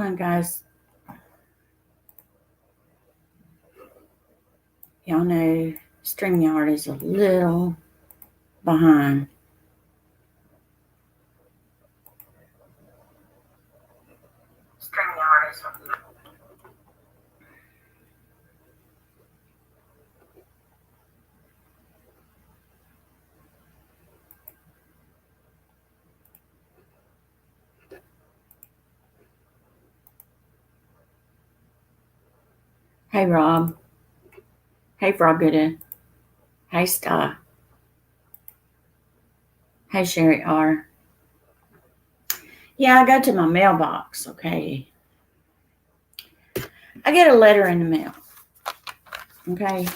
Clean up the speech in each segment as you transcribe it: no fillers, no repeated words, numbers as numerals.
Hold on, guys. Y'all know StreamYard is a little behind. StreamYard is a little. Hey, Rob. Hey, Frogutta. Hey, Star. Hey, Sherry R. Yeah, I go to my mailbox, okay? I get a letter in the mail, okay?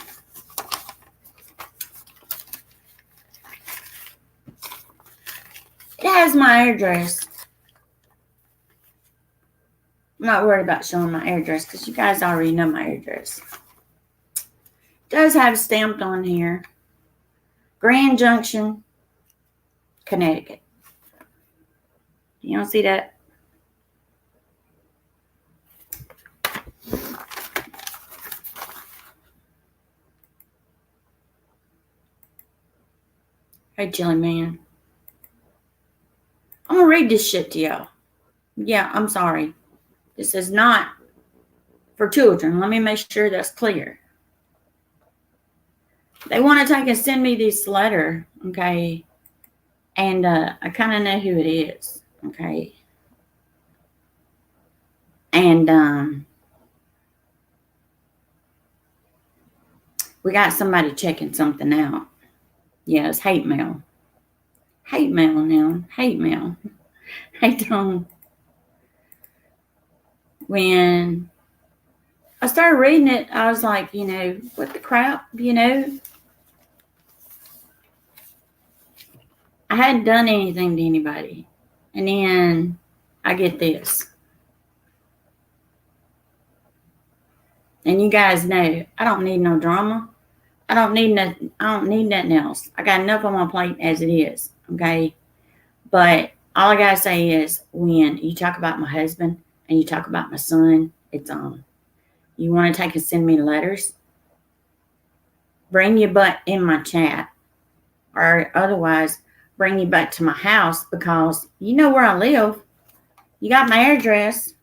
It has my address. I'm not worried about showing my address because you guys already know my address. It does have stamped on here, Grand Junction, Connecticut. You don't see that? Hey, Jelly Man. I'm going to read this shit to y'all. Yeah, I'm sorry. This is not for children. Let me make sure that's clear. They want to take and send me this letter, okay? And I kind of know who it is, okay? And we got somebody checking something out. Yeah, it's hate mail. Hate mail now. Hate mail. Hey, Tom. When I started reading it, I was like, what the crap, I hadn't done anything to anybody. And then I get this. And you guys know, I don't need no drama. I don't need nothing else. I got enough on my plate as it is, okay? But all I gotta say is, when you talk about my husband and you talk about my son, it's on. You want to take and send me letters? Bring your butt in my chat, or otherwise bring you back to my house, because you know where I live. You got my address.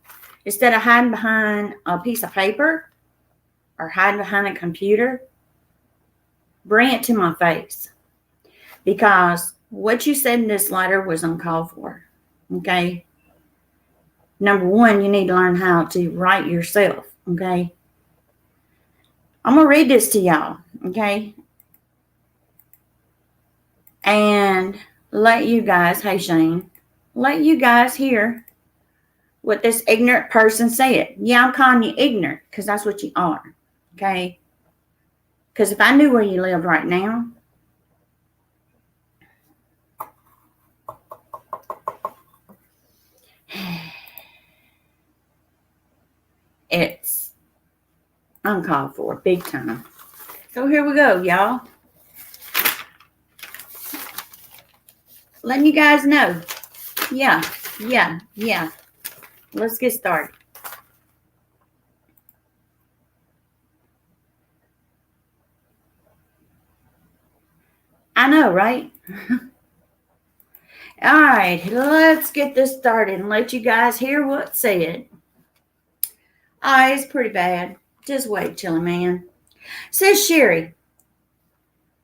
Instead of hiding behind a piece of paper or hiding behind a computer, bring it to my face. Because what you said in this letter was uncalled for, okay? Number one, you need to learn how to write yourself, okay? I'm going to read this to y'all, okay? And let you guys, hey Shane, let you guys hear what this ignorant person said. Yeah, I'm calling you ignorant because that's what you are, okay? Because if I knew where you lived right now, it's uncalled for, big time. So here we go, y'all. Letting you guys know. Yeah. Let's get started. I know, right? All right, let's get this started and let you guys hear what's said. It's pretty bad. Just wait, Chilly Man. Says Sherry,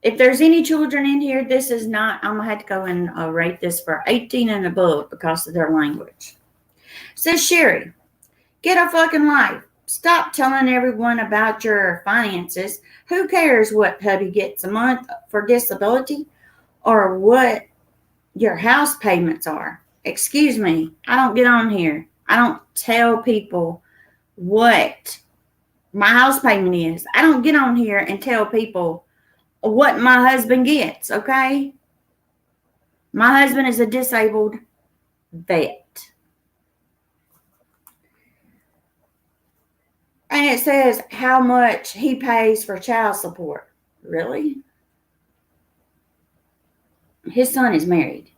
if there's any children in here, this is not, I'm going to have to go and rate this for 18 and above because of their language. Says Sherry, get a fucking life. Stop telling everyone about your finances. Who cares what hubby gets a month for disability or what your house payments are? Excuse me, I don't get on here. I don't tell people what my house payment is. I don't get on here and tell people what my husband gets, okay? My husband is a disabled vet. And it says how much he pays for child support. Really? His son is married.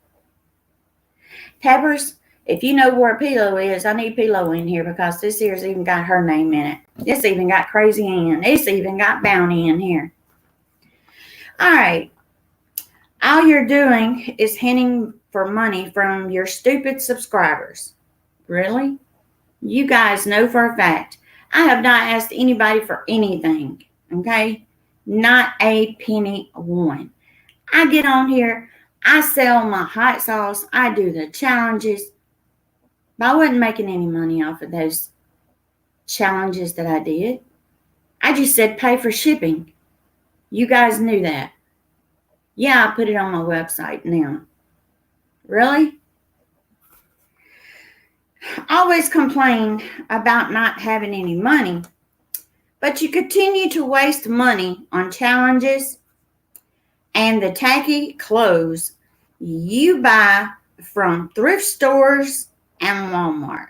Peppers, If you know where Pillow is, I need Pillow in here because this here's even got her name in it. It's even got Crazy Ann. It's even got Bounty in here. All right. All you're doing is hinting for money from your stupid subscribers. Really? You guys know for a fact I have not asked anybody for anything. Okay? Not a penny one. I get on here. I sell my hot sauce. I do the challenges. But I wasn't making any money off of those challenges that I did. I just said pay for shipping. You guys knew that. Yeah, I put it on my website now. Really? Always complain about not having any money, but you continue to waste money on challenges and the tacky clothes you buy from thrift stores and Walmart.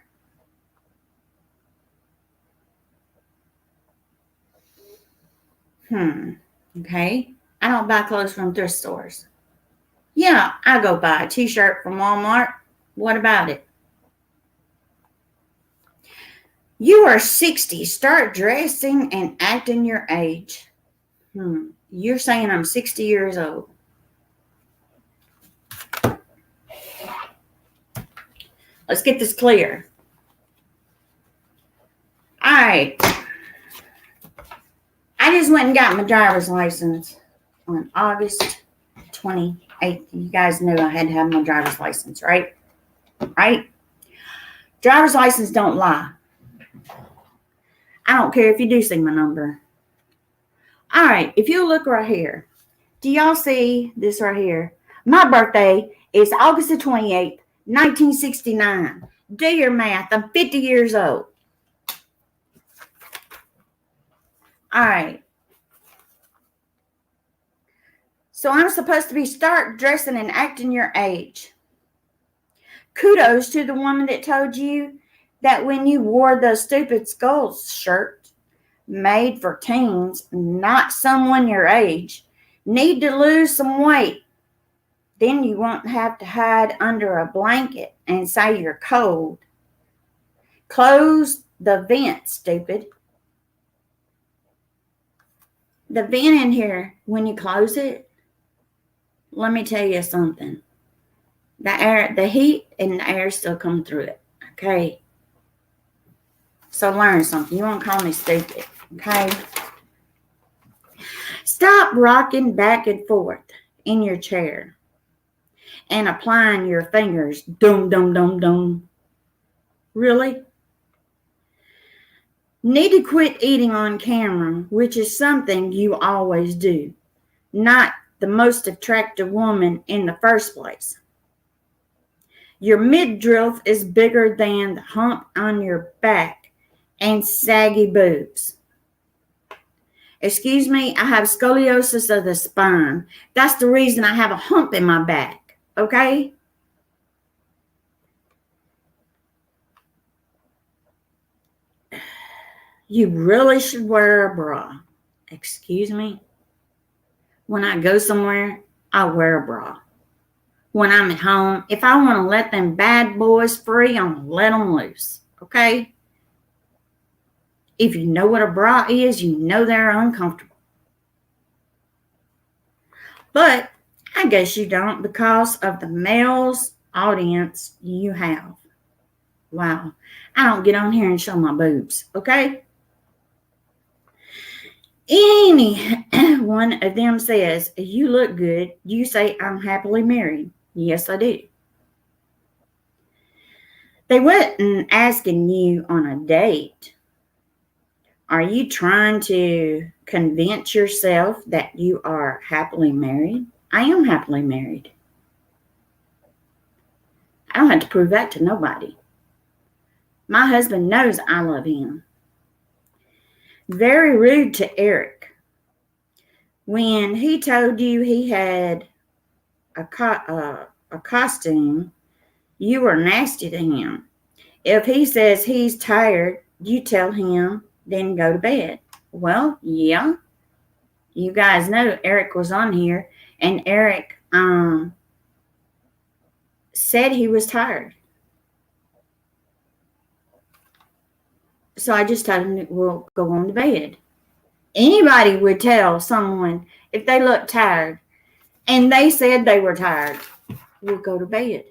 Okay. I don't buy clothes from thrift stores. Yeah, I go buy a t-shirt from Walmart. What about it? You are 60. Start dressing and acting your age. You're saying I'm 60 years old. Let's get this clear. All right. I just went and got my driver's license on August 28th. You guys knew I had to have my driver's license, right? Right? Driver's license don't lie. I don't care if you do see my number. All right, if you look right here, do y'all see this right here? My birthday is August the 28th, 1969. Do your math. I'm 50 years old. All right. So I'm supposed to be start dressing and acting your age. Kudos to the woman that told you that when you wore the stupid Skulls shirt made for teens, not someone your age, need to lose some weight. Then you won't have to hide under a blanket and say you're cold. Close the vent, stupid. The vent in here, when you close it, let me tell you something. The heat and the air still come through it, okay? So learn something. You won't call me stupid, okay? Stop rocking back and forth in your chair and applying your fingers. Dum, dum, dum, dum. Really? Need to quit eating on camera, which is something you always do. Not the most attractive woman in the first place. Your midriff is bigger than the hump on your back and saggy boobs. Excuse me, I have scoliosis of the spine. That's the reason I have a hump in my back, okay? You really should wear a bra. Excuse me? When I go somewhere, I wear a bra. When I'm at home, if I want to let them bad boys free, I'm going to let them loose, okay? If you know what a bra is, you know they're uncomfortable. But I guess you don't because of the male's audience you have. Wow. I don't get on here and show my boobs, okay? Any one of them says, you look good, you say, I'm happily married. Yes, I do. They wasn't asking you on a date. Are you trying to convince yourself that you are happily married? I am happily married. I don't have to prove that to nobody. My husband knows I love him. Very rude to Eric. When he told you he had a costume, you were nasty to him. If he says he's tired, you tell him, then go to bed. Well, yeah. You guys know Eric was on here, and Eric said he was tired. So I just told him, we'll go on to bed. Anybody would tell someone if they look tired and they said they were tired, we'll go to bed.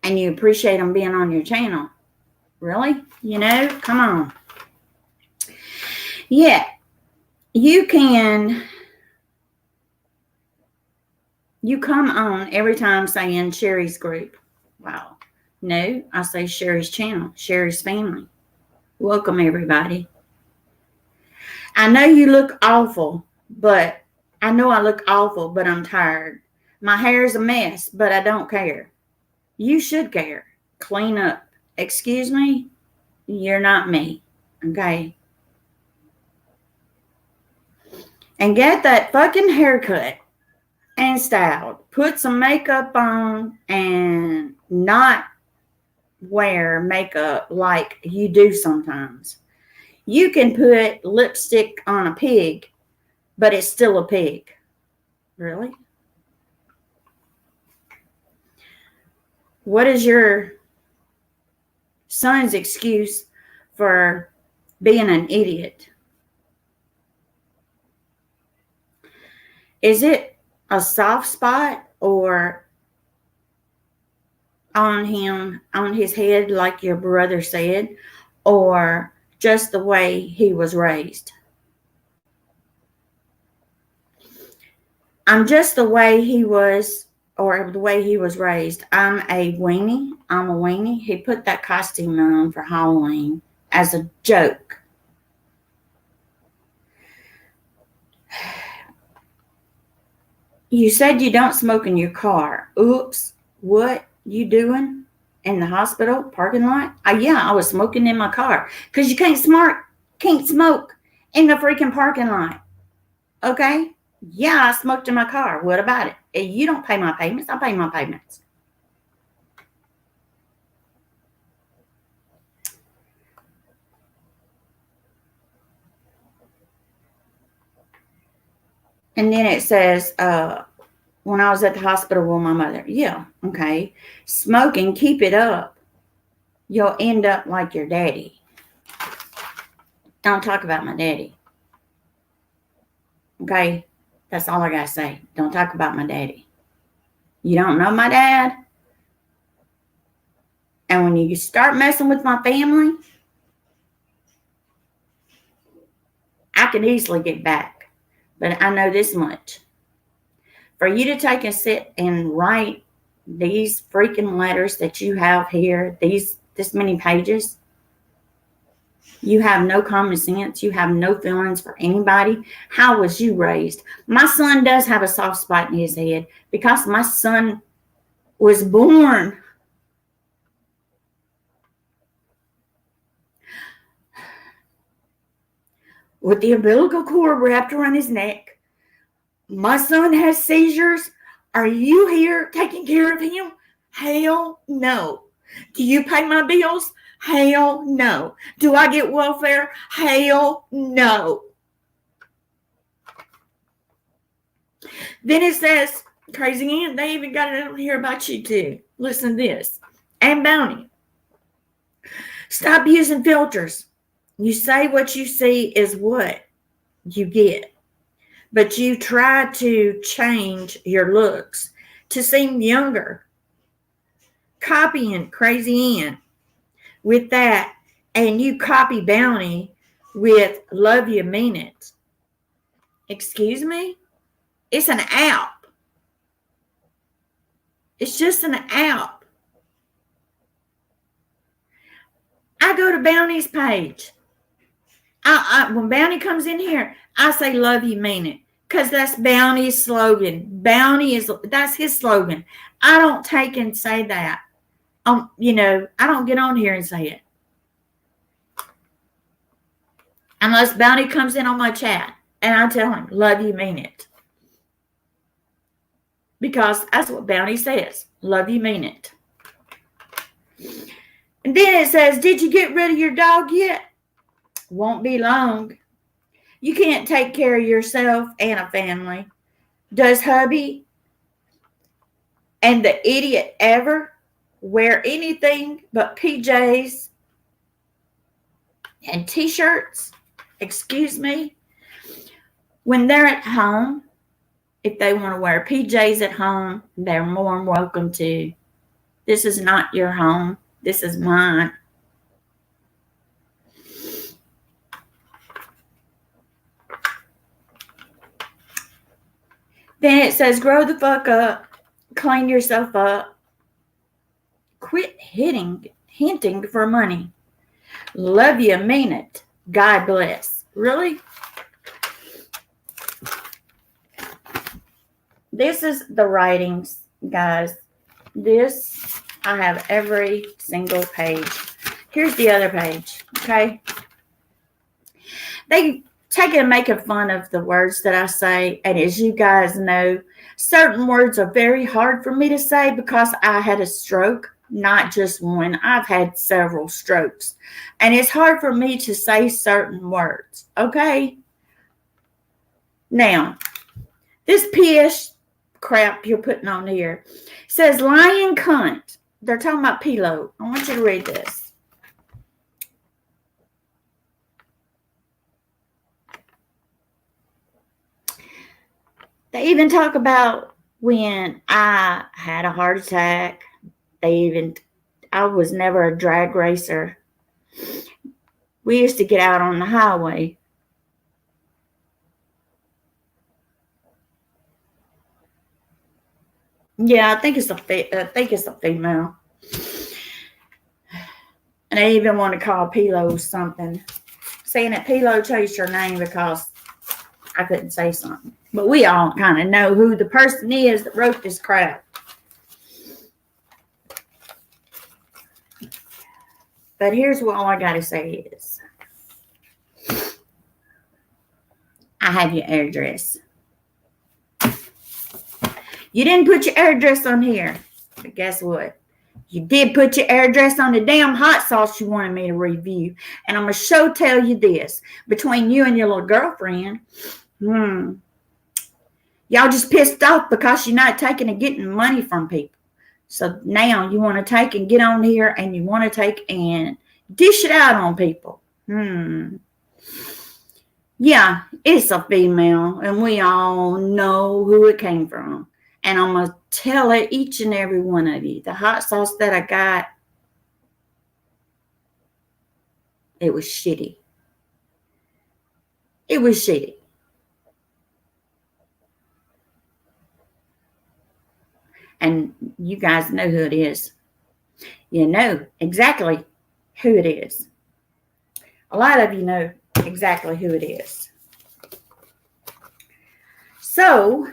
And you appreciate them being on your channel. Really? You know, come on. Yeah, you come on every time saying Sherry's group. Wow. No, I say Sherry's channel, Sherry's family. Welcome, everybody. I know you look awful, but I know I look awful, but I'm tired. My hair's a mess, but I don't care. You should care. Clean up. Excuse me? You're not me. Okay? And get that fucking haircut and styled. Put some makeup on and not wear makeup like you do sometimes. You can put lipstick on a pig, but it's still a pig. Really? What is your son's excuse for being an idiot? Is it a soft spot or on his head, like your brother said, or just the way he was raised? I'm just the way he was, or the way he was raised. I'm a weenie. He put that costume on for Halloween as a joke. You said you don't smoke in your car. Oops. What you doing in the hospital parking lot? Yeah, I was smoking in my car because you can't smoke in the freaking parking lot. Okay? Yeah, I smoked in my car. What about it? You don't pay my payments. I pay my payments. And then it says, when I was at the hospital with my mother. Yeah, okay. Smoking, keep it up. You'll end up like your daddy. Don't talk about my daddy. Okay? That's all I got to say. Don't talk about my daddy. You don't know my dad? And when you start messing with my family, I can easily get back. But I know this much. For you to take a sit and write these freaking letters that you have here, this many pages, you have no common sense. You have no feelings for anybody. How was you raised? My son does have a soft spot in his head because my son was born with the umbilical cord wrapped around his neck. My son has seizures. Are you here taking care of him? Hell no. Do you pay my bills? Hell no. Do I get welfare? Hell no. Then it says, Crazy Aunt, they even got it over here about you too. Listen to this. And Bounty. Stop using filters. You say what you see is what you get. But you try to change your looks to seem younger. Copying Crazy Aunt with that, and you copy Bounty with Love You Mean It. Excuse me? It's an app. It's just an app. I go to Bounty's page. When Bounty comes in here, I say Love You Mean It. Because that's Bounty's slogan. That's his slogan. I don't take and say that. I don't get on here and say it. Unless Bounty comes in on my chat and I tell him, Love You Mean It. Because that's what Bounty says. Love You Mean It. And then it says, did you get rid of your dog yet? Won't be long. You can't take care of yourself and a family. Does hubby and the idiot ever wear anything but PJs and t-shirts, excuse me, when they're at home, if they want to wear PJs at home, they're more than welcome to. This is not your home. This is mine. Then it says, grow the fuck up, clean yourself up, quit hinting for money. Love you, mean it. God bless. Really? This is the writings, guys. This, I have every single page. Here's the other page, okay? They take it and making fun of the words that I say. And as you guys know, certain words are very hard for me to say because I had a stroke, not just one. I've had several strokes. And it's hard for me to say certain words, okay? Now, this PS crap you're putting on here says lying cunt. They're talking about P-Lo. I want you to read this. They even talk about when I had a heart attack. I was never a drag racer. We used to get out on the highway. Yeah, I think it's a female. And they even want to call P-Lo something. Saying that P-Lo changed her name because I couldn't say something. But we all kind of know who the person is that wrote this crap. But here's what all I got to say is, I have your address. You didn't put your address on here. But guess what? You did put your address on the damn hot sauce you wanted me to review. And I'm going to tell you this. Between you and your little girlfriend, y'all just pissed off because you're not taking and getting money from people. So now you want to take and get on here and you want to take and dish it out on people. Yeah, it's a female and we all know who it came from. And I'm going to tell it, each and every one of you, the hot sauce that I got, it was shitty. It was shitty. And you guys know who it is. You know exactly who it is. A lot of you know exactly who it is. So,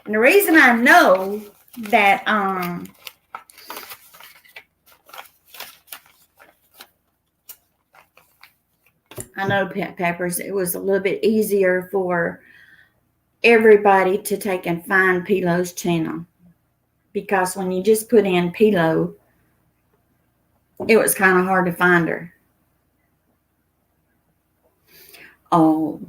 and the reason I know that I know Pet Peppers, it was a little bit easier for everybody to take and find P-Lo's channel. Because when you just put in P-Lo, it was kind of hard to find her. Oh,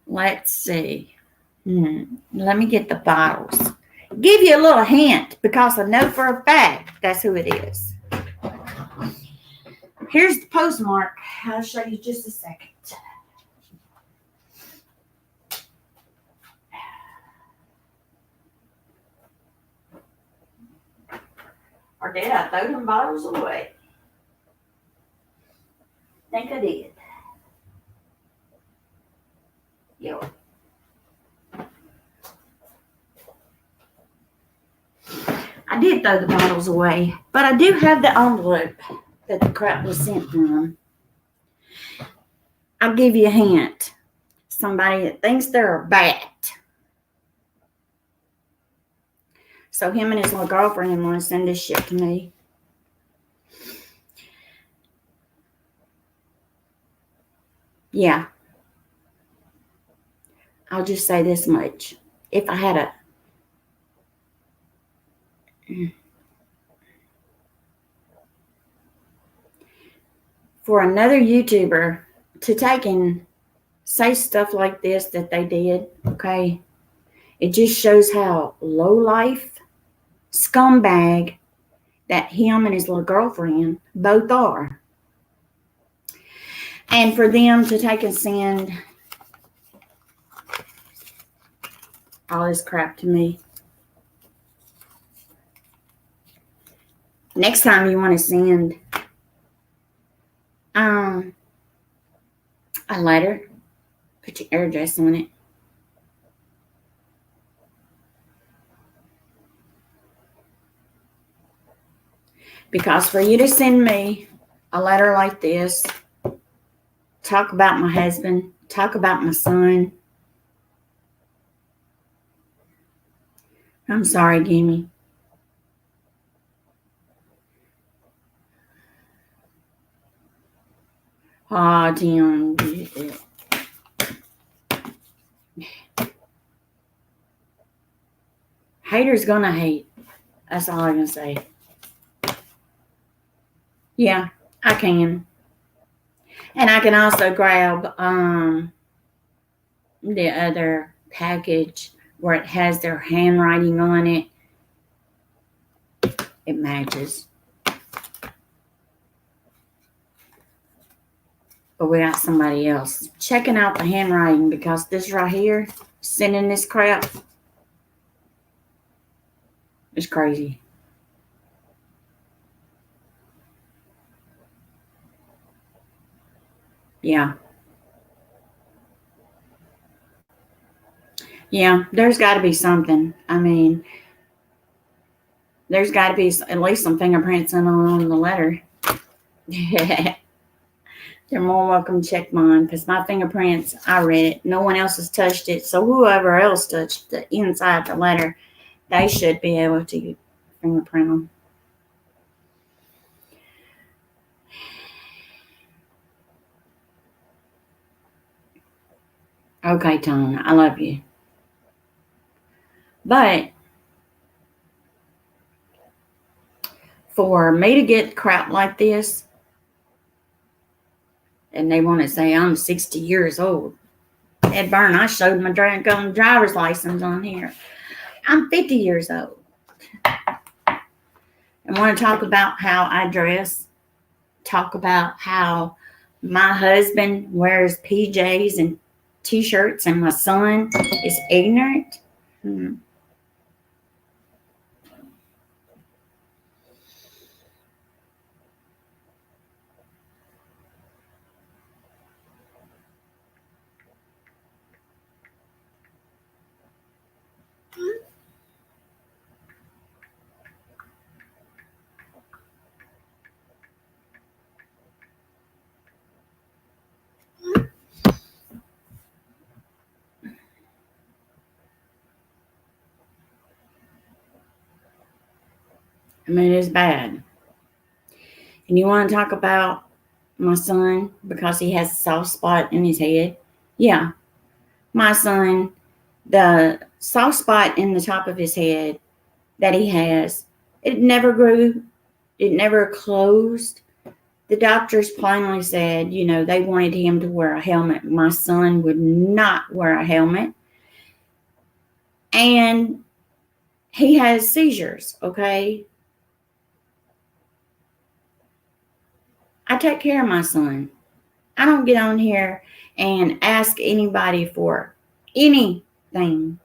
let's see. Let me get the bottles. Give you a little hint because I know for a fact that's who it is. Here's the postmark. I'll show you just a second. Or did I throw them bottles away? I think I did. Yo. I did throw the bottles away, but I do have the envelope that the crap was sent from. I'll give you a hint. Somebody that thinks they're a bat. So him and his little girlfriend want to send this shit to me. Yeah. I'll just say this much. If I had a... For another YouTuber to take and say stuff like this that they did, okay, it just shows how low life, scumbag that him and his little girlfriend both are. And for them to take and send all this crap to me. Next time you want to send a letter, put your address on it. Because for you to send me a letter like this, talk about my husband, talk about my son. I'm sorry, Gimme. Oh, Tim. Haters gonna hate. That's all I can say. Yeah, I can. And I can also grab the other package where it has their handwriting on it. It matches. But we got somebody else checking out the handwriting, because this right here, sending this crap, is crazy. Yeah. Yeah, there's got to be something. I mean, there's got to be at least some fingerprints on the letter. They're more welcome to check mine, because my fingerprints, I read it. No one else has touched it. So whoever else touched the inside the letter, they should be able to fingerprint them. Okay, Tone, I love you. But for me to get crap like this, and they want to say I'm 60 years old. Ed Byrne, I showed my driver's license on here. I'm 50 years old. And want to talk about how I dress, talk about how my husband wears PJs and T-shirts and my son is ignorant. I mean, it's bad. And you want to talk about my son because he has a soft spot in his head? Yeah, my son, the soft spot in the top of his head that he has, it never grew, it never closed. The doctors plainly said, they wanted him to wear a helmet. My son would not wear a helmet. And he has seizures, okay? I take care of my son. I don't get on here and ask anybody for anything.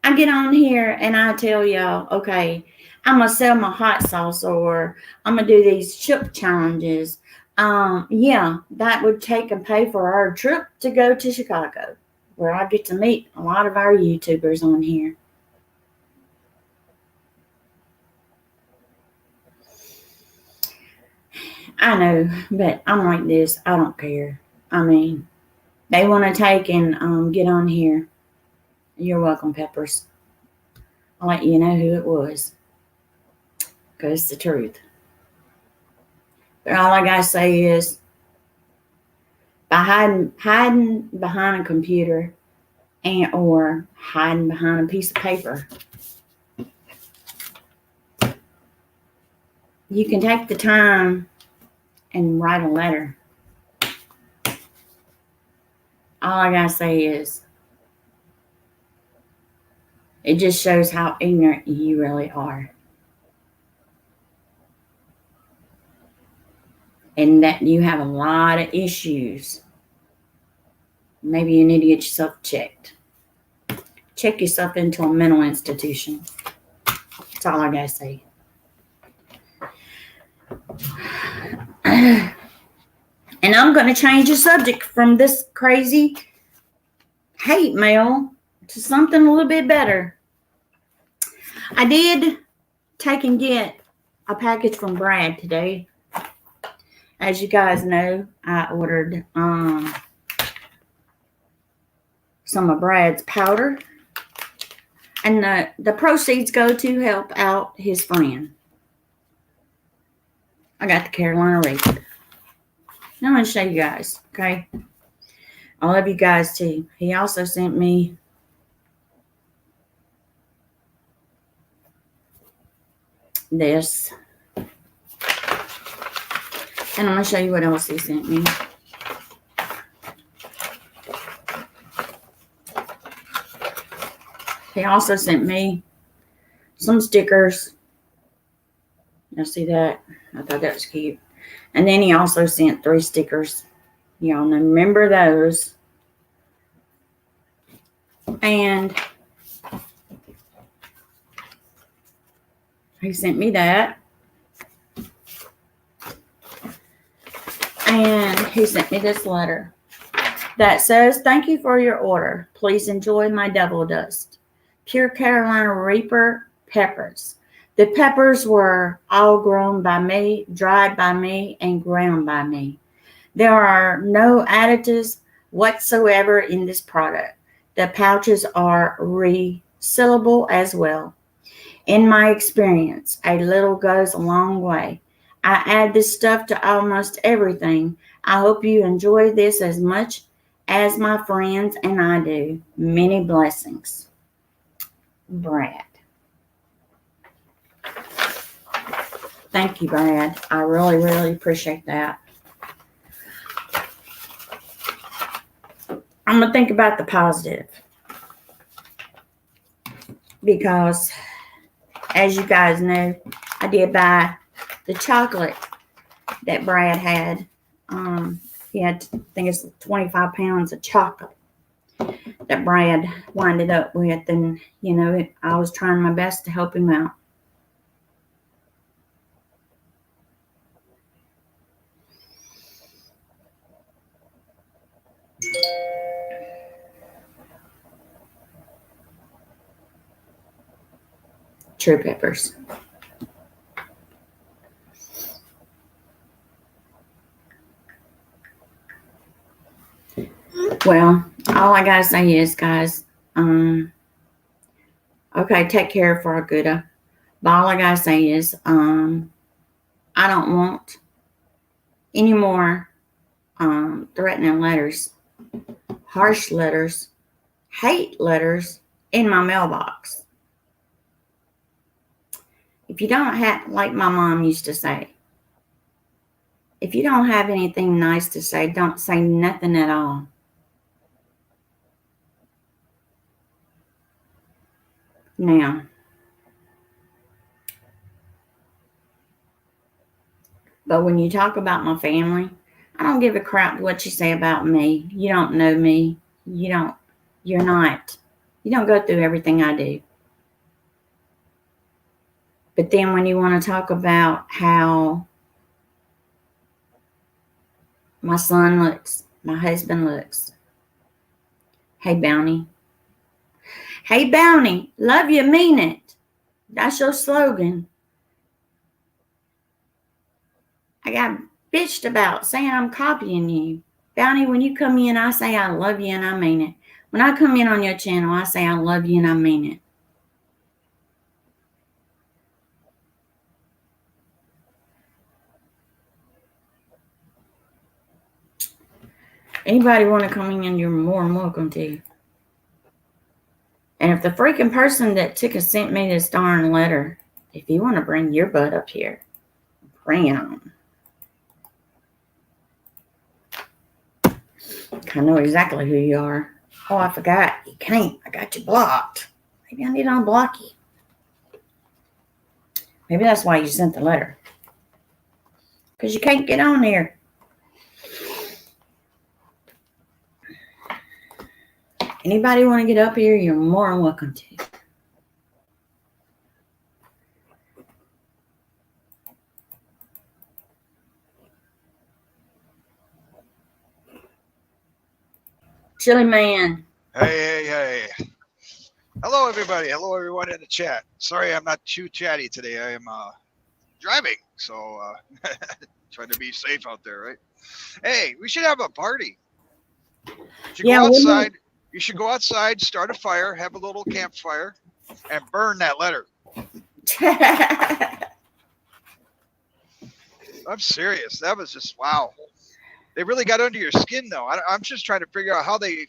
I get on here and I tell y'all, okay, I'm going to sell my hot sauce, or I'm going to do these chip challenges. Yeah, that would take and pay for our trip to go to Chicago, where I get to meet a lot of our YouTubers on here. I know, but I'm like this. I don't care. I mean, they want to take and get on here. You're welcome, Peppers. I'll let you know who it was, because it's the truth. But all I gotta say is, by hiding behind a computer or hiding behind a piece of paper, you can take the time and write a letter. All I gotta say is, it just shows how ignorant you really are. and that you have a lot of issues. Maybe you need to get yourself checked. Check yourself into a mental institution. That's all I gotta say. And I'm going to change the subject from this crazy hate mail to something a little bit better. I did take and get a package from Brad today. As you guys know, I ordered some of Brad's powder. And the proceeds go to help out his friend. I got the Carolina Reaper. Now I'm going to show you guys, okay? I love you guys too. He also sent me this. And I'm going to show you what else he sent me. He also sent me some stickers. You'll see that? I thought that was cute. And then he also sent 3 stickers. Y'all remember those. And he sent me that. And he sent me this letter that says, "Thank you for your order. Please enjoy my devil dust. Pure Carolina Reaper peppers. The peppers were all grown by me, dried by me, and ground by me. There are no additives whatsoever in this product. The pouches are resealable as well. In my experience, a little goes a long way. I add this stuff to almost everything. I hope you enjoy this as much as my friends and I do. Many blessings. Brad." Thank you, Brad. I really, really appreciate that. I'm going to think about the positive. Because, as you guys know, I did buy the chocolate that Brad had. He had, I think it's 25 pounds of chocolate that Brad winded up with. And, you know, I was trying my best to help him out. True peppers. Well, all I gotta say is, guys, okay, take care for a good. But all I gotta say is, I don't want any more threatening letters, harsh letters, hate letters in my mailbox. If you don't have, like my mom used to say, if you don't have anything nice to say, don't say nothing at all. Now, but when you talk about my family, I don't give a crap what you say about me. You don't know me. You don't go through everything I do. But then when you want to talk about how my son looks, my husband looks. Hey, Bounty. Hey, Bounty, love you, mean it. That's your slogan. I got bitched about saying I'm copying you. Bounty, when you come in, I say I love you and I mean it. When I come in on your channel, I say I love you and I mean it. Anybody want to come in, you're more than welcome to. And if the freaking person that sent me this darn letter, if you want to bring your butt up here, bring it on. I know exactly who you are. Oh, I forgot. You can't. I got you blocked. Maybe I need to unblock you. Maybe that's why you sent the letter. because you can't get on there. Anybody want to get up here, you're more than welcome to. Chili Man. Hey. Hello, everybody. Hello, everyone in the chat. Sorry, I'm not too chatty today. I am driving, so trying to be safe out there, right? Hey, we should have a party. You should go outside. You should go outside, start a fire, have a little campfire, and burn that letter. I'm serious. That was just wow. They really got under your skin, though. I'm just trying to figure out how they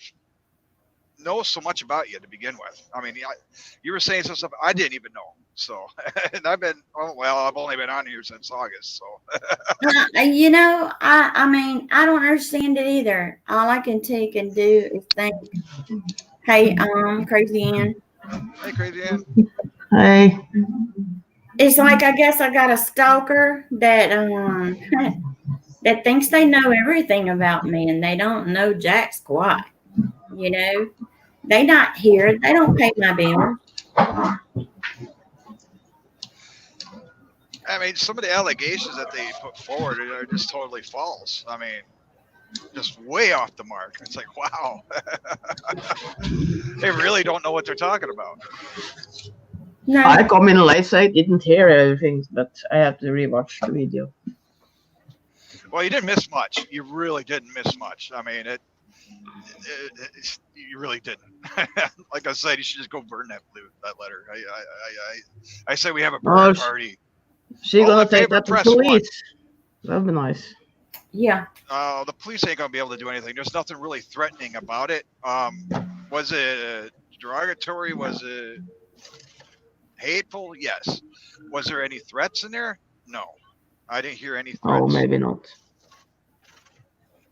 know so much about you to begin with. I mean, you were saying some stuff I didn't even know. So, and I've only been on here since August. So, you know, I mean, I don't understand it either. All I can take and do is think, hey, Crazy Ann. Hey, Crazy Ann. Hey. It's like, I guess I got a stalker that that thinks they know everything about me, and they don't know jack squat. You know, they not here. They don't pay my bills. I mean, some of the allegations that they put forward are just totally false. I mean, just way off the mark. It's like, wow. They really don't know what they're talking about. No. I come in late, so I didn't hear everything, but I have to rewatch the video. Well, you didn't miss much. You really didn't miss much. I mean, you really didn't. Like I said, you should just go burn that letter. I say we have a burn party. She's gonna take that to the police. That'd be nice. Yeah. The police ain't gonna be able to do anything. There's nothing really threatening about it. Was it derogatory? Was it hateful? Yes. Was there any threats in there? No. I didn't hear any threats. Oh, maybe not.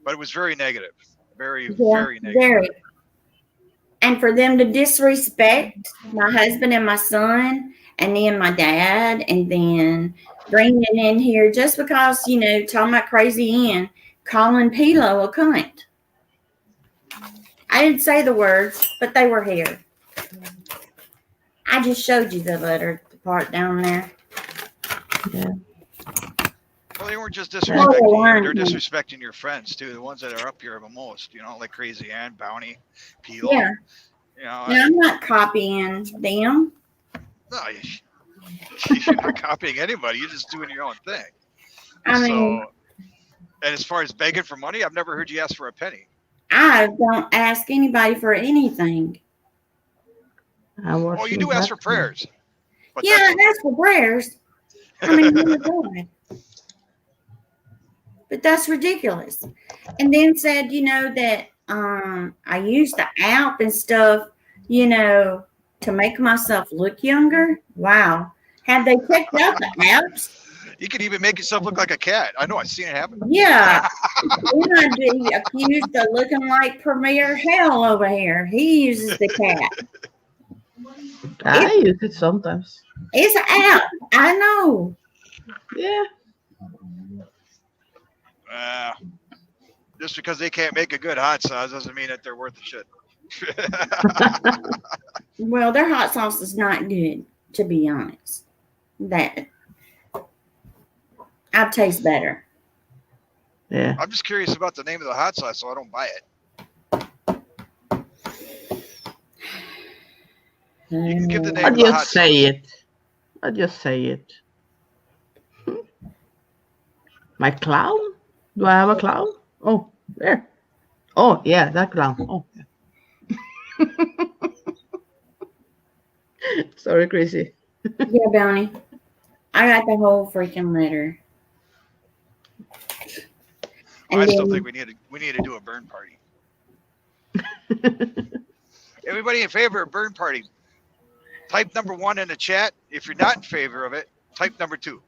But it was very negative. Very negative. Very. And for them to disrespect my husband and my son, and then my dad, and then bringing it in here just because, you know, talking about Crazy Ann, calling Pilo a cunt. I didn't say the words, but they were here. I just showed you the letter, the part down there. Yeah. Well, they weren't just disrespecting you. They're disrespecting your friends, too. The ones that are up here the most, you know, like Crazy Ann, Bounty, Peel. Yeah. You know, I'm not copying them. No, you're not copying anybody. You're just doing your own thing. I mean, and as far as begging for money, I've never heard you ask for a penny. I don't ask anybody for anything. Oh, you do ask for prayers. But yeah, I ask for prayers. I mean, oh my God. But that's ridiculous. And then said, you know, that I used the app and stuff, you know, to make myself look younger. Wow. Have they checked out the apps? You could even make yourself look like a cat. I know. I've seen it happen. Yeah. Then I'd be accused of looking like Premier Hell over here. He uses the cat. I use it sometimes. It's an app. I know. Yeah. Just because they can't make a good hot sauce doesn't mean that they're worth the shit. Well, their hot sauce is not good, to be honest. That I taste better. Yeah. I'm just curious about the name of the hot sauce, so I don't buy it. You can give the name of the hot sauce. I'll just say it. My clown? Do I have a clown? Oh, there. Oh, yeah, that clown. Oh, yeah. Sorry, Chrissy. Yeah, Bounty. I got the whole freaking letter. And I still think we need to do a burn party. Everybody in favor of burn party? Type number 1 in the chat. If you're not in favor of it, type number 2.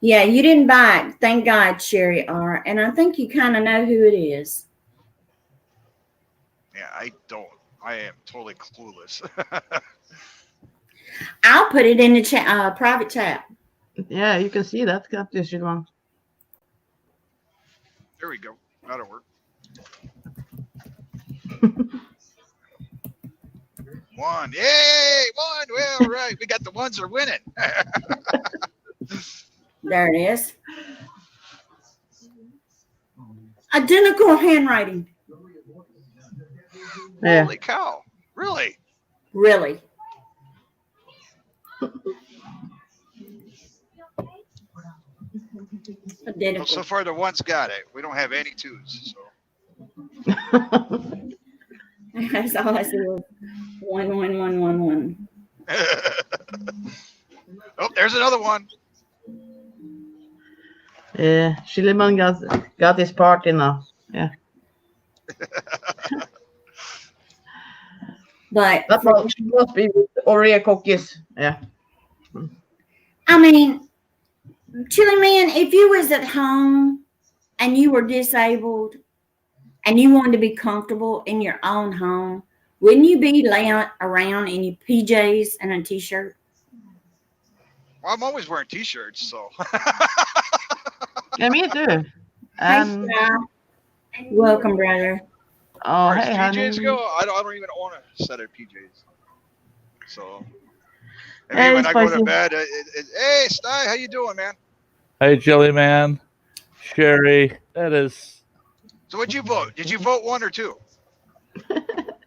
Yeah, you didn't buy it. Thank God, Sherry R. And I think you kind of know who it is. Yeah, I don't. I am totally clueless. I'll put it in the chat, private chat. Yeah, you can see that. Got this one. There we go. That'll work. One. Yay! One. Well, right. We got the ones are winning. There it is. Identical handwriting. Yeah. Holy cow. Really? Really. Well, Identical. so far, the ones got it. We don't have any twos. So. That's all I see was 1, 1, 1, 1, 1. Oh, there's another one. Chiliman got his party now. Yeah. But That must be with Oreo cookies. Yeah. I mean, Chili Man, if you was at home and you were disabled and you wanted to be comfortable in your own home, wouldn't you be laying around in your PJs and a t-shirt? Well, I'm always wearing t-shirts, so. Yeah, me too. Hey, Sal. Welcome, brother. Oh, Where hey, does PJs honey. go? I don't even own a set of PJs. So. I Hey, mean, when I go to Spicy. bed, hey, Sty, how you doing, man? Hey, Jelly Man, Sherry, that is. So what'd you vote? Did you vote 1 or 2? I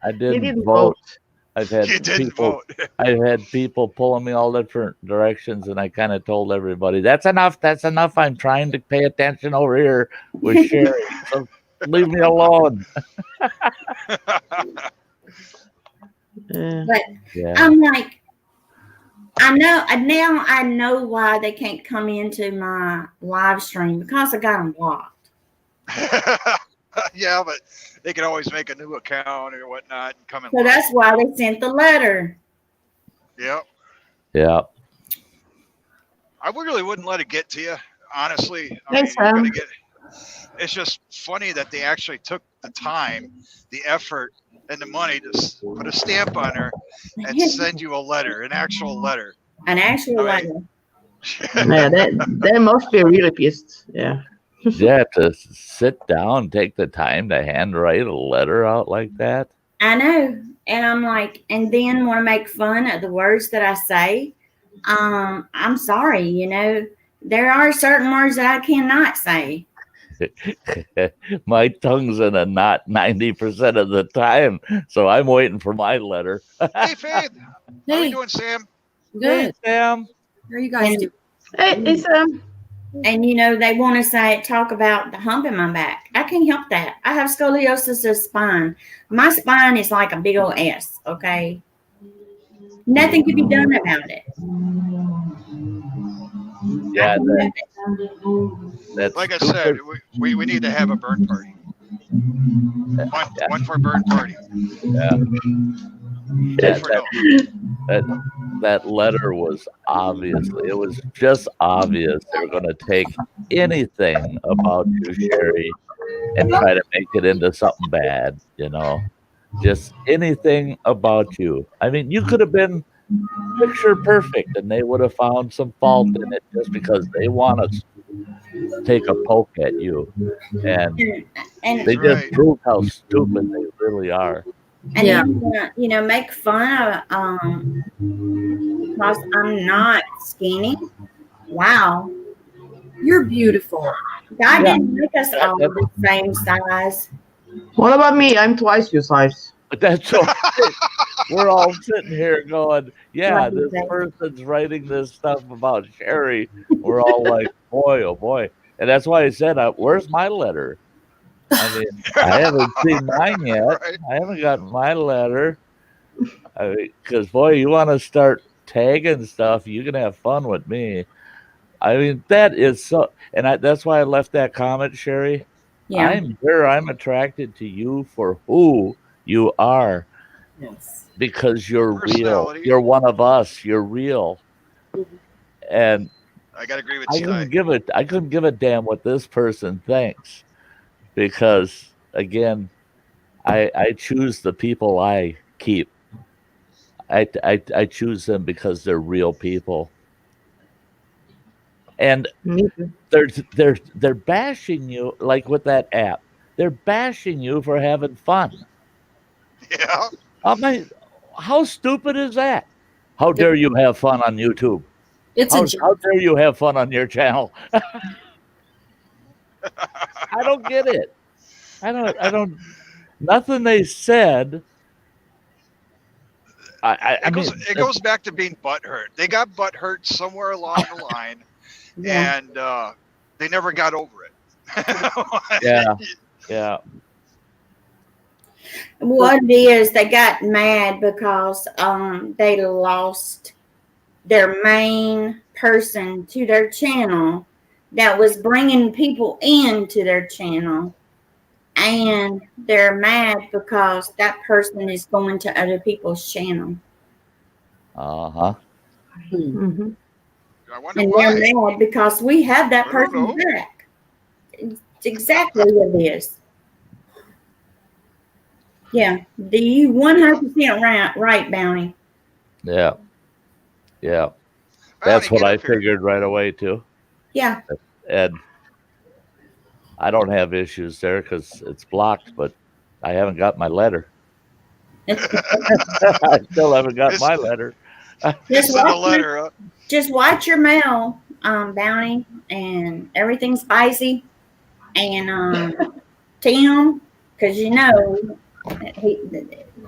He didn't didn't vote. vote. I've had You didn't people. vote. I've had people pulling me all different directions, and I kind of told everybody, "That's enough. That's enough. I'm trying to pay attention over here with Sherry. So leave me alone." Yeah. But Yeah. I'm like, now I know why they can't come into my live stream because I got them blocked. Yeah, but they can always make a new account or whatnot and come in. So that's why they sent the letter. Yep. Yeah. I really wouldn't let it get to you, honestly. Hey, Sam. It's just funny that they actually took the time, the effort, and the money to put a stamp on her and send you a letter, an actual letter. An actual I mean- letter. Yeah, they must be really pissed. Yeah. Yeah. To sit down, take the time to handwrite a letter out like that. I know. And I'm like, and then want to make fun of the words that I say. I'm sorry, there are certain words that I cannot say. My tongue's in a knot 90% of the time, so I'm waiting for my letter. Hey, Faith. How are you Hey, doing, Sam? Hey, good. Sam. How are you guys And, doing? Hey, Sam. and they want to talk about the hump in my back. I can't help that. I have scoliosis of spine. My spine is like a big old S, okay? Nothing can be done about it. Yeah, that's Like I stupid. said, we need to have a burn party. One for burn party. Yeah. Two for no. That letter was it was just obvious they were going to take anything about you, Sherry, and try to make it into something bad, just anything about you. I mean, you could have been picture perfect and they would have found some fault in it just because they want to take a poke at you. And And they just Right. prove how stupid they really are. and Yeah. make fun of because I'm not skinny. Wow. You're beautiful. God Yeah. didn't make us all the same size. What about me? I'm twice your size. But that's okay. We're all sitting here going, yeah, Like you this say. person's writing this stuff about Sherry. We're all like, boy, oh boy. And that's why I said, where's my letter? I mean, I haven't seen mine yet. Right. I haven't gotten my letter. Because, boy, you want to start tagging stuff, you can have fun with me. I mean, that is so. And that's why I left that comment, Sherry. Yeah. I'm attracted to you for who you are. Yes. Because you're real. Personality. You're one of us. You're real. And I gotta agree with I Sty. couldn't give a damn what this person thinks. Because again, I choose the people I keep. I choose them because they're real people. And Me too. they're bashing you like with that app. They're bashing you for having fun. Yeah. I mean, how stupid is that? How dare you have fun on YouTube? It's How, a joke. how dare you have fun on your channel? I don't get it. I don't. Nothing they said. I It mean, goes back to being butthurt. They got butthurt somewhere along the line, Yeah. and they never got over it. yeah. What it is, they got mad because they lost their main person to their channel that was bringing people into their channel, and they're mad because that person is going to other people's channel, Uh-huh. Mm-hmm. I wonder and why. they're mad because we have that I don't person know. back. It's exactly what it is. Yeah, the 100% right, Bounty. Yeah. Bounty, That's what get I up here. figured right away too. Yeah, And I don't have issues there because it's blocked, but I haven't got my letter. I still haven't got my letter. It's in the letter. just watch your mail, Bounty, and everything's spicy. And Tim, because you know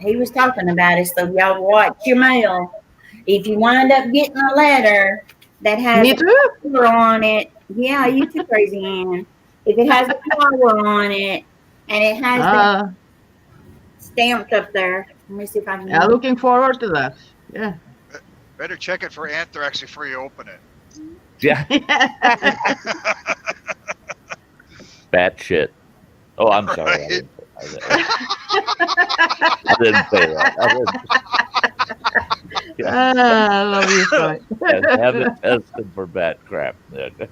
he was talking about it, so y'all watch your mail. If you wind up getting a letter that has Me a too. flower on it, yeah, you too, Crazy Ann. If it has a flower on it and it has that stamped up there, let me see if I can. Yeah, looking forward to that. Yeah. Better check it for anthrax before you open it. Yeah, bat shit. Oh, I'm sorry. Right. I didn't say that. I love you, Scott. I haven't tested for bat crap. Yeah. So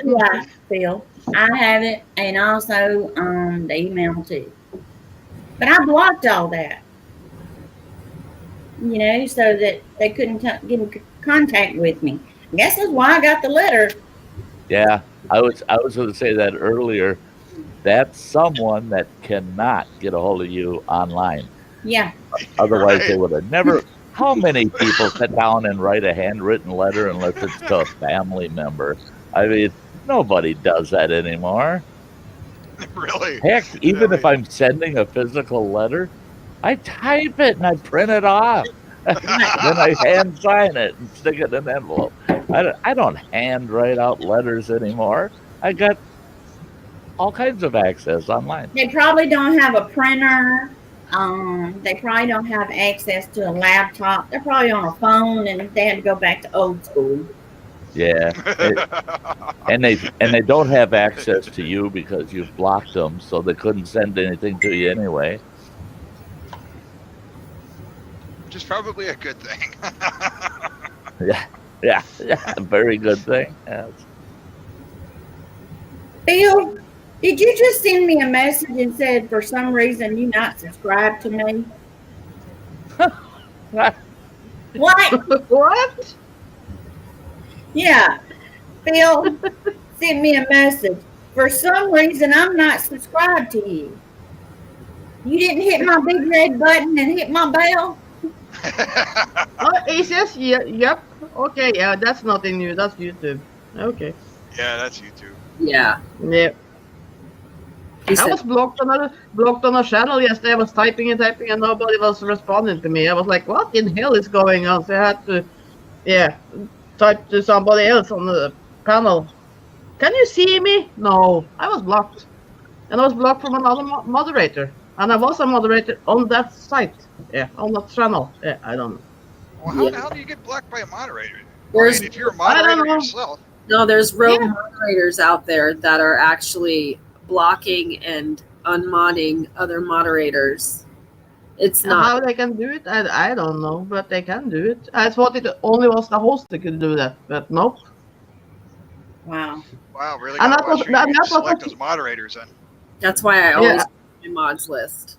do I, Phil. I have it, and also the email too. But I blocked all that, you know, so that they couldn't get in contact with me. I guess that's why I got the letter. Yeah, I was going to say that earlier. That's someone that cannot get a hold of you online. Yeah, Otherwise, they Right. would have never. How many people sit down and write a handwritten letter unless it's to a family member? I mean, nobody does that anymore. Really? Heck, even if Really? I'm sending a physical letter, I type it and I print it off. Then I hand sign it and stick it in an envelope. I don't hand write out letters anymore. I got all kinds of access online. they probably don't have a printer. They probably don't have access to a laptop. They're probably on a phone, and they had to go back to old school. Yeah, and they don't have access to you because you've blocked them, so they couldn't send anything to you anyway. Which is probably a good thing. Yeah, very good thing. Yes. Phil, did you just send me a message and said for some reason you not subscribed to me? What? What? Yeah, Phil sent me a message. For some reason, I'm not subscribed to you. You didn't hit my big red button and hit my bell? Oh, he says, yeah, yep. Okay, yeah, that's nothing new. That's YouTube. Okay. Yeah, that's YouTube. Yeah. Yeah. He I said, was blocked on a channel yesterday. I was typing and nobody was responding to me. I was like, what in hell is going on? So I had to, type to somebody else on the panel. Can you see me? No, I was blocked. And I was blocked from another moderator. And I was a moderator on that site. Yeah, on that channel. Yeah, I don't know. Well, how the hell do you get blocked by a moderator? I there's mean, if you're a I don't moderator know. yourself, no, there's rogue Yeah. moderators out there that are actually blocking and unmodding other moderators. It's And not. how they can do it, I don't know, but they can do it. I thought it only was the host that could do that, but nope. Wow. wow, really And gotta that was- watch who that- you that was- select as moderators then. That's why I always put my mods list.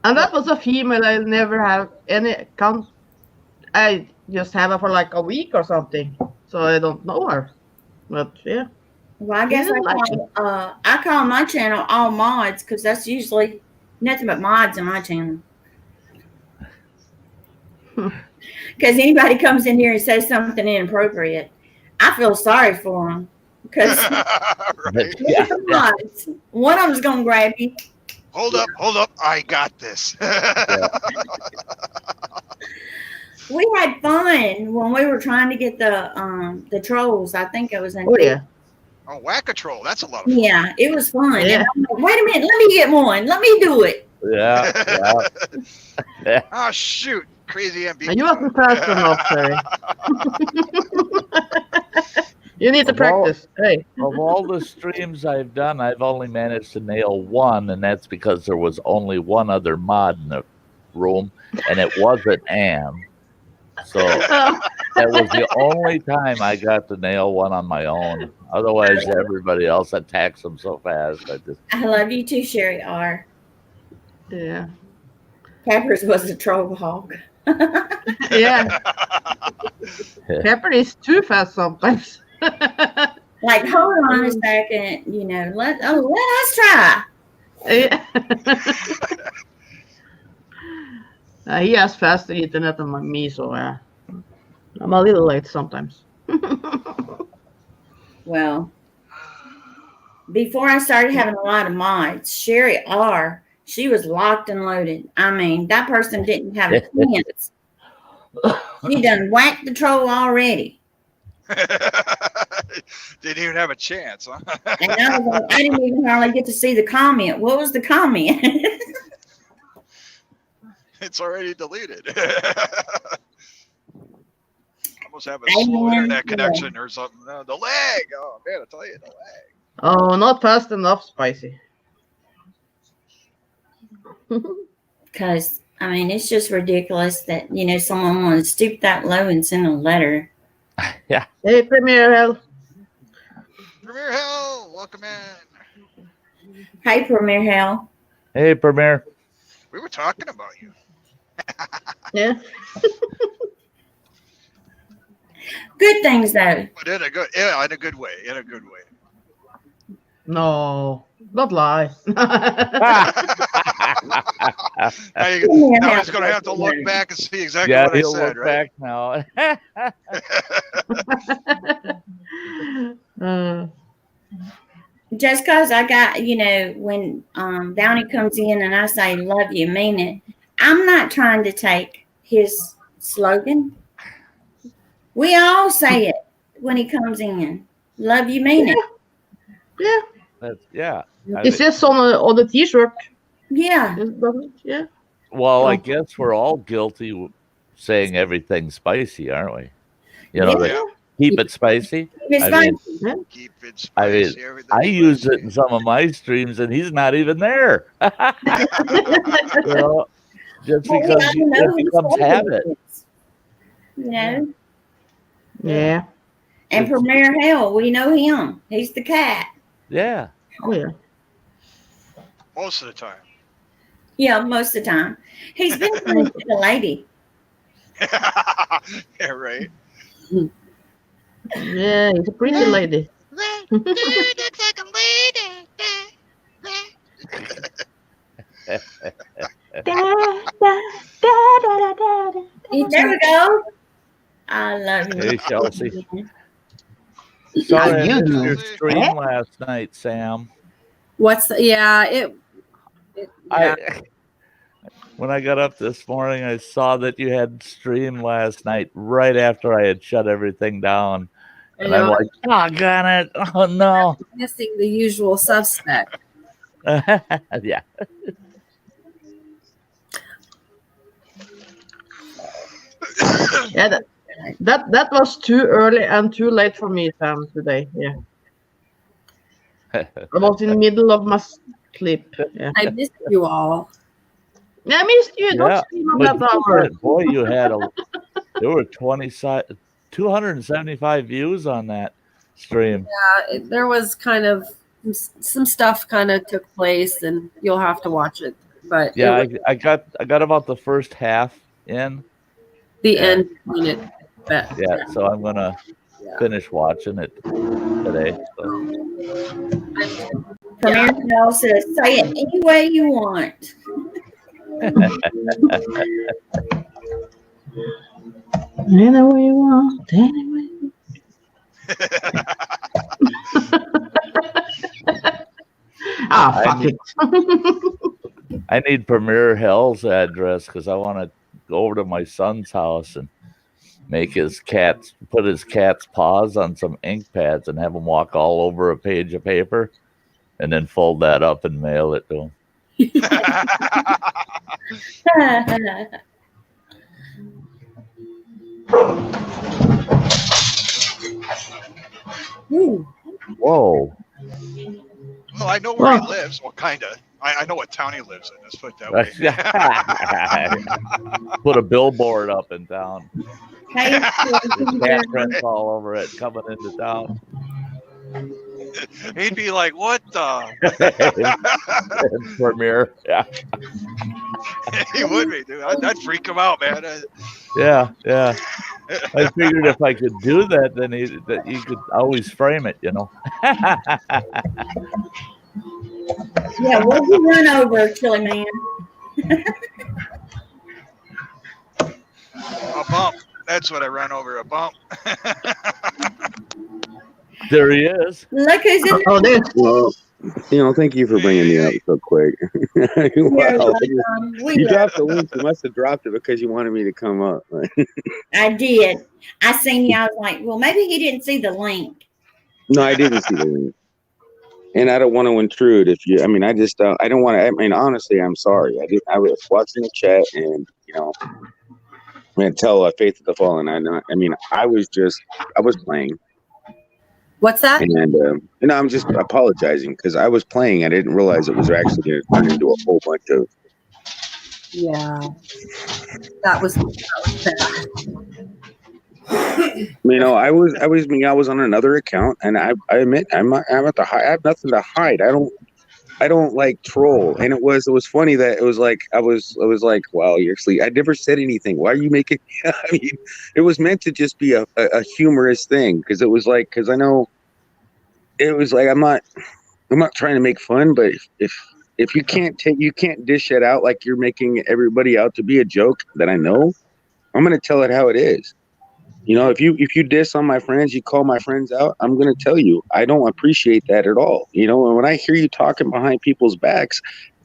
And that was a female. I never have any I just have her for like a week or something, so I don't know her. But yeah. Well, I guess didn't like I call my channel All Mods because that's usually nothing but mods in my channel. Because anybody comes in here and says something inappropriate, I feel sorry for them because Right. Yeah. mods. One of them's gonna grab you. Hold up. I got this. We had fun when we were trying to get the trolls. I think it was in. Oh yeah. Oh, Whack-A-Troll. That's a lot of fun. Yeah, it was fun. Yeah. And I'm like, wait a minute, let me get one. Let me do it. Yeah. Oh, shoot. Crazy MB. You wasn't fast enough, Terry. You need to Of all- practice. Hey. Of all the streams I've done, I've only managed to nail one, and that's because there was only one other mod in the room, and it wasn't Anne. So that was the only time I got to nail one on my own. Otherwise, everybody else attacks them so fast. I love you too, Sherry R. Yeah. Peppers was a troll hog. Yeah. Pepper is too fast sometimes. Like, hold on a second, let us try. Yeah. He has faster internet than me, so I'm a little late sometimes. Well, before I started having a lot of mods, Sherry R, she was locked and loaded. I mean, that person didn't have a chance. She done whacked the troll already. Didn't even have a chance, huh? And I was like, I didn't even hardly get to see the comment. What was the comment? It's already deleted. I must have a slow internet connection or something. The lag. Oh, man, I tell you, the lag. Oh, not fast enough, Spicy. Because, I mean, it's just ridiculous that, someone want to stoop that low and send a letter. Hey, Premier Hell. Premier Hell, welcome in. Hey, Premier Hell. Hey, Premier. We were talking about you. Yeah. Good things, though. But in a good way. In a good way. No, don't lie. Now he's going to have to look back and see exactly Yeah, what I he'll said, look right? back now. Just because I got, when Downey comes in and I say, love you, mean it, I'm not trying to take his slogan. We all say it when he comes in. Love you, mean it. Yeah. Yeah. It says on the t-shirt. Yeah. Yeah. Well, I guess we're all guilty of saying everything spicy, aren't we? Yeah. Keep it spicy. It's I fine. mean, Keep it I mean, spicy. everything I use spicy. it in some of my streams, and he's not even there. Just Well, we because all know it who becomes the habit. is, Yeah. And Premier Hell, we know him. He's the cat. Yeah. Oh yeah. Most of the time. Yeah, most of the time. He's been friends with the lady. Yeah, right. Yeah, he's a pretty lady. There we go. I love you. Hey, Chelsea. Sorry, I missed your stream last night, Sam. When I got up this morning, I saw that you had streamed last night right after I had shut everything down. And I'm like, oh, got it. Oh, no. Missing the usual suspect. Yeah. Yeah, that was too early and too late for me, Sam, today. Yeah. I was in the middle of my sleep. Yeah. I missed you all. I missed you. Yeah, Don't scream on But that hour. boy, you had there were 275 views on that stream. There was kind of some stuff kind of took place, and you'll have to watch it. But Yeah, it was I got about the first half in. the end unit. Yeah, so I'm gonna finish watching it. today. So. Premier Hell says, say it any way you want. Any way you want, anyway. Ah, fuck it. I need Premier Hell's address because I want to go over to my son's house and put his cat's paws on some ink pads and have him walk all over a page of paper, and then fold that up and mail it to him. Ooh. Whoa! Well, I know where he lives. Well, kind of. I know what town he lives in. Let's put it that way. Put a billboard up in town. Hey, Cat prints all over it coming into town. He'd be like, "What the?" Premier, yeah, He would be, dude. That'd freak him out, man. yeah. I figured if I could do that, then you could always frame it, you know. yeah, what did you run over, Chili Man? A bump. That's what I run over. A bump. There he is. Look who's in Oh, this. Well, thank you for bringing me up so quick. Wow. You dropped the link. You must have dropped it because you wanted me to come up. I did. I seen you. I was like, well, maybe he didn't see the link. No, I didn't see the link. And I don't want to intrude. I don't want to. I mean, honestly, I'm sorry. I was watching the chat, and tell Faith of the Fallen. I was playing. What's that? And I'm just apologizing because I was playing. I didn't realize it was actually going to turn into a whole bunch of. Yeah, that was bad. I was on another account, and I admit I'm at the high. I have nothing to hide. I don't like troll, and it was funny that it was like I was like, wow, you're asleep. I never said anything. Why are you making? I mean, it was meant to just be a humorous thing because it was like I know it was like I'm not trying to make fun, but if you can't dish it out like you're making everybody out to be a joke that I know, I'm gonna tell it how it is. If you diss on my friends, you call my friends out, I'm going to tell you, I don't appreciate that at all. And when I hear you talking behind people's backs,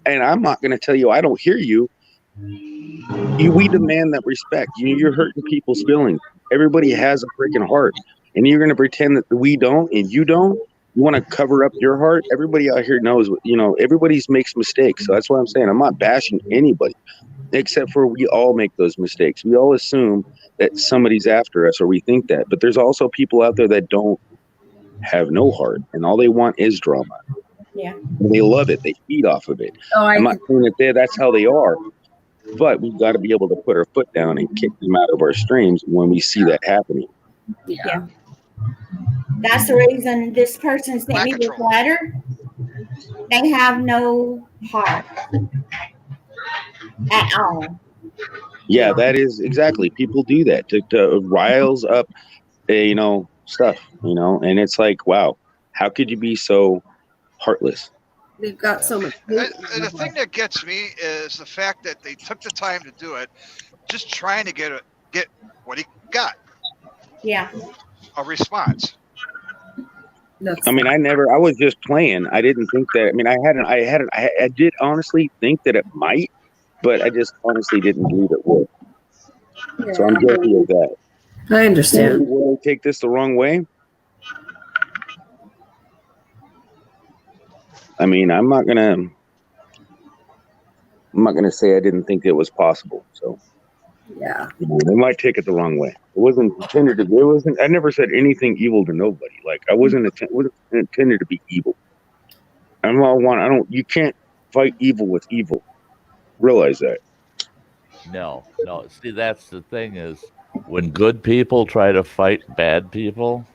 and I'm not going to tell you I don't hear you, we demand that respect. You're hurting people's feelings. Everybody has a freaking heart. And you're going to pretend that we don't and you don't? You want to cover up your heart? Everybody out here knows, everybody makes mistakes. So that's what I'm saying. I'm not bashing anybody, except for we all make those mistakes. We all assume that somebody's after us, or we think that. But there's also people out there that don't have no heart, and all they want is drama. Yeah. And they love it. They feed off of it. I'm not saying that that's how they are, but we've got to be able to put our foot down and kick them out of our streams when we see that happening. Yeah. That's the reason this person sent me this letter. They have no heart at all. Yeah, that is exactly. People do that to riles up, stuff, and it's like, wow, how could you be so heartless? They've got so much. The thing that gets me is the fact that they took the time to do it, just trying to get what he got. Yeah. A response. I was just playing. I didn't think that. I did honestly think that it might. But I just honestly didn't believe it would. Yeah. So I'm guilty of that. I understand. Will they take this the wrong way? I'm not gonna say I didn't think it was possible. So yeah, they might take it the wrong way. It wasn't intended to. It wasn't. I never said anything evil to nobody. Like I wasn't intended to be evil. You can't fight evil with evil. Realize that. No. See, that's the thing is when good people try to fight bad people,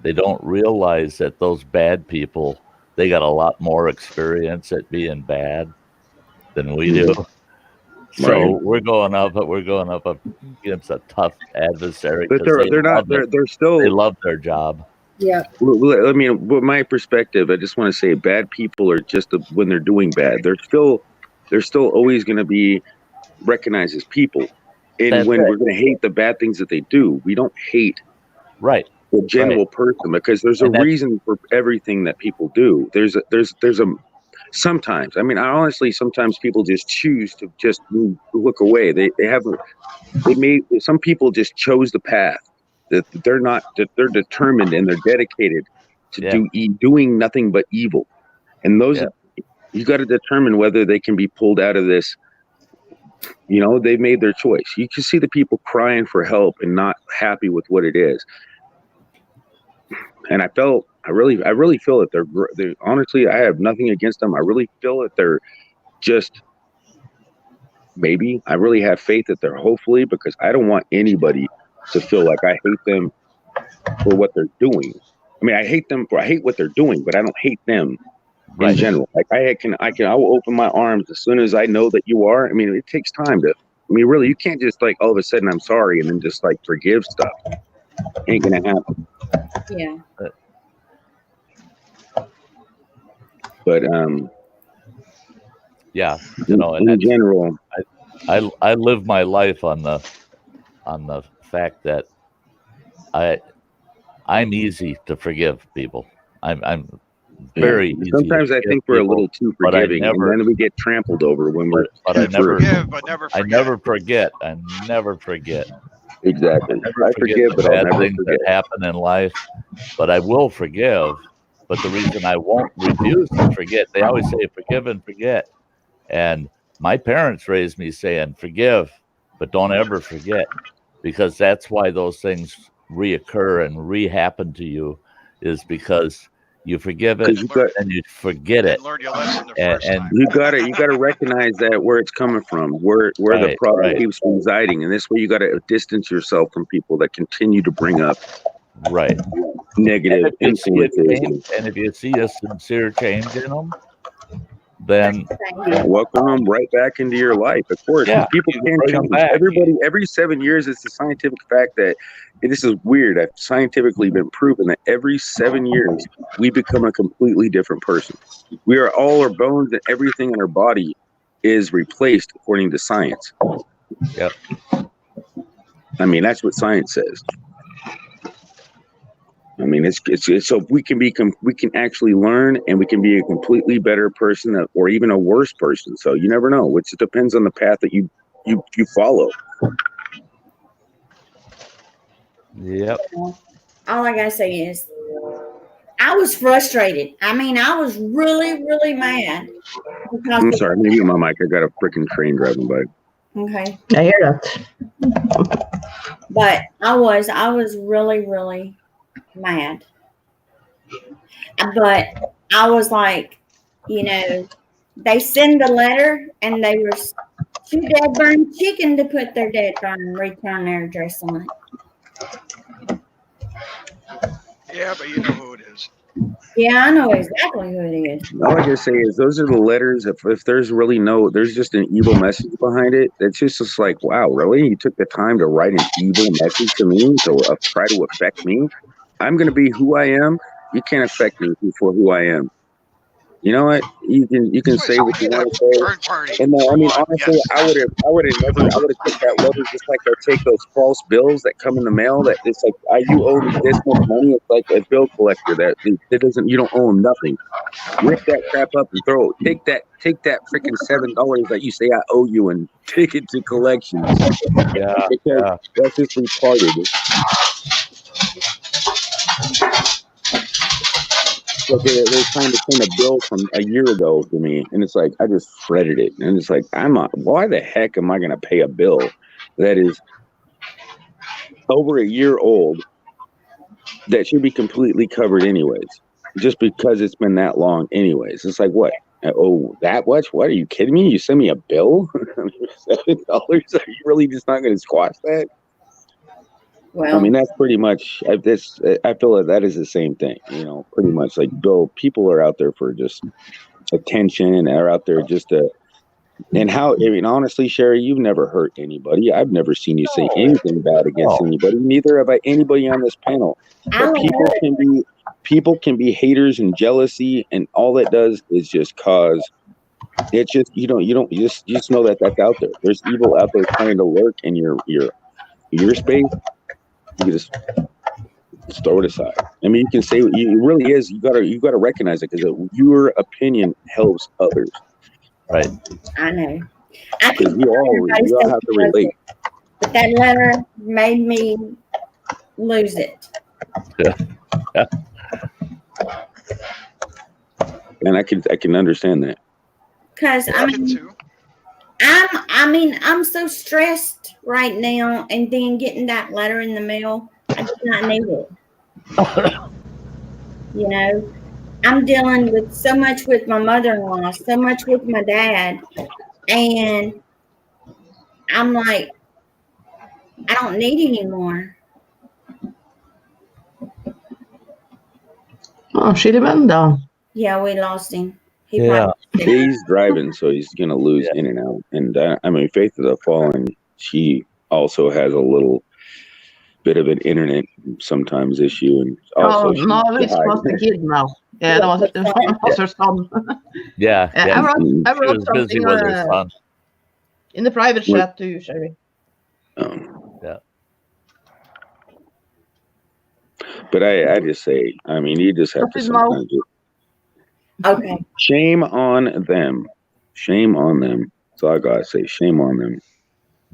they don't realize that those bad people, they got a lot more experience at being bad than we do. So right. we're going up against a tough adversary. But they love their job. Yeah. I mean, with my perspective, I just want to say bad people are just when they're doing bad, they're still always going to be recognized as people. And That's when right. we're going to hate the bad things that they do, we don't hate Right. the general person, because there's a And that's- reason for everything that people do. There's a sometimes, I mean, honestly, sometimes people just choose to just look away. Some people just chose the path that they're determined and they're dedicated to doing nothing but evil. And those, you got to determine whether they can be pulled out of this. You know, they made their choice. You can see the people crying for help and not happy with what it is. And I really feel that they're honestly, I have nothing against them. I really feel that they're just, maybe I really have faith that they're hopefully, because I don't want anybody to feel like I hate them for what they're doing. I mean, I hate what they're doing, but I don't hate them in general. Like I will open my arms as soon as I know that you are. I mean, it takes time to, I mean, really, you can't just like all of a sudden I'm sorry and then just like forgive stuff. Ain't gonna happen. Yeah. But yeah, you know, and in general, I live my life on the fact that I'm easy to forgive people. I'm very easy. Sometimes I think we're a little too forgiving, and then we get trampled over when we're. But I never forgive, but never I forget. never forget. I never forget. Exactly. I forgive, the but I'll bad never things forget. that happen in life, but I will forgive. But the reason I won't refuse to forget, they always say forgive and forget. And my parents raised me saying forgive, but don't ever forget, because that's why those things reoccur and re-happen to you, is because you forgive it and you forget it. Learn your lesson the first time. You gotta recognize that where it's coming from, where the problem keeps residing, and this way you gotta distance yourself from people that continue to bring up negative influences. And if you see a sincere change in them, then welcome them right back into your life. Of course, people can change. Everybody, every 7 years, it's a scientific fact that this is weird. I've scientifically been proven that every 7 years we become a completely different person. We are all our bones and everything in our body is replaced according to science. Yep. I mean, that's what science says. I mean, it's so we can actually learn, and we can be a completely better person, or even a worse person. So you never know. It depends on the path that you follow. Yep. All I gotta say is, I was frustrated. I mean, I was really, really mad. I'm sorry, maybe my mic. I got a freaking train driving by. Okay. I hear that. But I was really, really mad. But I was like, you know, they send a letter and they were too dead burned chicken to put their dead burn and return their address on it. Yeah, but you know who it is. Yeah, I know exactly who it is. All I can say is those are the letters. If there's really there's just an evil message behind it. It's just like, wow, really? You took the time to write an evil message to me to try to affect me? I'm going to be who I am. You can't affect me for who I am. You know what? You can say what you want to say. And I mean, honestly, I would have took that letter just like I take those false bills that come in the mail. That it's like, you owe me this much money. It's like a bill collector that you don't owe him nothing. Rip that crap up and throw it. Take that freaking $7 that you say I owe you and take it to collections. Yeah, because that's just retarded. Look, they're trying to send a bill from a year ago to me, and it's like I just shredded it, and it's like why the heck am I going to pay a bill that is over a year old that should be completely covered anyways, just because it's been that long anyways? It's like, what? Oh, that much? What, are you kidding me? You send me a bill? $7? Are you really just not going to squash that? Well, I mean, that's pretty much I feel like that is the same thing, you know, pretty much. Like, people are out there for just attention, and are out there just to And how, I mean, honestly, Sherry, you've never hurt anybody. I've never seen you say anything bad against anybody. Neither have I anybody on this panel. I But don't people can be haters and jealousy, and all it does is just cause. It's just you just know that that's out there. There's evil out there trying to lurk in your space. You just throw it aside. I mean, you can say it really is. You gotta recognize it, because your opinion helps others. Right. I know. I Because can we all have to relate. But that letter made me lose it. And I can understand that. Because I can too. I'm so stressed right now, and then getting that letter in the mail, I did not need it. You know, I'm dealing with so much with my mother-in-law, so much with my dad, and I'm like, I don't need any more. Oh, she'd have been down. Yeah, we lost him. He Yeah. He's driving, so he's going to lose in and out. And I mean, Faith is a fallen. She also has a little bit of an internet sometimes issue, and also no, this was the kid now. Yeah, that was her son. Yeah. I wrote She was busy something with her son. in the private chat to you, Sherry. Yeah. But I just say, I mean, you just have to sometimes Okay. shame on them. Shame on them. That's all I gotta say. Shame on them.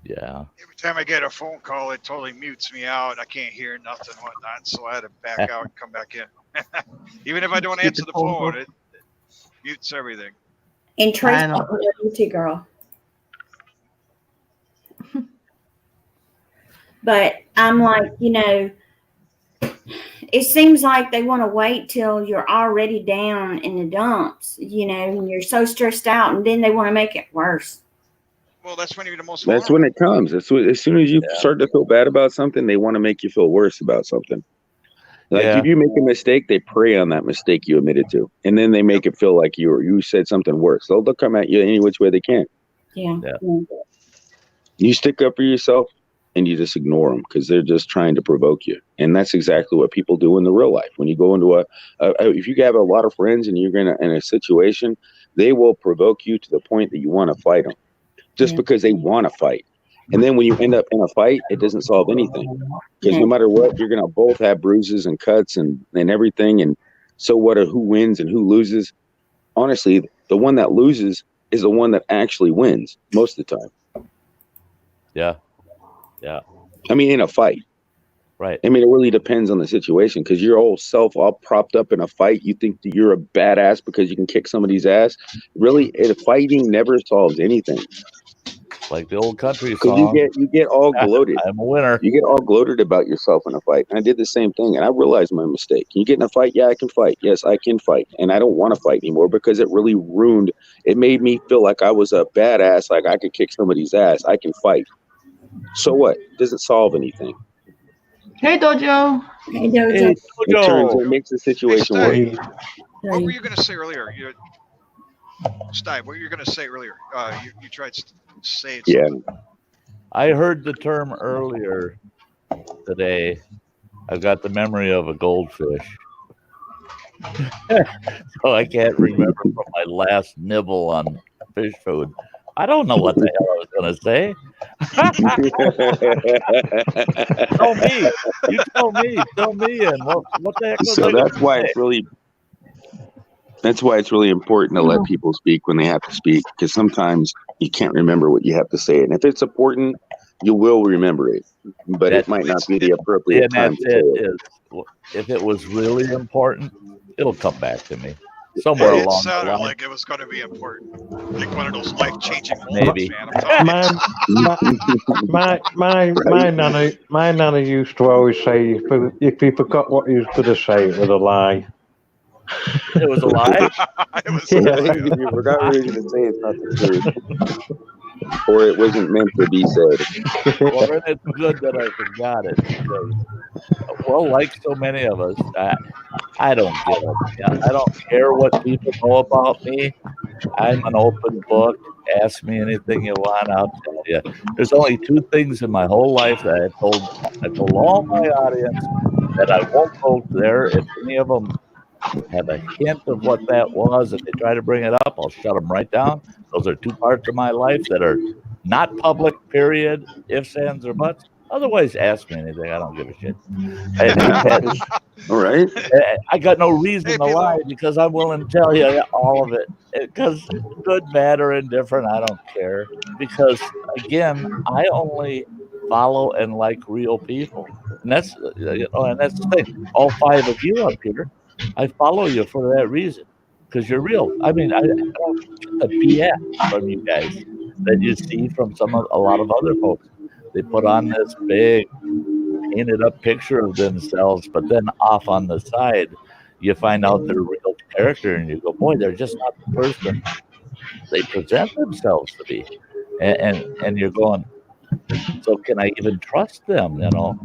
Yeah. Every time I get a phone call, it totally mutes me out. I can't hear nothing, whatnot. So I had to back out and come back in. Even if I don't answer the phone, it mutes everything. And Tracy, I know. you too, girl. But I'm like, it seems like they want to wait till you're already down in the dumps, and you're so stressed out, and then they want to make it worse. Well, that's when you're the most That's vulnerable. when it comes. That's what, as soon as you start to feel bad about something, they want to make you feel worse about something. Like if you make a mistake, they prey on that mistake you admitted to, and then they make it feel like you said something worse. They'll come at you any which way they can. Yeah. You stick up for yourself, and you just ignore them because they're just trying to provoke you. And that's exactly what people do in the real life. When you go into if you have a lot of friends and you're in a situation, they will provoke you to the point that you want to fight them, just because they want to fight. And then when you end up in a fight, it doesn't solve anything, because no matter what, you're going to both have bruises and cuts and everything. And so what? Who wins and who loses? Honestly, the one that loses is the one that actually wins most of the time. Yeah. I mean, in a fight. Right. I mean, it really depends on the situation, because your whole self all propped up in a fight. You think that you're a badass because you can kick somebody's ass. Really, fighting never solves anything. Like the old country Because song. you get all gloated. I'm a winner. You get all gloated about yourself in a fight. And I did the same thing, and I realized my mistake. You get in a fight, yeah, I can fight. Yes, I can fight. And I don't want to fight anymore, because it really it made me feel like I was a badass, like I could kick somebody's ass. I can fight. So what? It doesn't solve anything. Hey, Dojo. Hey, Dojo. It makes the situation worse. What were you going to say earlier? Steve, what were you going to say earlier? You tried to say it. Yeah. I heard the term earlier today. I've got the memory of a goldfish. So I can't remember from my last nibble on fish food. I don't know what the hell I was going to say. Tell me. You tell me. Fill me in. What the heck was So I that's gonna why say? it's really important to let people speak when they have to speak, because sometimes you can't remember what you have to say. And if it's important, you will remember it, but it might not be the appropriate time to say it. If it was really important, it'll come back to me somewhere It along the sounded line. like it was going to be important, like one of those life-changing Maybe. moments, man. I'm telling you. My nana used to always say, if you forgot what you was going to say, it was a lie. It was a lie. It was If you forgot what you were going to say, it's not the truth. Or it wasn't meant to be said. Well, then it's good that I forgot it. Because, well, like so many of us, I don't give a damn. I don't care what people know about me. I'm an open book. Ask me anything you want, I'll tell you. There's only two things in my whole life that I told all my audience that I won't go there. If any of them have a hint of what that was and they try to bring it up, I'll shut them right down. Those are two parts of my life that are not public, period, ifs, ands, or buts. Otherwise, ask me anything. I don't give a shit. All right. I got no reason Hey, to Pilo. lie because I'm willing to tell you all of it. Because good, bad, or indifferent, I don't care. Because again, I only follow and like real people, and that's and that's the thing. All five of you up here, I follow you for that reason because you're real. I mean, I don't get the BS from you guys that you see from a lot of other folks. They put on this big painted up picture of themselves, but then off on the side, you find out their real character, and you go, "Boy, they're just not the person they present themselves to be." And you're going, "So can I even trust them?" You know.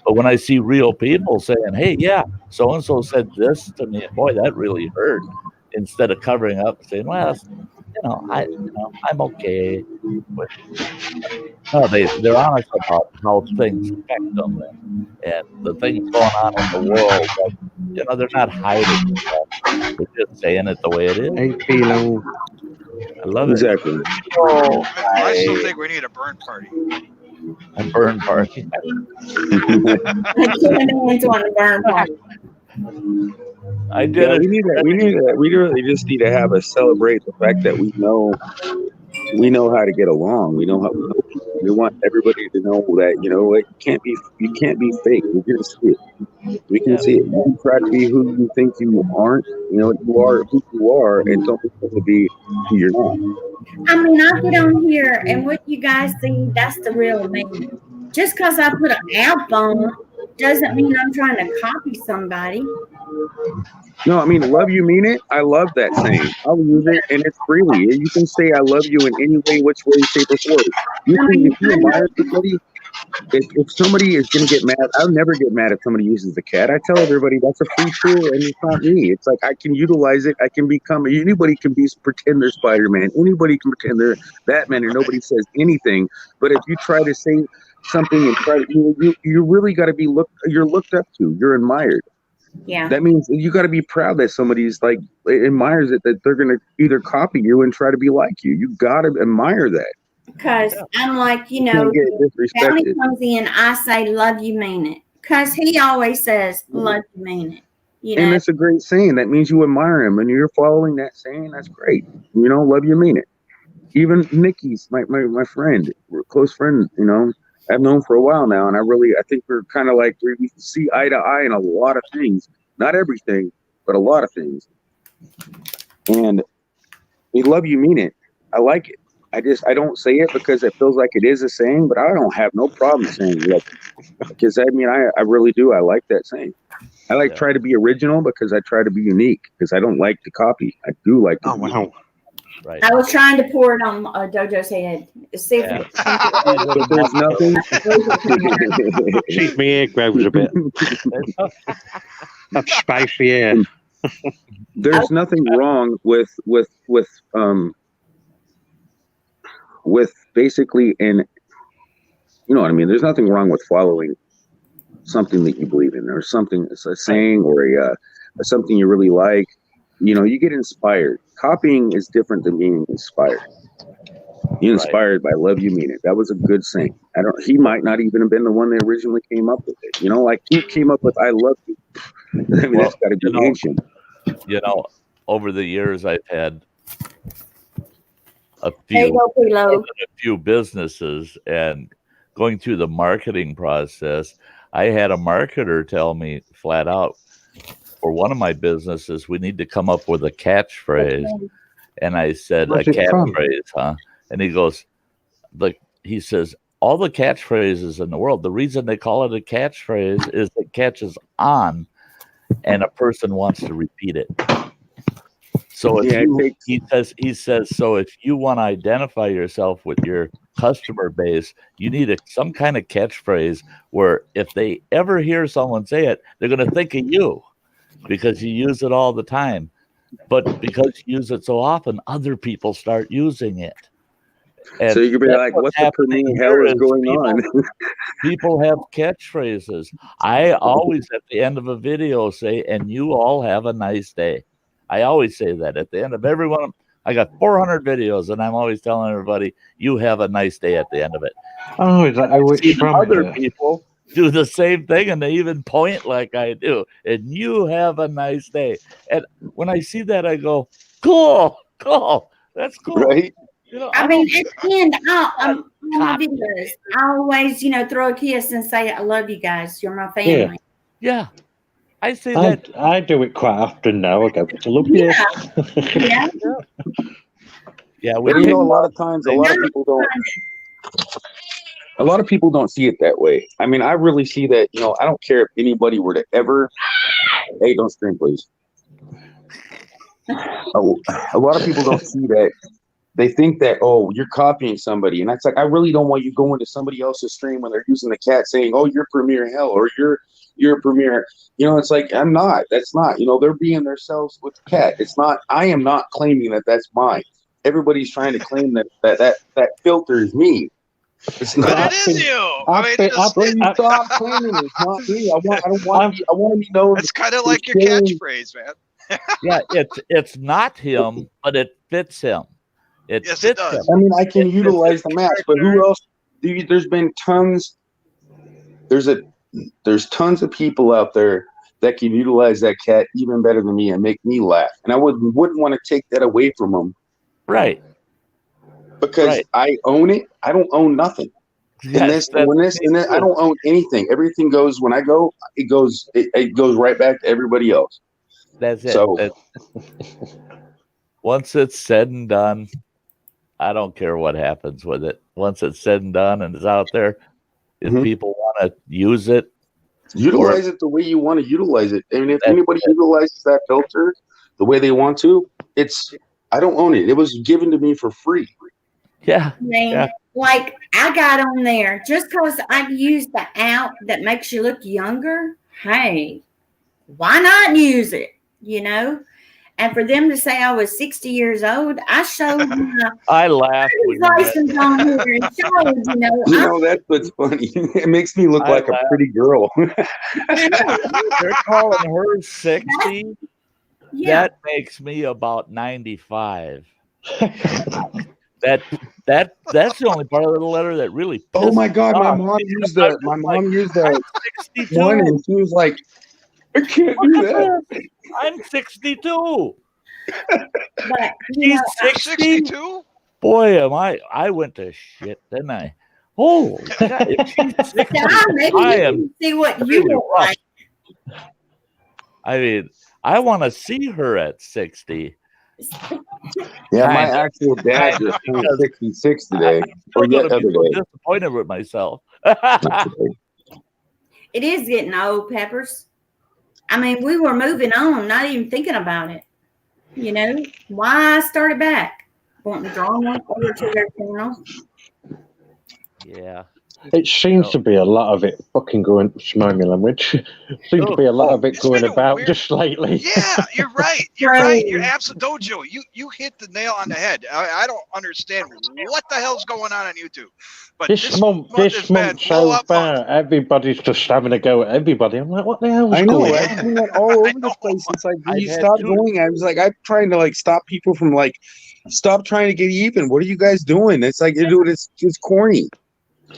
But when I see real people saying, "Hey, yeah, so and so said this to me," boy, that really hurt. Instead of covering up and saying, "Well, I'm okay." But no, they're honest about how things affect them and the things going on in the world. But, they're not hiding stuff. They're just saying it the way it is. Hey, Philo. I love it. Exactly. Oh, I still think we need a burn party. a burn party. Man's on a burn party. I did Yeah, it. we need that. We really just need to have a celebrate the fact that we know how to get along. We want everybody to know that you can't be fake. We're gonna see it. We can see it. You can try to be who you think you aren't. You are who you are, and don't pretend to be who you're not. I mean, I get on here and what you guys see, that's the real me. Just because I put an app on doesn't mean I'm trying to copy somebody. No, I mean, love you, mean it. I love that saying. I'll use it, and it's freely. You can say I love you in any way, which way, shape, or form. If you admire somebody, if somebody is going to get mad, I'll never get mad if somebody uses the cat. I tell everybody that's a free tool, and it's not me. It's like I can utilize it. I can become. Anybody can pretend they're Spider-Man. Anybody can pretend they're Batman, and nobody says anything. But if you try to say something and you really got to be you're looked up to. You're admired. Yeah. That means you got to be proud that somebody's admires it, that they're going to either copy you and try to be like you. You got to admire that. Because I'm like, You can't get County disrespected. comes in, I say, love you, mean it. Because he always says, love you, mean it. And that's a great saying. That means you admire him and you're following that saying. That's great. Love you, mean it. Even Nikki's my friend. We're a close friend, I've known for a while now, and I think we're kind of like we see eye to eye in a lot of things. Not everything, but a lot of things. And we love you, mean it. I like it. I don't say it because it feels like it is a saying, but I don't have no problem saying it. Because I really do. I like that saying. I try to be original because I try to be unique because I don't like to copy. I do like to. Oh, wow. Right. I was trying to pour it on Dojo's head. See if But there's nothing. She's my ear grows a bit. That's spicy air. There's nothing wrong with basically, and you know what I mean. There's nothing wrong with following something that you believe in, or something, it's a saying, or something you really like. You get inspired. Copying is different than being inspired. You're inspired by love you, mean it. That was a good saying. He might not even have been the one that originally came up with it. Like who came up with I love you? I mean, that's got to be ancient. Over the years, I've had a few businesses, and going through the marketing process, I had a marketer tell me flat out, for one of my businesses, we need to come up with a catchphrase. And I said, a catchphrase, huh? And he goes, he says, all the catchphrases in the world, the reason they call it a catchphrase is it catches on and a person wants to repeat it. So he says, so if you want to identify yourself with your customer base, you need some kind of catchphrase where if they ever hear someone say it, they're going to think of you. Because you use it all the time. But because you use it so often, other people start using it. And So you could be that's like, what's what the happening premiere here hell is is going on? people have catchphrases. I always at the end of a video say, and you all have a nice day. I always say that at the end of every one. I got 400 videos, and I'm always telling everybody, you have a nice day at the end of it. Oh, is that I which see from? other Yeah. people do the same thing, and they even point like I do. And you have a nice day. And when I see that, I go, cool, that's cool. Right? You know, I mean, at the end, on my copy videos, I always, throw a kiss and say, I love you guys. You're my family. yeah, I say that. I do it quite often now. I go, love you. Yeah. Yeah, But a lot of times, a lot of people don't see it that way. I mean, I really see that, I don't care if anybody were to ever, hey, don't scream, please. A lot of people don't see that. They think that, oh, you're copying somebody. And that's like, I really don't want you going to somebody else's stream when they're using the cat saying, oh, you're Premiere Hell or you're Premiere. It's like, I'm not. That's not. They're being themselves with the cat. It's not. I am not claiming that that's mine. Everybody's trying to claim that filter is me. It's not. But it is you. Stop claiming it's not me. I want to be known. That's kind of like your catchphrase, man. Yeah, it's not him, but it fits him. It Yes, fits it does. him. I mean, I can utilize the match, but who else? There's been tons. There's tons of people out there that can utilize that cat even better than me and make me laugh, and I wouldn't want to take that away from them. Right. Because I own it. I don't own nothing. Yes, I don't own anything. Everything goes when I go. It goes right back to everybody else. That's it. So once it's said and done, I don't care what happens with it. Once it's said and done and it's out there, if people want to use it, utilize it the way you want to utilize it. I mean, if anybody utilizes that filter the way they want to, I don't own it. It was given to me for free. Yeah. I mean, like I got on there just because I've used the app that makes you look younger. Hey, why not use it? And for them to say I was 60 years old, I showed my I laughed when license on here and showed, That's what's funny. It makes me look like a pretty girl. They're calling her 60. Yeah. That makes me about 95. That's the only part of the letter that really. Oh my God! off. My mom used that. My mom used that 62. one, and she was like, "I can't do that." I'm 62. But She's 60. 62? Boy, am I! I went to shit, didn't I? Oh, God, if she's 60, maybe I you am can see what you really look rough. like. I mean, I want to see her at 60. Yeah, my Kinda. actual dad just turned 66 today, I'm or still yet gonna other be so day. disappointed with myself. It is getting old, Peppers. I mean, we were moving on, not even thinking about it. Why I started back? Wanting to draw one over to their channel. Yeah. It seems to be a lot of it fucking going, excuse my language, seems to be a lot of it It's going been a about weird- just lately. Yeah, you're right. You're right. You're absolutely Dojo. You hit the nail on the head. I don't understand what the hell's going on YouTube. But This has month been so blow-up far, month. everybody's just having a go at everybody. I'm like, what the hell's I know. going I've on? seen that all over I the know. place. It's like, I've you had stop two- going. I was like, I'm trying to stop people from stop trying to get even. What are you guys doing? It's like, dude, it's corny.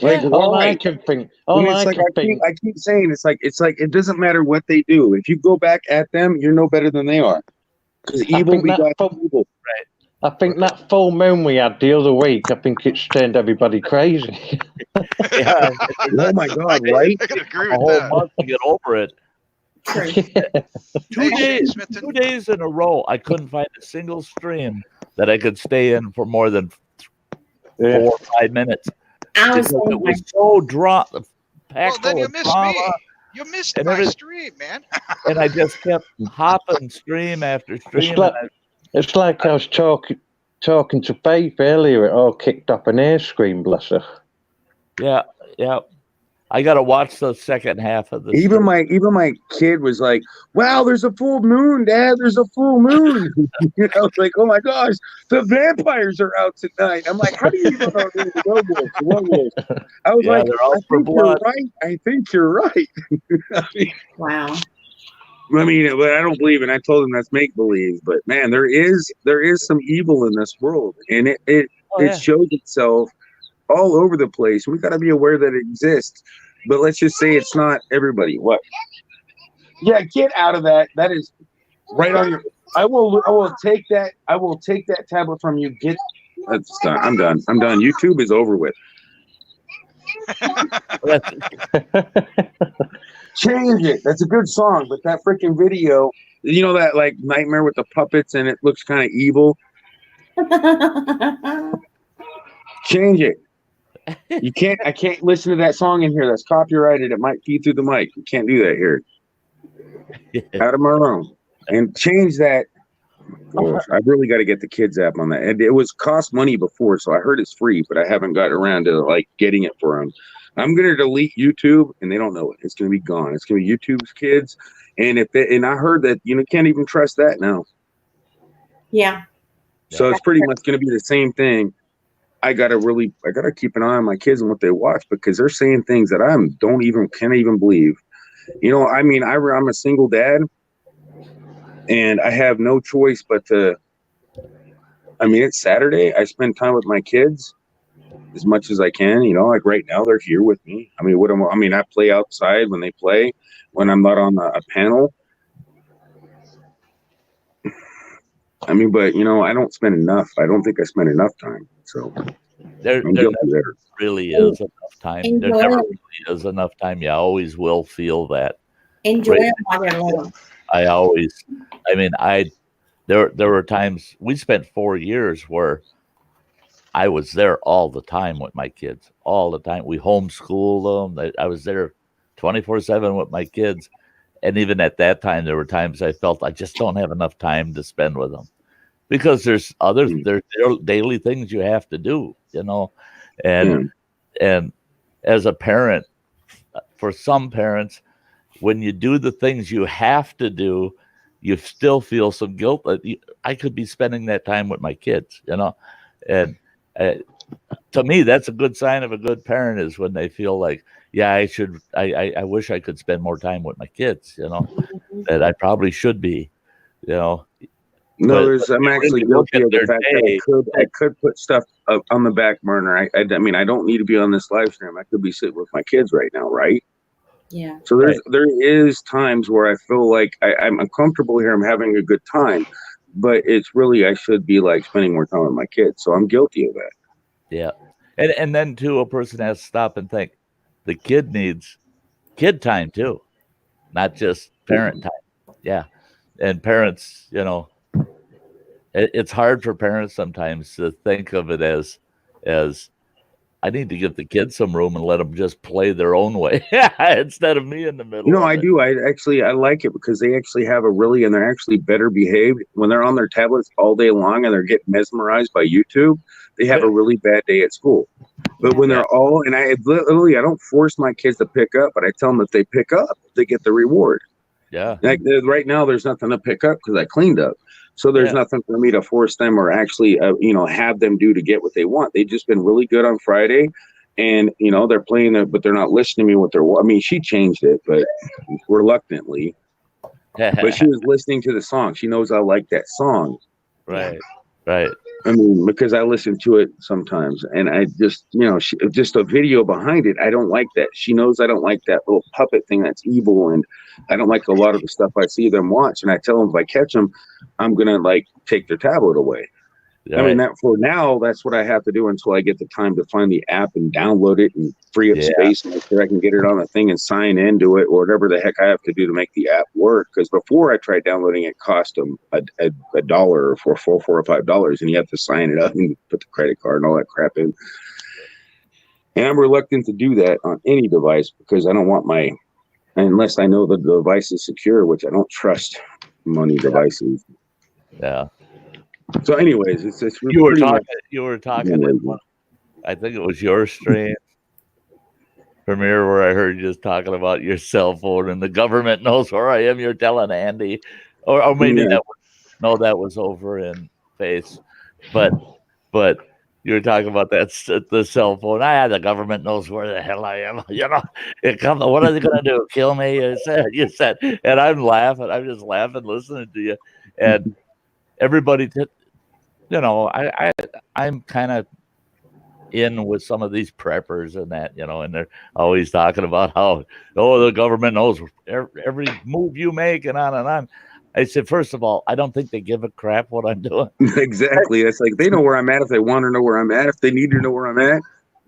Like, All why? I can think, And it's like I keep saying, it's like it doesn't matter what they do. If you go back at them, you're no better than they are. Because evil think that begot evil. I think that full moon we had the other week, I think it's turned everybody crazy. Yeah. Oh my God! Right? I can agree A with whole that. month to get over it. True. Hey, Shane Smithton. 2 days in a row, I couldn't find a single stream that I could stay in for more than 4 or 5 minutes. I was Because it was so packed Well, then full you of missed drama, me. You missed And my every- stream, man. and I just kept hopping stream after stream. It's like I was talking to Faith earlier. It all kicked up an air scream, bless her. Yeah. I got to watch the second half of the Even my kid was like, "Wow, there's a full moon, Dad. There's a full moon." I was like, "Oh my gosh, the vampires are out tonight." I'm like, "How do you even know they're the werewolves?" I was Yeah, like, they're out "I for think you're blood." right. I think you're right." Wow. I mean, but I don't believe, and I told him that's make believe. But man, there is some evil in this world, and it Oh, yeah. shows itself all over the place. We got to be aware that it exists. But let's just say it's not everybody. What? Yeah, get out of that. That is right on your. I will take that. I will take that tablet from you. Get. That's done. I'm done. I'm done. YouTube is over with. Change it. That's a good song, but that freaking video, you know, that like nightmare with the puppets and it looks kind of evil. Change it. You can't. I can't listen to that song in here. That's copyrighted. It might feed through the mic. You can't do that here. Out of my room. And change that. Oh, I really got to get the kids app on that. And it was cost money before, so I heard it's free, but I haven't got around to like getting it for them. I'm gonna delete YouTube, and they don't know it. It's gonna be gone. It's gonna be YouTube's kids, and and I heard that can't even trust that now. Yeah. So it's pretty much gonna be the same thing. I gotta keep an eye on my kids and what they watch because they're saying things that I can't even believe. You know, I mean, I'm a single dad, and I have no choice but to. I mean, it's Saturday. I spend time with my kids as much as I can. You know, like right now they're here with me. I mean, I play outside when they play. When I'm not on a panel. I mean, but I don't spend enough. I don't think I spend enough time. So there never really is enough time. There never really is enough time. You always will feel that. Enjoy it while they're little. There were times we spent 4 years where I was there all the time with my kids, all the time. We homeschooled them. I was there 24/7 with my kids. And even at that time, there were times I felt I just don't have enough time to spend with them because there's daily things you have to do, and as a parent, for some parents, when you do the things you have to do, you still feel some guilt that I could be spending that time with my kids, and to me, that's a good sign of a good parent is when they feel like, yeah, I wish I could spend more time with my kids, that I probably should be, No, I'm actually guilty of the fact that I could put stuff up on the back burner. I mean, I don't need to be on this live stream. I could be sitting with my kids right now, right? Yeah. So there is times where I feel like I'm comfortable here. I'm having a good time, but it's really I should be like spending more time with my kids. So I'm guilty of that. Yeah, and then too, a person has to stop and think. The kid needs kid time too, not just parent time. Yeah, and parents, it's hard for parents sometimes to think of it as I need to give the kids some room and let them just play their own way instead of me in the middle. I do. I like it because they actually have and they're actually better behaved when they're on their tablets all day long and they're getting mesmerized by YouTube. They have a really bad day at school. But when they're and I don't force my kids to pick up, but I tell them if they pick up, they get the reward. Yeah. Like right now, there's nothing to pick up because I cleaned up. So there's nothing for me to force them or actually, have them do to get what they want. They've just been really good on Friday. And, they're playing it, but they're not listening to me I mean, she changed it, but reluctantly. But she was listening to the song. She knows I like that song. Right. I mean, because I listen to it sometimes, and I just, just a video behind it. I don't like that. She knows I don't like that little puppet thing that's evil, and I don't like a lot of the stuff I see them watch. And I tell them if I catch them, I'm gonna take their tablet away. Right. I mean, that for now, that's what I have to do until I get the time to find the app and download it and free up space and make sure I can get it on the thing and sign into it or whatever the heck I have to do to make the app work. Because before I tried downloading it, cost them a dollar or $4 or $5, and you have to sign it up and put the credit card and all that crap in. And I'm reluctant to do that on any device because I don't want unless I know that the device is secure, which I don't trust money devices. Yeah. So, anyways, it's you were talking. I think it was your stream Premier, where I heard you just talking about your cell phone and the government knows where I am. You're telling Andy, or maybe Yeah. that was over in Face, but you were talking about the cell phone. The government knows where the hell I am. What are they going to do? Kill me? You said, and I'm laughing. I'm just laughing, listening to you, and everybody. I'm kind of in with some of these preppers and that, and they're always talking about how, the government knows every move you make and on and on. I said, first of all, I don't think they give a crap what I'm doing. Exactly. It's like they know where I'm at if they want to know where I'm at. If they need to know where I'm at.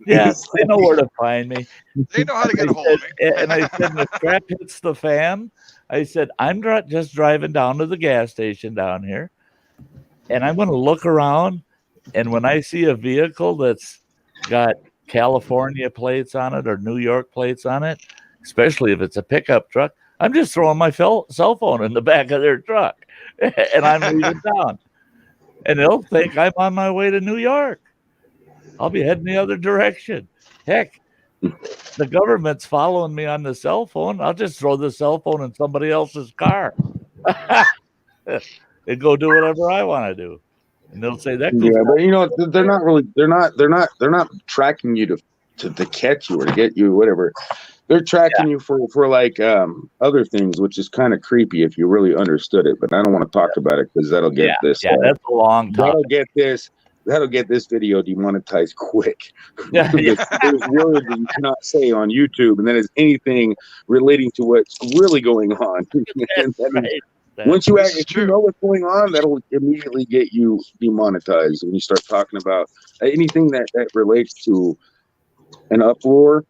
Yes, they know where to find me. They know how to get a hold of me. And I said, when the crap hits the fan, I said, I'm just driving down to the gas station down here, and I'm going to look around, and when I see a vehicle that's got California plates on it or New York plates on it, especially if it's a pickup truck, I'm just throwing my cell phone in the back of their truck, and I'm leaving town. And they'll think I'm on my way to New York. I'll be heading the other direction. Heck, the government's following me on the cell phone. I'll just throw the cell phone in somebody else's car and go do whatever I want to do. And they'll say that. Yeah, but they're not tracking you to catch you or to get you, whatever. They're tracking you for like other things, which is kind of creepy if you really understood it. But I don't want to talk about it because that'll get this. Yeah, that's a long time. That'll get this video demonetized quick. Yeah. There's words that you cannot say on YouTube, and then there's anything relating to what's really going on. Once you if you know what's going on, that'll immediately get you demonetized when you start talking about anything that relates to an uproar.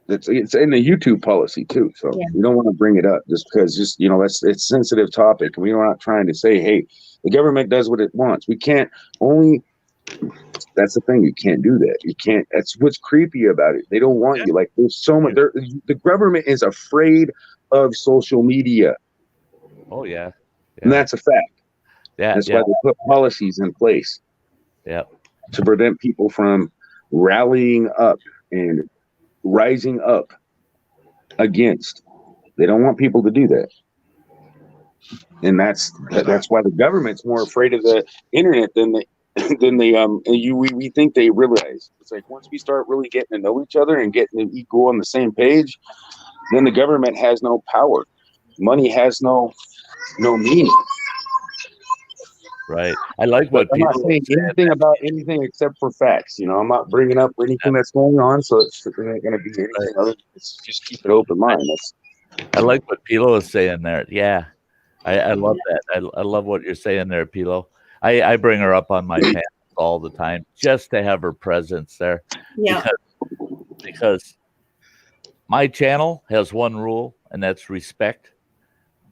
It's in the YouTube policy too, so you don't want to bring it up just because it's a sensitive topic, and we're not trying to say, hey, the government does what it wants. We can't only. That's the thing. You can't do that. You can't. That's what's creepy about it. They don't want you. Like there's so much. The government is afraid of social media. Oh yeah. And that's a fact. Yeah, that's why they put policies in place. Yeah, to prevent people from rallying up and rising up against. They don't want people to do that, and that's why the government's more afraid of the internet than we think they realize. It's like once we start really getting to know each other and getting to go on the same page, then the government has no power. Money has no meaning. Right. I like what I'm not saying anything about anything except for facts. I'm not bringing up anything that's going on, so it's not going to be anything other. Just keep an open mind. I like what Pilo is saying there. Yeah, I love that. I love what you're saying there, Pilo. I bring her up on my panels all the time just to have her presence there. Yeah. Because my channel has one rule, and that's respect.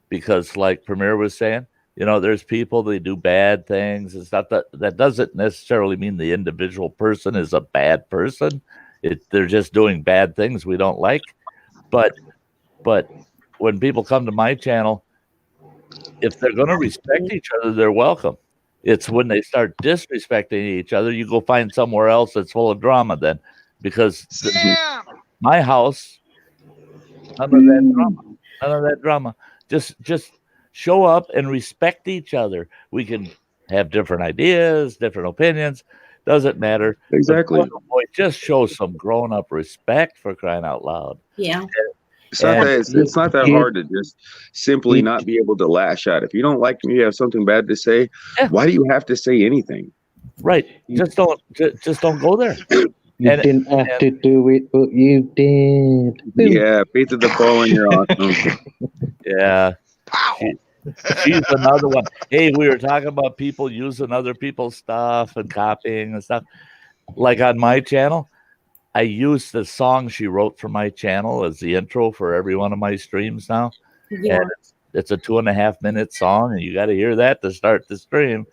Because like Premier was saying, there's people, they do bad things and stuff. That doesn't necessarily mean the individual person is a bad person. They're just doing bad things we don't like. But when people come to my channel, if they're going to respect each other, they're welcome. It's when they start disrespecting each other, you go find somewhere else that's full of drama then. Because my house, none of that drama. Just show up and respect each other. We can have different ideas, different opinions. Doesn't matter. Exactly. Just show some grown-up respect, for crying out loud. Yeah. It's not that hard to just simply not be able to lash out. If you don't like me, you have something bad to say. Why do you have to say anything? Right. Just don't go there. You didn't have to do it, but you did. Yeah, faith of the fallen, you're awesome. Yeah. She's another one. Hey, we were talking about people using other people's stuff and copying and stuff. Like on my channel, I use the song she wrote for my channel as the intro for every one of my streams now. Yeah. And it's a 2.5 minute song, and you got to hear that to start the stream.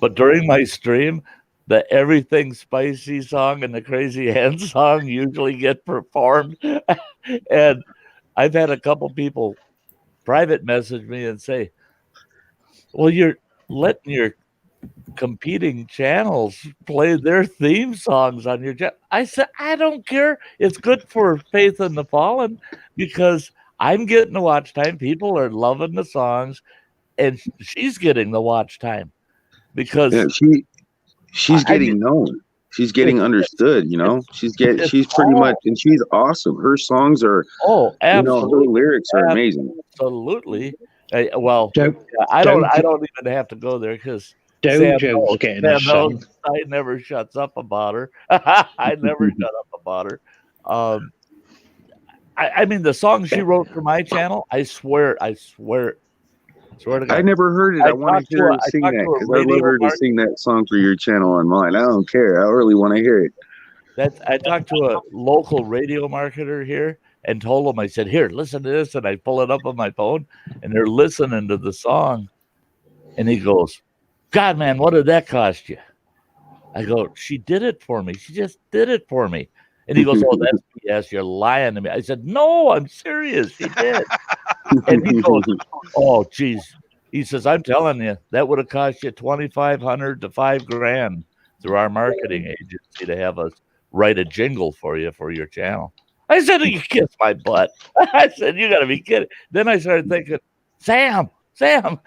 But during my stream, the Everything Spicy song and the Crazy Hand song usually get performed. And I've had a couple people private message me and say, well, you're letting your competing channels play their theme songs on your channel. I said, I don't care. It's good for Faith in the Fallen because I'm getting the watch time. People are loving the songs, and she's getting the watch time because Yeah, she's I mean, getting known. She's getting understood. You know, it's she's pretty much, and she's awesome. Her songs are, oh, you know, her absolutely, lyrics are amazing. absolutely. Well, Do- I don't Dojo- even have to go there because Sam Dojo's getting a song. knows I never shuts up about her. I never shut up about her. I mean, the songs she wrote for my channel, I swear to God. I never heard it. I want to hear her sing that because I'd love her to sing that song for your channel on mine. I don't care. I really want to hear it. I talked to a local radio marketer here and told him, I said, here, listen to this. And I pull it up on my phone and they're listening to the song. And he goes, God, man, what did that cost you? I go, she did it for me. She just did it for me. And he goes, oh, that's BS. You're lying to me. I said, no, I'm serious. She did. And he goes, oh, geez. He says, I'm telling you, that would have cost you $2,500 to $5,000 through our marketing agency to have us write a jingle for you for your channel. I said, you kiss my butt. I said, you got to be kidding. Then I started thinking, Sam. Jeez.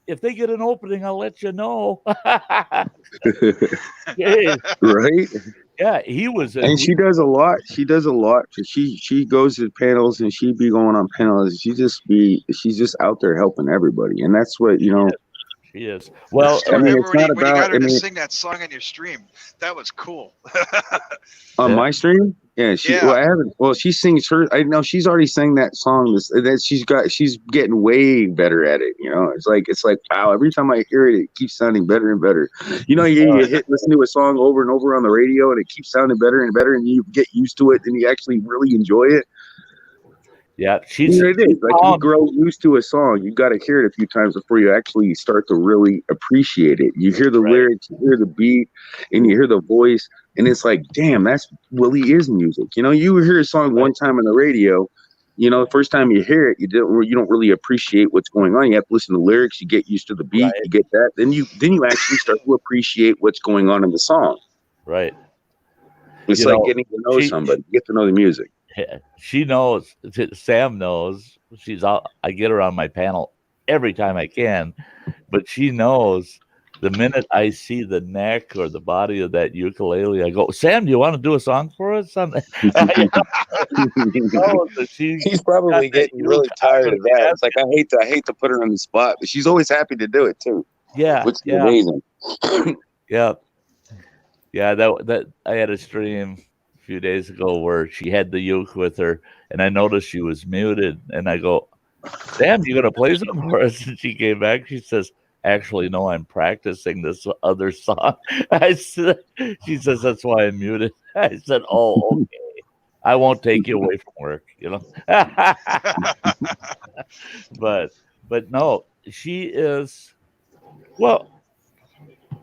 If they get an opening, I'll let you know. Right? Yeah, he was. And she does a lot. She does a lot. She goes to panels and she be going on panels. She's just out there helping everybody. And that's what, you know. She is. Well, I mean, it's not when you got her about, to sing that song on your stream, that was cool. on my stream? Yeah, well, I haven't. Well, she sings her. I know she's already sang that song. She's getting way better at it. You know, it's like wow. Every time I hear it, it keeps sounding better and better. You know, you listen to a song over and over on the radio, and it keeps sounding better and better, and you get used to it, and you actually really enjoy it. Yeah, it is. Like you grow used to a song, you got to hear it a few times before you actually start to really appreciate it. You hear the lyrics, you hear the beat, and you hear the voice, and it's like, damn, that's really is music. You know, you hear a song one time on the radio, you know, the first time you hear it, you don't really appreciate what's going on. You have to listen to the lyrics, you get used to the beat, you get that, then you actually start to appreciate what's going on in the song. Right. It's like getting to know somebody, get to know the music. She knows. Sam knows. She's out. I get her on my panel every time I can, but she knows the minute I see the neck or the body of that ukulele, I go, Sam, do you want to do a song for us? She's probably getting really tired of that. It's like I hate to put her on the spot, but she's always happy to do it too. Yeah, which is amazing. Yeah. That I had a stream a few days ago where she had the uke with her, and I noticed she was muted, and I go, Sam, you gonna play some for us? And she came back. She says, actually, no, I'm practicing this other song. She says, that's why I'm muted. I said, oh, okay. I won't take you away from work, you know. But no, she is, well,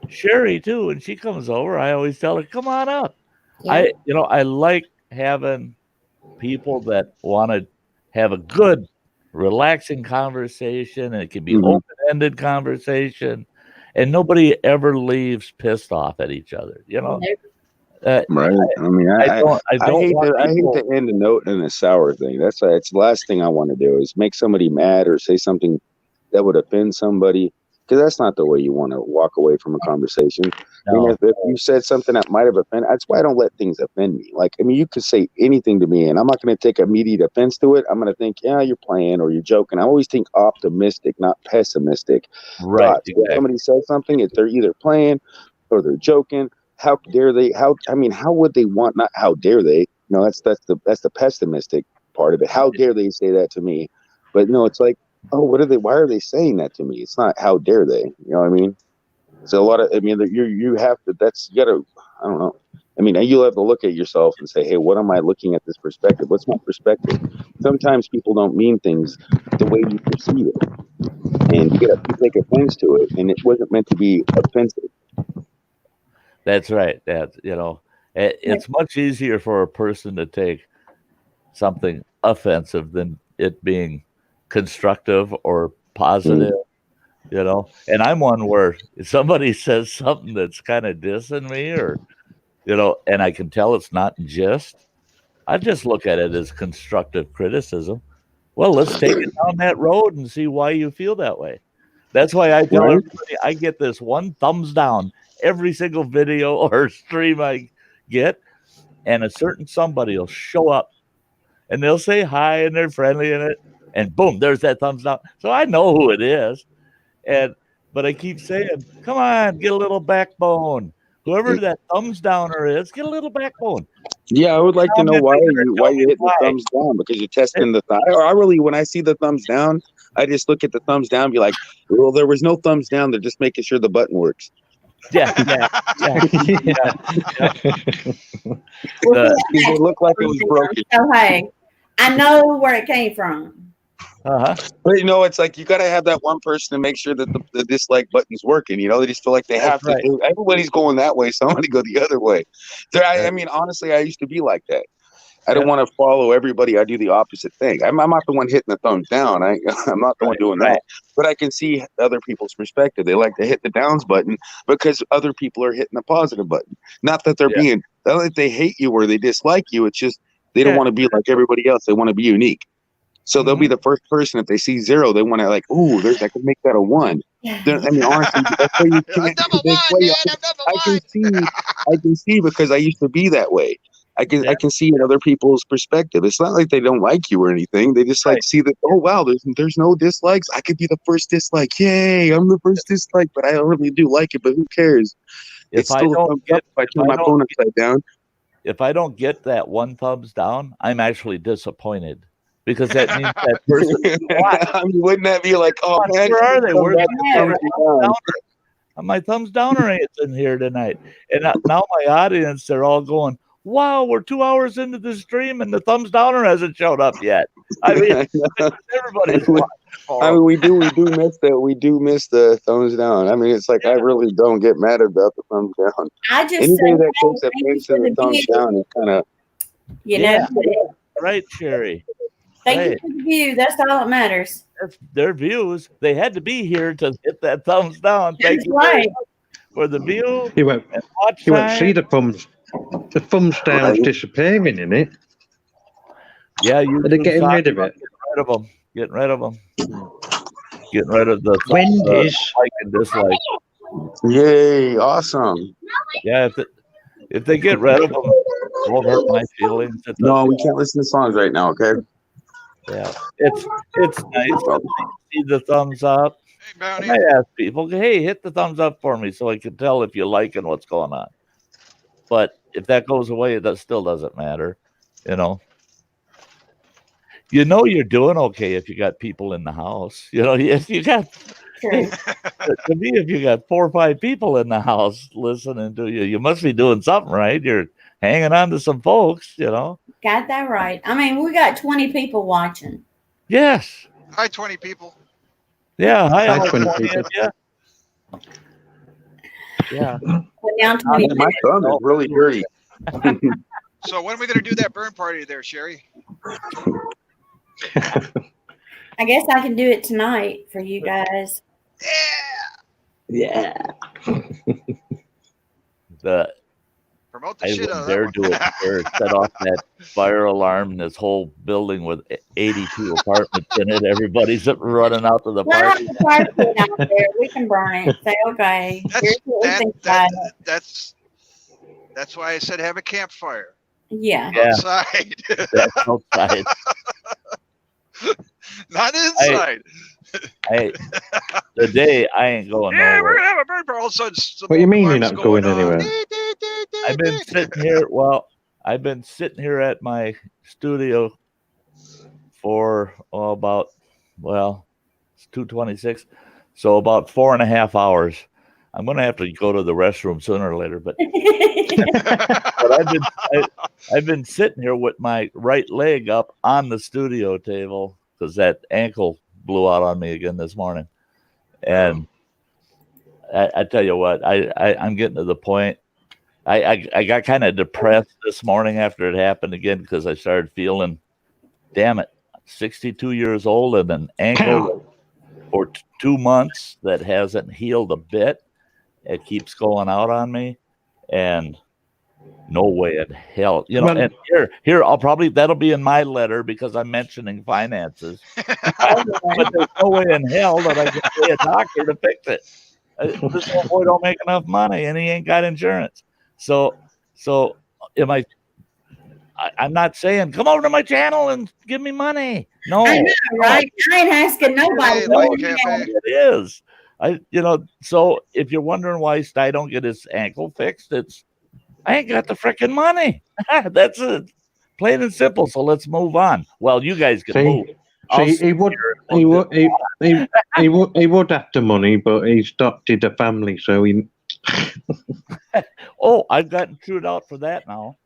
Sherry too, when she comes over, I always tell her, come on up. Yeah. I like having people that want to have a good, relaxing conversation, and it can be open-ended conversation, and nobody ever leaves pissed off at each other, you know. Right. I mean, I hate to end a note in a sour thing. It's the last thing I want to do is make somebody mad or say something that would offend somebody, because that's not the way you want to walk away from a conversation. No. I mean, if you said something that might have offended, that's why I don't let things offend me. Like, I mean, you could say anything to me, and I'm not going to take immediate offense to it. I'm going to think, yeah, you're playing or you're joking. I always think optimistic, not pessimistic. Right. Exactly. If somebody says something, if they're either playing or they're joking, how dare they? How would they want? Not how dare they? No, that's the pessimistic part of it. How dare they say that to me? But no, it's like, oh, why are they saying that to me? It's not how dare they, you know what I mean? So a lot of, I mean, you have to, I don't know. I mean, you'll have to look at yourself and say, hey, what am I looking at this perspective? What's my perspective? Sometimes people don't mean things the way you perceive it. And you take offense to it, and it wasn't meant to be offensive. That's right. It's much easier for a person to take something offensive than it being constructive or positive you know. And I'm one where if somebody says something that's kind of dissing me, or you know, and I can tell it's not in jest, I just look at it as constructive criticism. Well, let's take it down that road and see why you feel that way. That's why I tell Right. everybody I get this one thumbs down every single video or stream I get, and a certain somebody will show up and they'll say hi and they're friendly in it, and boom, there's that thumbs down. So I know who it is. But I keep saying, come on, get a little backbone. Whoever that thumbs downer is, get a little backbone. Yeah, I would like to know Comment why right there, you tell me hitting the why. thumbs down, because you're testing the thumb. I really, when I see the thumbs down, I just look at the thumbs down and be like, well, there was no thumbs down. They're just making sure the button works. Yeah. Well, It looked like it was broken. so hey, I know where it came from. Uh-huh. But you know, it's like you got to have that one person to make sure that the dislike button's working. You know, they just feel like they have That's to. Everybody's going that way, so I'm going to go the other way. I mean, honestly, I used to be like that. I don't want to follow everybody. I do the opposite thing. I'm not the one hitting the thumbs down. I'm not the one doing that. But I can see other people's perspective. They like to hit the downs button because other people are hitting the positive button. Not that they're being, not that they hate you or they dislike you. It's just they don't want to be like everybody else. They want to be unique. So they'll be the first person. If they see 0, they want to like, ooh, I can make that a 1. I mean, honestly, that's why you can't. I can see because I used to be that way. I can see in other people's perspective. It's not like they don't like you or anything. They just like see that, oh wow, there's no dislikes. I could be the first dislike. Yay, I'm the first dislike, but I don't really do like it, but who cares? It's still a thumbs up if I turn my phone upside down. If I don't get that one thumbs down, I'm actually disappointed. Because that means that person. I mean, wouldn't that be like, oh man, where are they? Where's down? my thumbs downer ain't in here tonight. And now my audience, they're all going, wow, we're 2 hours into the stream and the thumbs downer hasn't showed up yet. I mean, everybody's I mean, we do miss the thumbs down. I mean, it's like I really don't get mad about the thumbs down. I just Anybody say, that takes offense to the thumbs down is kind of, you know, right, Sherry. thank you for the view. That's all that matters. That's their views. They had to be here to hit that thumbs down. Thank That's you right. for the view. You won't and watch see the time. thumbs down's disappearing, isn't it? Yeah, you. Are they getting rid of it? Getting rid of them. Getting rid of the Wendy's. like and dislike. yay, awesome. Yeah, if they get rid of them, it won't hurt my feelings. No, we can't listen to songs right now, okay? Yeah, it's nice to see the thumbs up. Hey, Bounty. And I ask people, hey, hit the thumbs up for me so I can tell if you like and what's going on. But if that goes away, that still doesn't matter, you know. You know you're doing okay if you got people in the house. You know, if you got to me, if you got 4 or 5 people in the house listening to you, you must be doing something right. You're hanging on to some folks, you know. Got that right. I mean, we got 20 people watching. Yes. Hi, 20 people. Yeah. Hi, Hi, all 20 20 people. of you. Yeah. We're down 20 My thumb is really dirty. So when are we going to do that burn party there, Sherry? I guess I can do it tonight for you guys. Yeah. Promote the I shit out wouldn't of dare that do one. it or set off that fire alarm in this whole building with 82 apartments in it. Everybody's running out to the We'll party. have the fire pit out there. We can burn it. Say, okay, here's what we think about it. That's why I said have a campfire Yeah. Yeah, outside, that's outside. not inside. Today I ain't going Yeah, we're nowhere. gonna have a burn party. All of a sudden, some What do you mean you're alarms not going on. anywhere? I've been sitting here. Well, I've been sitting here at my studio for it's 2:26, so about 4.5 hours. I'm gonna have to go to the restroom sooner or later, but I've been sitting here with my right leg up on the studio table because that ankle blew out on me again this morning, and I tell you what, I'm getting to the point. I got kind of depressed this morning after it happened again because I started feeling, damn it, 62 years old and an ankle for 2 months that hasn't healed a bit. It keeps going out on me, and no way in hell, Well- and here, that'll be in my letter because I'm mentioning finances. But there's no way in hell that I can pay a doctor to fix it. This old boy don't make enough money, and he ain't got insurance. So am I? I'm not saying come over to my channel and give me money. No, I know, right? I ain't asking nobody. Hey, what Mike you Cafe. want. it is. So if you're wondering why Sty don't get his ankle fixed, I ain't got the freaking money. That's it. Plain and simple. So let's move on. Well, you guys can move. See, he would have the money, but he's adopted a family, so he. Oh, I've gotten chewed out for that now.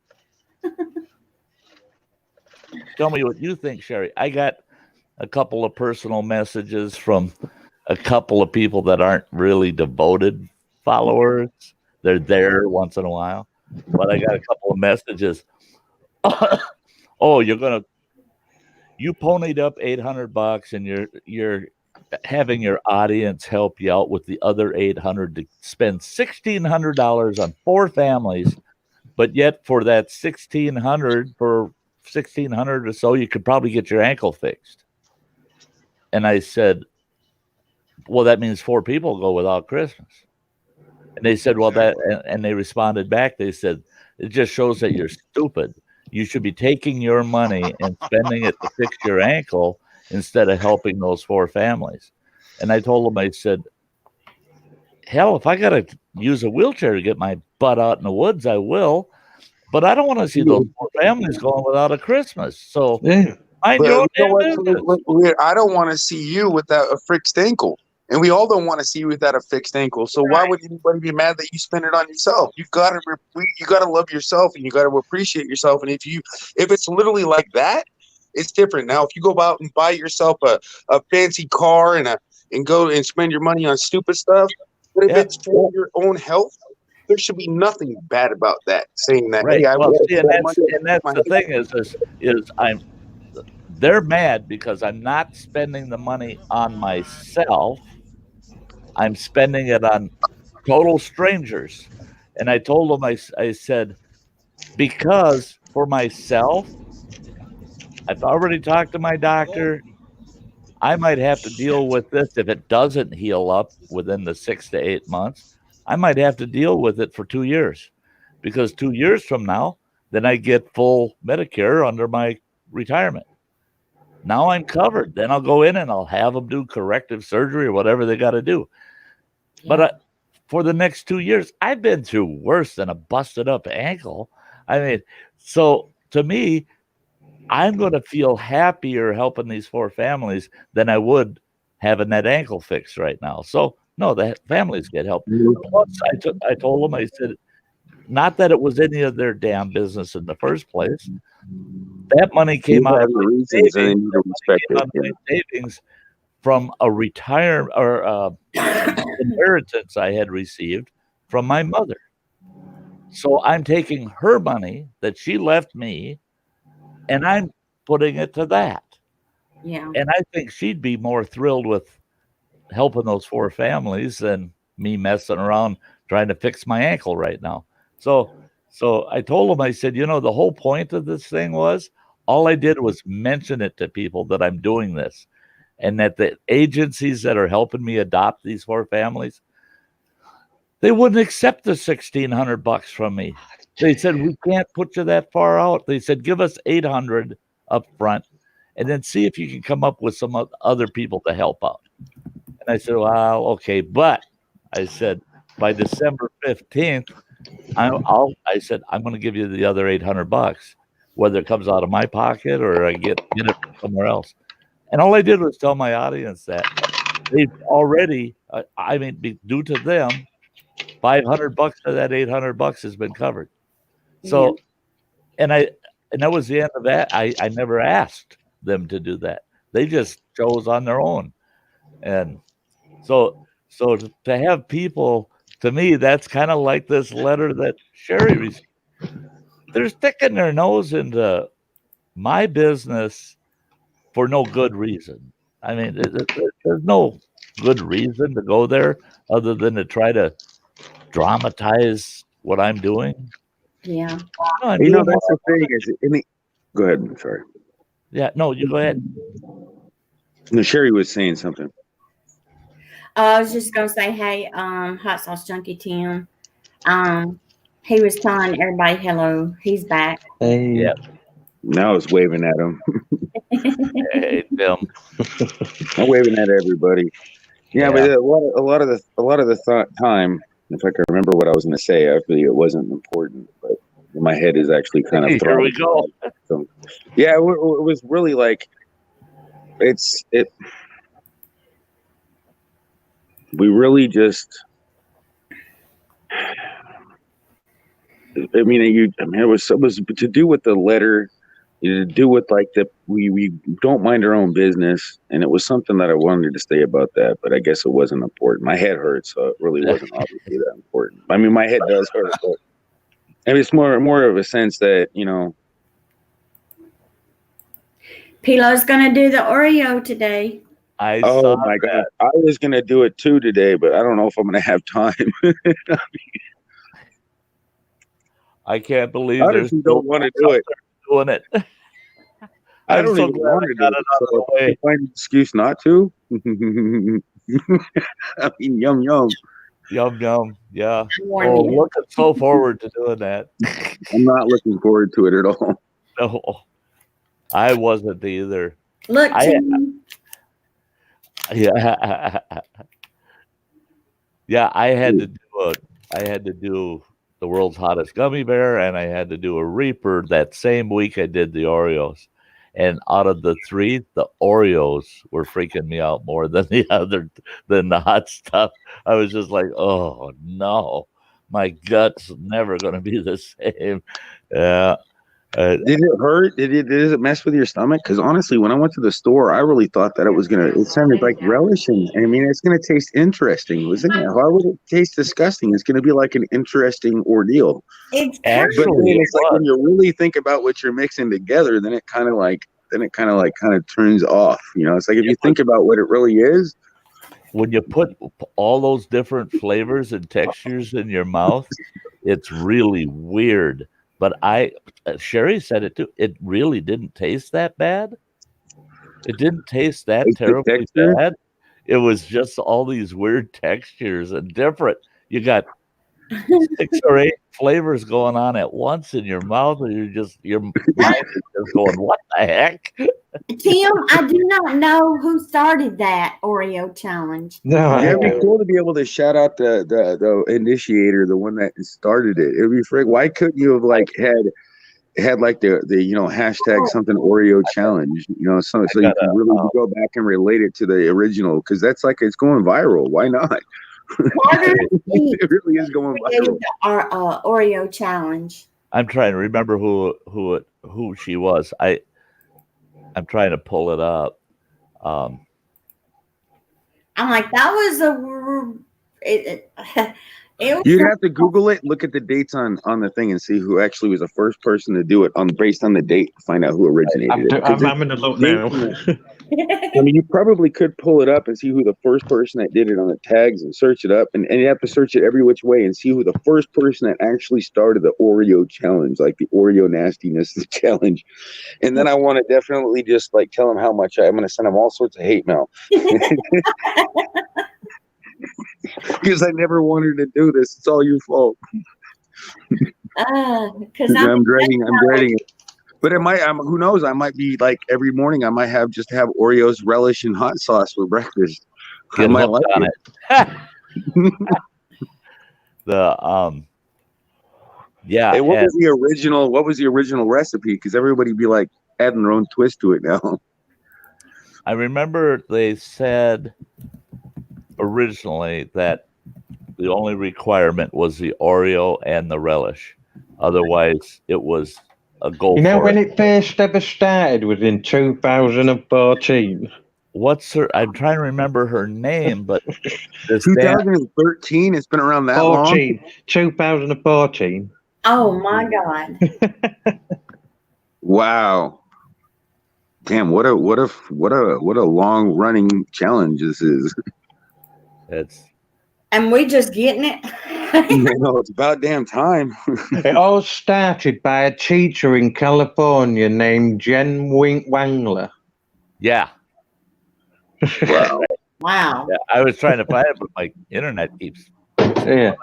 Tell me what you think, Sherry. I got a couple of personal messages from a couple of people that aren't really devoted followers. They're there once in a while, but I got a couple of messages. Oh, you ponied up $800 and you're having your audience help you out with the other $800 to spend $1,600 on 4 families, but yet for that $1,600 or so, you could probably get your ankle fixed. And I said, well, that means 4 people go without Christmas. And they said, well, and they responded back. They said, it just shows that you're stupid. You should be taking your money and spending it to fix your ankle instead of helping those 4 families. And I told them, I said, hell, if I got to use a wheelchair to get my butt out in the woods, I will. But I don't want to see those 4 families going without a Christmas. So Yeah. I But you know what? I don't want to see you without a fixed ankle. And we all don't want to see you without a fixed ankle. So why would anybody be mad that you spend it on yourself? You gotta love yourself and you gotta appreciate yourself. And if it's literally like that, it's different. Now, if you go out and buy yourself a fancy car and go and spend your money on stupid stuff, but if it's for your own health, there should be nothing bad about that. Saying that, right. hey, I want and that's the thing they're mad because I'm not spending the money on myself. I'm spending it on total strangers. And I told them, I said, because for myself, I've already talked to my doctor. I might have to deal with this if it doesn't heal up within the 6 to 8 months. I might have to deal with it for 2 years, because 2 years from now, then I get full Medicare under my retirement. Now I'm covered. Then I'll go in and I'll have them do corrective surgery or whatever they got to do. Yeah. But for the next 2 years, I've been through worse than a busted up ankle. I mean, so to me, I'm going to feel happier helping these 4 families than I would having that ankle fixed right now. So no, the families get help. Plus, I told them, I said, not that it was any of their damn business in the first place. That money came out of my savings from a retirement or inheritance I had received from my mother. So I'm taking her money that she left me, and I'm putting it to that. Yeah. And I think she'd be more thrilled with helping those 4 families than me messing around trying to fix my ankle right now. So I told him, I said, the whole point of this thing was, all I did was mention it to people that I'm doing this, and that the agencies that are helping me adopt these 4 families, they wouldn't accept the $1,600 from me. They said, we can't put you that far out. They said, give us $800 up front, and then see if you can come up with some other people to help out. And I said, well, okay. But I said, by December 15th, I said, I'm going to give you the other $800, whether it comes out of my pocket or I get it from somewhere else. And all I did was tell my audience that they've already, due to them, $500 of that $800 has been covered. So, and that was the end of that. I never asked them to do that. They just chose on their own. And so to have people, to me, that's kind of like this letter that Sherry received. They're sticking their nose into my business for no good reason. I mean, there's no good reason to go there other than to try to dramatize what I'm doing. Yeah. No, I'm You know, doing that's the thing. Go ahead. I'm sorry. yeah, no, you go ahead. No, Sherry was saying something. I was just gonna say, hey, Hot Sauce Junkie Tim. He was telling everybody hello. He's back. Hey. Yeah. Now I was waving at him. Hey, Tim. I'm waving at everybody. Yeah, but a lot of the time, if I can remember what I was going to say, actually it wasn't important, but my head is actually kind of Here we go. So, yeah, it was really like we really just. I mean, it was to do with the letter, to do with like we don't mind our own business, and it was something that I wanted to say about that, but I guess it wasn't important. My head hurt, so it really wasn't obviously that important. I mean, my head does hurt, but I mean, it's more of a sense that Pilo's gonna do the Oreo today. Oh my God, I was gonna do it too today, but I don't know if I'm gonna have time. I can't believe I there's just don't want to do it. Doing it. I don't so even glad want I to got do it out of the it. way. So find an excuse not to. I mean, yum yum. Yum yum. Yeah. Warn Oh, you. looking so forward to doing that. I'm not looking forward to it at all. No, I wasn't either. Look, Tim. Yeah. Yeah, I had to do the world's hottest gummy bear, and I had to do a Reaper that same week I did the Oreos. And out of the three, the Oreos were freaking me out more than the hot stuff. I was just like, oh no, my gut's never going to be the same. Yeah. Did it hurt? Did it mess with your stomach? Because honestly, when I went to the store, I really thought that it sounded like relish, and I mean, it's going to taste interesting, wasn't it? Why would it taste disgusting? It's going to be like an interesting ordeal. It's But Actually, then it's like when you really think about what you're mixing together, then it kind of turns off. It's like if you think about what it really is. When you put all those different flavors and textures in your mouth, it's really weird. But Sherry said it too. It really didn't taste that bad. It didn't taste that It's the terribly texture? bad. It was just all these weird textures and different. You got 6 or 8 flavors going on at once in your mouth, and your mind is just going, "What the heck?" Tim, I do not know who started that Oreo challenge. No, Yeah, it'd be cool to be able to shout out the initiator, the one that started it. It'd be freak. Why couldn't you have had like the hashtag something Oreo challenge? So you can really go back and relate it to the original, because that's like it's going viral. Why not? It really is going viral. Our Oreo challenge. I'm trying to remember who she was. I'm trying to pull it up. I'm like, that was it was You'd have to Google it, look at the dates on the thing, and see who actually was the first person to do it based on the date to find out who originated it. I'm having a look now. I mean, you probably could pull it up and see who the first person that did it on the tags and search it up, and you have to search it every which way and see who the first person that actually started the Oreo challenge, like the Oreo nastiness challenge. And then I want to definitely just like tell them how much I'm going to send them all sorts of hate mail. Because I never wanted to do this. It's all your fault. because I'm dreading it. But it might. Who knows? I might be like every morning. I might have Oreos, relish, and hot sauce for breakfast. Get I might hooked like on it. Yeah. Hey, what was the original recipe? Because everybody be like adding their own twist to it now. I remember they said originally that the only requirement was the Oreo and the relish. Otherwise, it was a go. When it first ever started was in 2014. What's her? I'm trying to remember her name, but 2013. It's been around that long. 2014. Oh my God! Wow. Damn! What a long running challenge this is. And we just getting it. It's about damn time. It all started by a teacher in California named Jen Wangler. Yeah. Wow. Wow. Yeah, I was trying to find it, but my internet keeps. Yeah.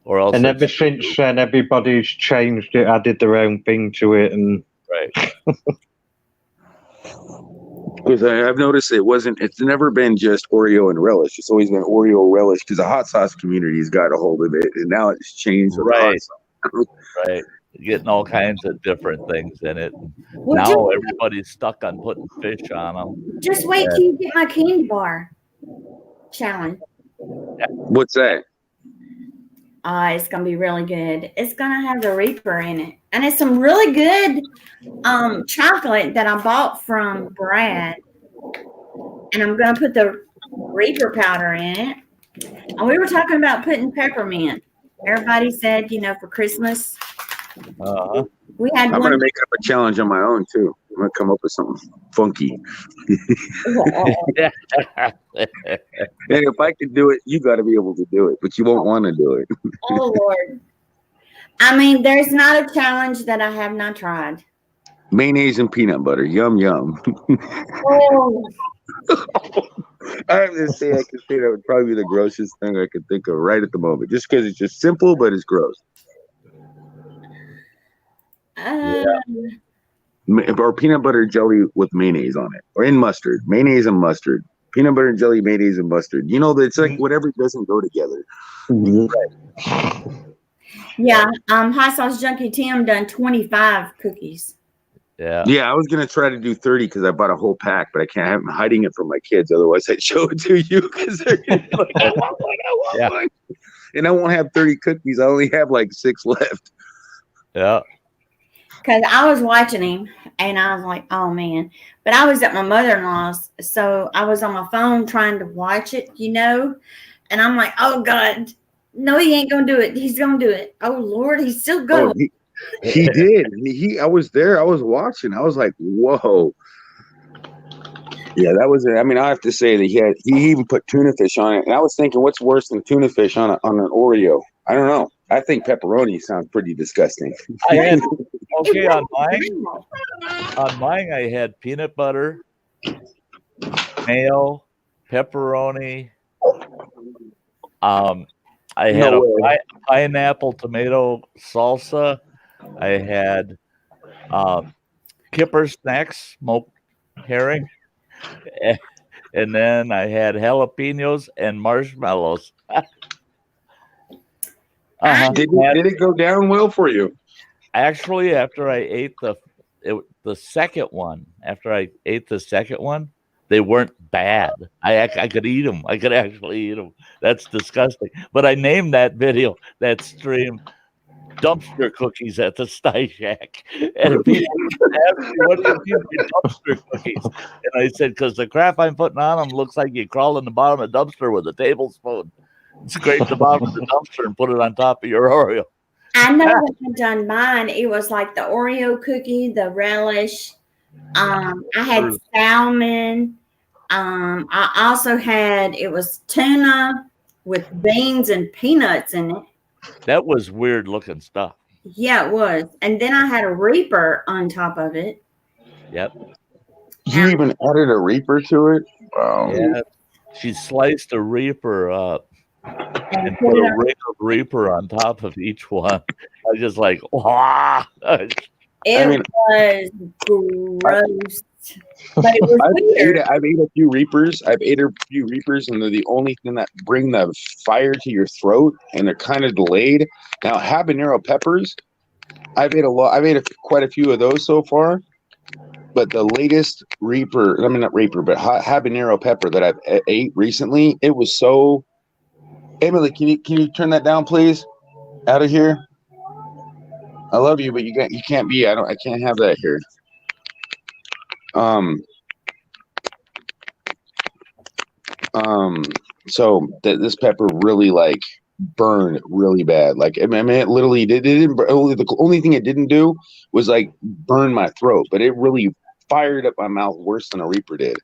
Or else. And it's- ever since then, everybody's changed it, added their own thing to it, and Right. Because I've noticed it's never been just Oreo and relish. It's always been Oreo relish because the hot sauce community has got a hold of it, and now it's changed. with the hot Right. sauce. Right. Getting all kinds of different things in it. Well, Now everybody's stuck on putting fish on them. just wait till you get my candy bar challenge. What's that? It's gonna be really good. It's gonna have the Reaper in it, and it's some really good chocolate that I bought from Brad. And I'm gonna put the Reaper powder in it. And we were talking about putting peppermint. Everybody said, for Christmas Uh-huh. we had I'm one. gonna make up a challenge on my own too. I'm gonna come up with something funky. And if I can do it, you got to be able to do it, but you won't want to do it. Oh Lord! I mean, there's not a challenge that I have not tried. Mayonnaise and peanut butter, yum yum. Oh, I have to say, I can say that would probably be the grossest thing I could think of right at the moment, just because it's just simple, but it's gross. Or peanut butter jelly with mayonnaise on it, or in mustard, mayonnaise and mustard. Peanut butter and jelly, mayonnaise and mustard. It's like whatever doesn't go together. yeah. Hot Sauce Junkie Tim done 25 cookies. Yeah. Yeah, I was gonna try to do 30 because I bought a whole pack, but I can't. I'm hiding it from my kids. Otherwise, I'd show it to you because they're gonna be like, I want one, I want one. And I won't have 30 cookies. I only have like 6 left. Yeah. Because I was watching him and I was like, oh man. But I was at my mother-in-law's. So I was on my phone trying to watch it, And I'm like, oh God, no, he ain't going to do it. He's going to do it. Oh Lord, he's still going. Oh, he did. I was there. I was watching. I was like, whoa. Yeah, that was it. I mean, I have to say that he even put tuna fish on it. And I was thinking, what's worse than tuna fish on an Oreo? I don't know. I think pepperoni sounds pretty disgusting. I had on mine I had peanut butter, mayo, pepperoni. I had a pineapple tomato salsa. I had Kipper Snacks smoked herring, and then I had jalapenos and marshmallows. Did it go down well for you? Actually, after I ate the second one, they weren't bad. I could eat them. I could actually eat them. That's disgusting. But I named that stream "Dumpster Cookies at the Sty Shack," and people asked me, "What do you mean by dumpster cookies?" And I said, "Because the crap I'm putting on them looks like you crawl in the bottom of the dumpster with a tablespoon, scrape the bottom of the dumpster, and put it on top of your Oreo." I know when I done mine, it was like the Oreo cookie, the relish. I had salmon. I also had, it was tuna with beans and peanuts in it. That was weird looking stuff. Yeah, it was. And then I had a Reaper on top of it. Yep. You even added a Reaper to it? Wow. Yeah. She sliced a Reaper up and put a ring of Reaper on top of each one. I was just like, wow. It was gross. But it was weird. I've ate a few Reapers. And they're the only thing that bring the fire to your throat, and they're kind of delayed. Now, habanero peppers, I've ate quite a few of those so far. But the latest Reaper, I mean not Reaper, but habanero pepper that I've ate recently, it was so. Emily, can you turn that down, please? Out of here. I love you, but you can't be. I can't have that here. So this pepper really burned really bad. I mean, it literally didn't. The only thing it didn't do was burn my throat, but it really fired up my mouth worse than a Reaper did.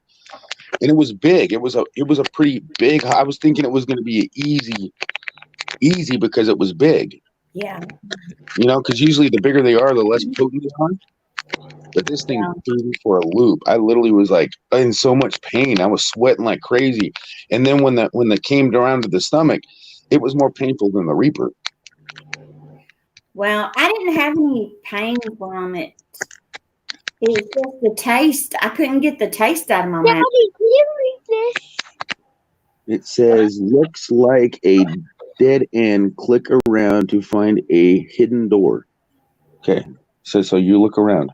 and it was big. It was a pretty big. I was thinking it was going to be easy because it was big. Yeah. You know, because usually the bigger they are, the less potent they are. But this thing threw me for a loop. I literally was like in so much pain. I was sweating like crazy. And then when the came around to the stomach, it was more painful than the Reaper. Well, I didn't have any pain from it. It was just the taste. I couldn't get the taste out of my mouth. It says, looks like a dead end. Click around to find a hidden door. Okay. So you look around.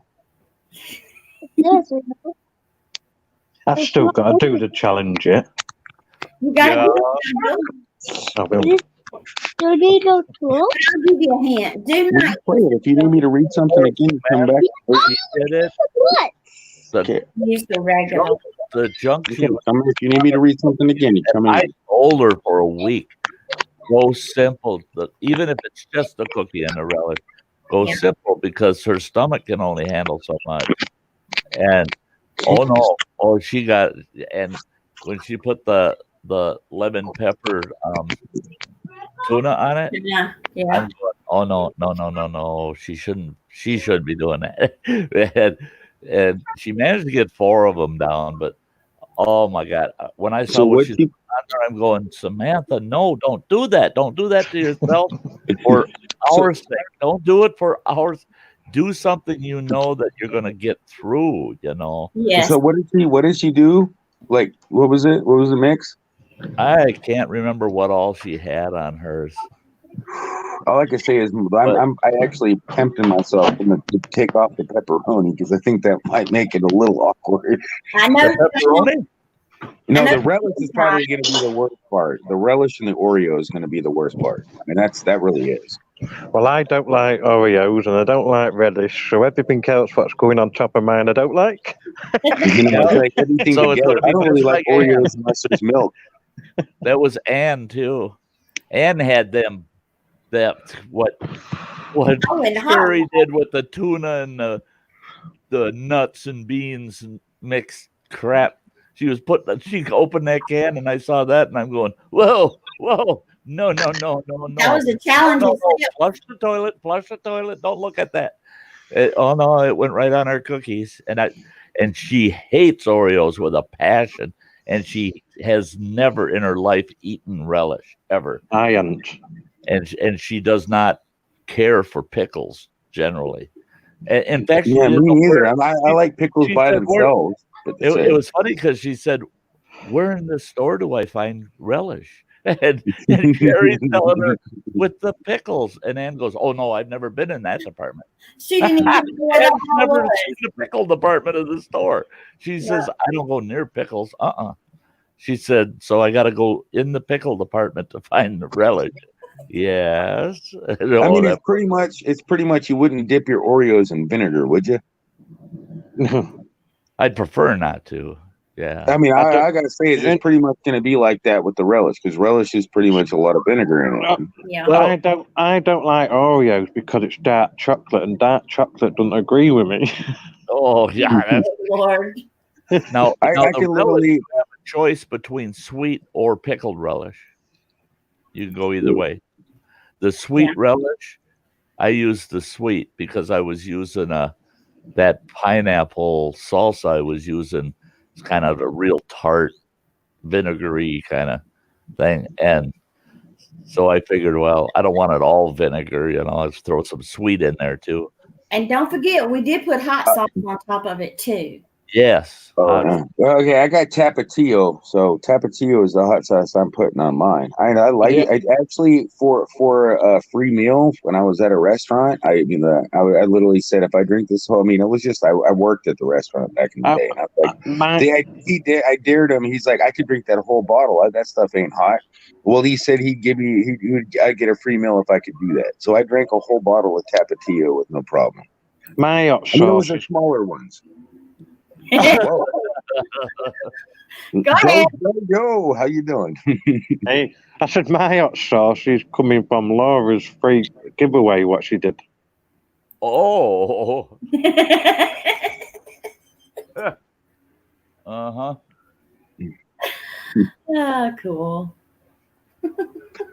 I've still got to do the challenge yet. You got Yeah. I will. I'll give you a hint. Do You not. can play it. If you need me to read something again, come back. She did it. The, Okay. Use the regular. the junk You she can come in. If you need me to read something again, you come I in. told her for a week. Go simple. Even if it's just a cookie and a relish, go Yeah. simple because her stomach can only handle so much. And oh no, she got, and when she put the lemon pepper tuna on it, Yeah. Yeah. I'm going, oh no, she should be doing that. and she managed to get 4 of them down, but oh my god, when I saw So what what she's you on there, I'm going, Samantha, no, don't do that to yourself for our sake. Don't do it for ours. Do something you know that you're gonna get through, you know. Yes. so what did she do? Like what was it? What was the mix? I can't remember what all she had on hers. All I can say is I actually tempted myself to take off the pepperoni because I think that might make it a little awkward. I know. Pepperoni? No, I know the relish is probably going to be the worst part. The relish and the Oreo is going to be the worst part. I mean, that really is. Well, I don't like Oreos and I don't like relish, so everything else that's going on top of mine I don't like. You know, it's like everything So it's together. gonna be I don't really just like like Ann. Oreos unless there's milk. That was Ann too. Ann had them. That what Oh, and hot. Sherry did with the tuna and the nuts and beans and mixed crap. She opened that can and I saw that and I'm going, whoa, no. That was a challenge. No. Flush the toilet. Don't look at that. Oh no, it went right on her cookies. And she hates Oreos with a passion. And she has never in her life eaten relish ever. I haven't. And she does not care for pickles generally. In fact, she Yeah, me didn't know neither. where- I like pickles she by said, "Where-" themselves. But It was funny because she said, "Where in the store do I find relish?" And Sherry's telling her with the pickles, and Ann goes, "Oh no, I've never been in that department. She didn't even know what I've that never was. seen the pickle department of the store." She says, "I don't go near pickles." She said, "So I got to go in the pickle department to find the relish." Yes. I mean, it's pretty much you wouldn't dip your Oreos in vinegar, would you? I'd prefer not to. Yeah. I mean, I don't- I gotta say, it's pretty much going to be like that with the relish because relish is pretty much a lot of vinegar in it. Yeah. Well- I don't like Oreos because it's dark chocolate, and dark chocolate doesn't agree with me. Oh yeah. That's, Lord. now I the can relish, literally. you have a choice between sweet or pickled relish. You can go either way. The sweet relish, I use the sweet because I was using that pineapple salsa I was using. It's kind of a real tart, vinegary kind of thing. And so I figured, well, I don't want it all vinegar, let's throw some sweet in there too. And don't forget, we did put hot sauce on top of it too. Yes. Okay, I got Tapatio. So Tapatio is the hot sauce I'm putting on mine. I like it. I actually for a free meal when I was at a restaurant. I literally said if I drink this whole. I mean, it was just I worked at the restaurant back in the day, and I was like, I dared him. He's like, I could drink that whole bottle. That stuff ain't hot. Well, he said I'd get a free meal if I could do that. So I drank a whole bottle of Tapatio with no problem. My hot I mean, those sauce are smaller ones. Go ahead. Yo, how you doing? Hey, I said my hot sauce is coming from Laura's free giveaway. What she did. Oh. Uh-huh. Ah, cool.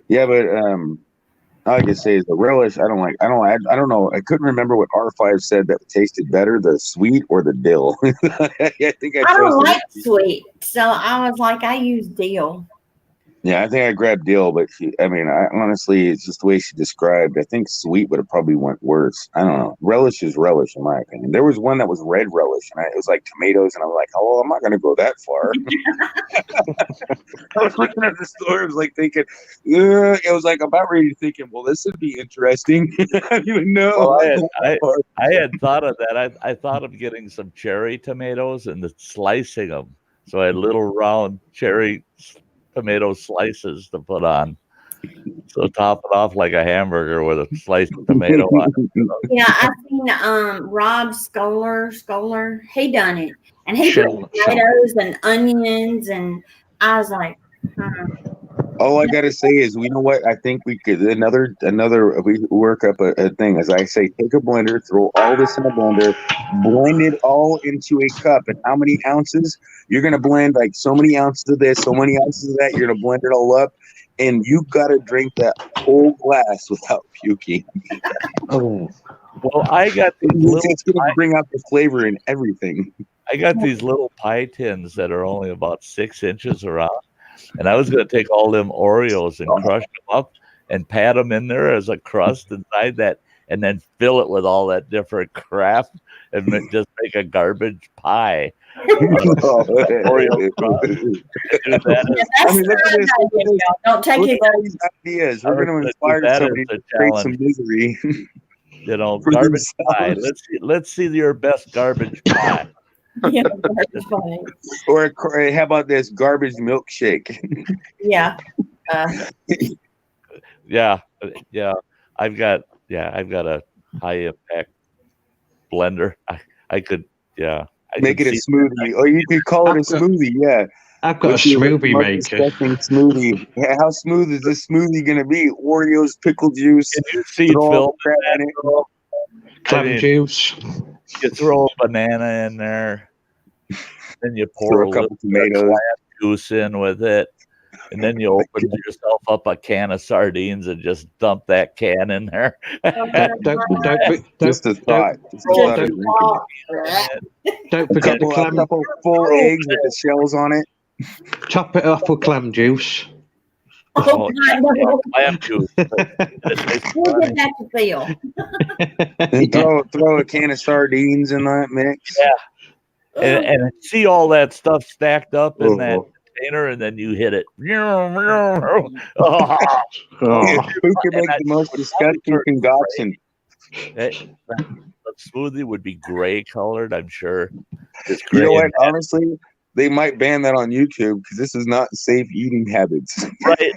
Yeah, but all I can say is the relish. I don't like. I don't know. I couldn't remember what R5 said that tasted better, the sweet or the dill. I think I don't like sweet, so I was like, I use dill. Yeah, I think I grabbed dill, but I honestly, it's just the way she described. I think sweet would have probably went worse. I don't know. Relish is relish, in my opinion. There was one that was red relish, and it was like tomatoes, and I'm like, oh, I'm not going to go that far. I was looking at the store, I was like thinking, I was like about ready to thinking, well, this would be interesting. I didn't even know. Well, I had thought of that. I thought of getting some cherry tomatoes and slicing them. So I had little round cherry tomato slices to put on. So top it off like a hamburger with a sliced tomato on it. Yeah, I seen Rob Scholar, he done it. And he put tomatoes and onions, and I was like, All I gotta say is, you know what? I think we could another we work up a thing. As I say, take a blender, throw all this in a blender, blend it all into a cup. And how many ounces? You're gonna blend like so many ounces of this, so many ounces of that. You're gonna blend it all up, and you gotta drink that whole glass without puking. Oh, Well, I got these little. It's gonna bring out the flavor and everything. I got these little pie tins that are only about 6 inches around. And I was going to take all them Oreos and crush them up and pat them in there as a crust inside that, and then fill it with all that different crap and just make a garbage pie. Oreo crust. Do that that's look at this. a good idea, y'all. Don't take Look it. at all these ideas. We're going to inspire somebody to create some misery. you know, For garbage pie. themselves. Let's see your best garbage pie. Yeah, that's funny. Or how about this garbage milkshake? Yeah. Yeah. I've got a high impact blender. I could Make it a smoothie. Or you could call it a smoothie, yeah. I've got a What's your smoothie most maker. disgusting smoothie. Yeah, how smooth is this smoothie gonna be? Oreos, pickle juice, Can you see throw all Phil? the crap in it. Clam juice. You throw a banana in there, then you pour Throw a a couple little bit of tomatoes. clam juice in with it, and then you open yourself up a can of sardines and just dump that can in there. Just a thought. Just a thought of drinking. Don't forget the A clam. couple full eggs with the shells on it. Top it off with clam juice. Oh, God, no. clam juice. It tastes We'll fine. get back to Phil. And throw a can of sardines in that mix. Yeah. And see all that stuff stacked up in that Oh. container, and then you hit it. Oh, Oh, Who can make the most disgusting concoction? that smoothie would be gray colored, I'm sure. It's You gray. know what? Honestly, they might ban that on YouTube because this is not safe eating habits. Right.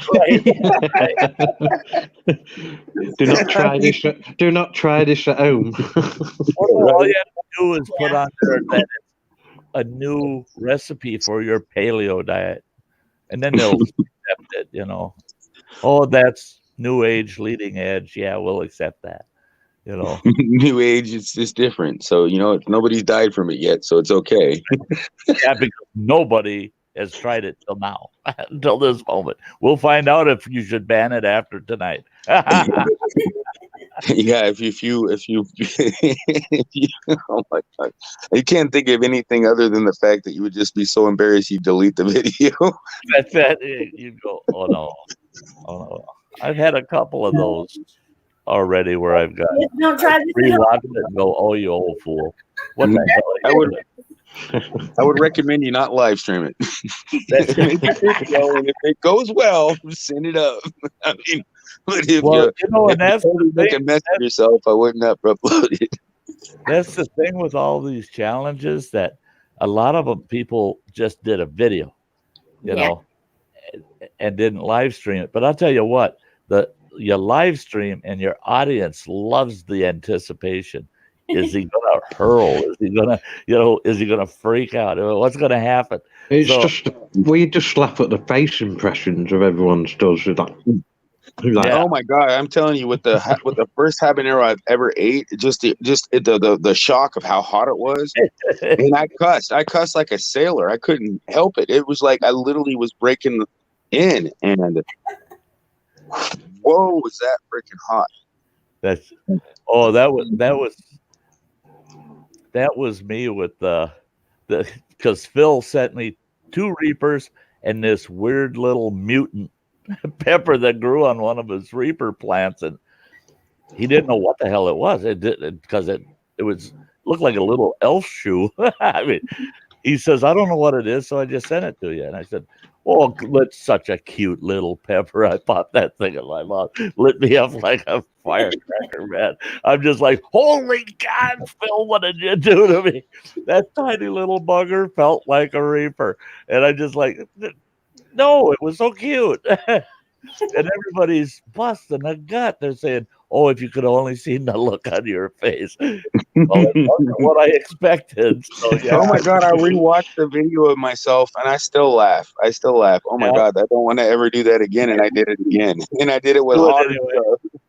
do not try this. Do not try this at home. All you have to do is put on there that it's a new recipe for your paleo diet, and then they'll accept it. You know, oh, that's new age, leading edge. Yeah, we'll accept that. You know, New age, it's just different. So, nobody's died from it yet, so it's okay. yeah, because nobody has tried it till now, until this moment. We'll find out if you should ban it after tonight. Yeah, if you oh my God, you can't think of anything other than the fact that you would just be so embarrassed you delete the video. That's that. You go, oh no. I've had a couple of those already where I've got Don't try this. rewatch it and go, oh, you old fool. What the hell? I would recommend you not live stream it. And if it goes well, send it up. I mean, but if Well, you and that's totally the make a thing. mess of yourself, I would not upload it. That's the thing with all these challenges, that a lot of them people just did a video, you know, and didn't live stream it. But I'll tell you what, your live stream and your audience loves the anticipation. Is he gonna hurl? Is he gonna freak out? What's gonna happen? It's So- just we just laugh at the face impressions of everyone's does with that. He's like, Yeah. oh my god! I'm telling you, with the first habanero I've ever ate, the shock of how hot it was, and I cussed like a sailor. I couldn't help it. It was like I literally was breaking in, and whoa, was that freaking hot? That's that was me with the because Phil sent me 2 Reapers and this weird little mutant pepper that grew on one of his Reaper plants, and he didn't know what the hell it was. It did because it was looked like a little elf shoe. I mean, he says, I don't know what it is, so I just sent it to you. And I said, oh, it's such a cute little pepper. I popped that thing in my mouth, lit me up like a firecracker, man. I'm just like, holy God, Phil, what did you do to me? That tiny little bugger felt like a Reaper. And I just like, no, it was so cute. And everybody's busting a gut. They're saying, oh, if you could only seen the look on your face. Well, that wasn't what I expected. So, yeah. Oh my god! I rewatched the video of myself, and I still laugh. Oh my Yeah. god! I don't want to ever do that again, and I did it again, and I did it with Do it hot anyway. stuff.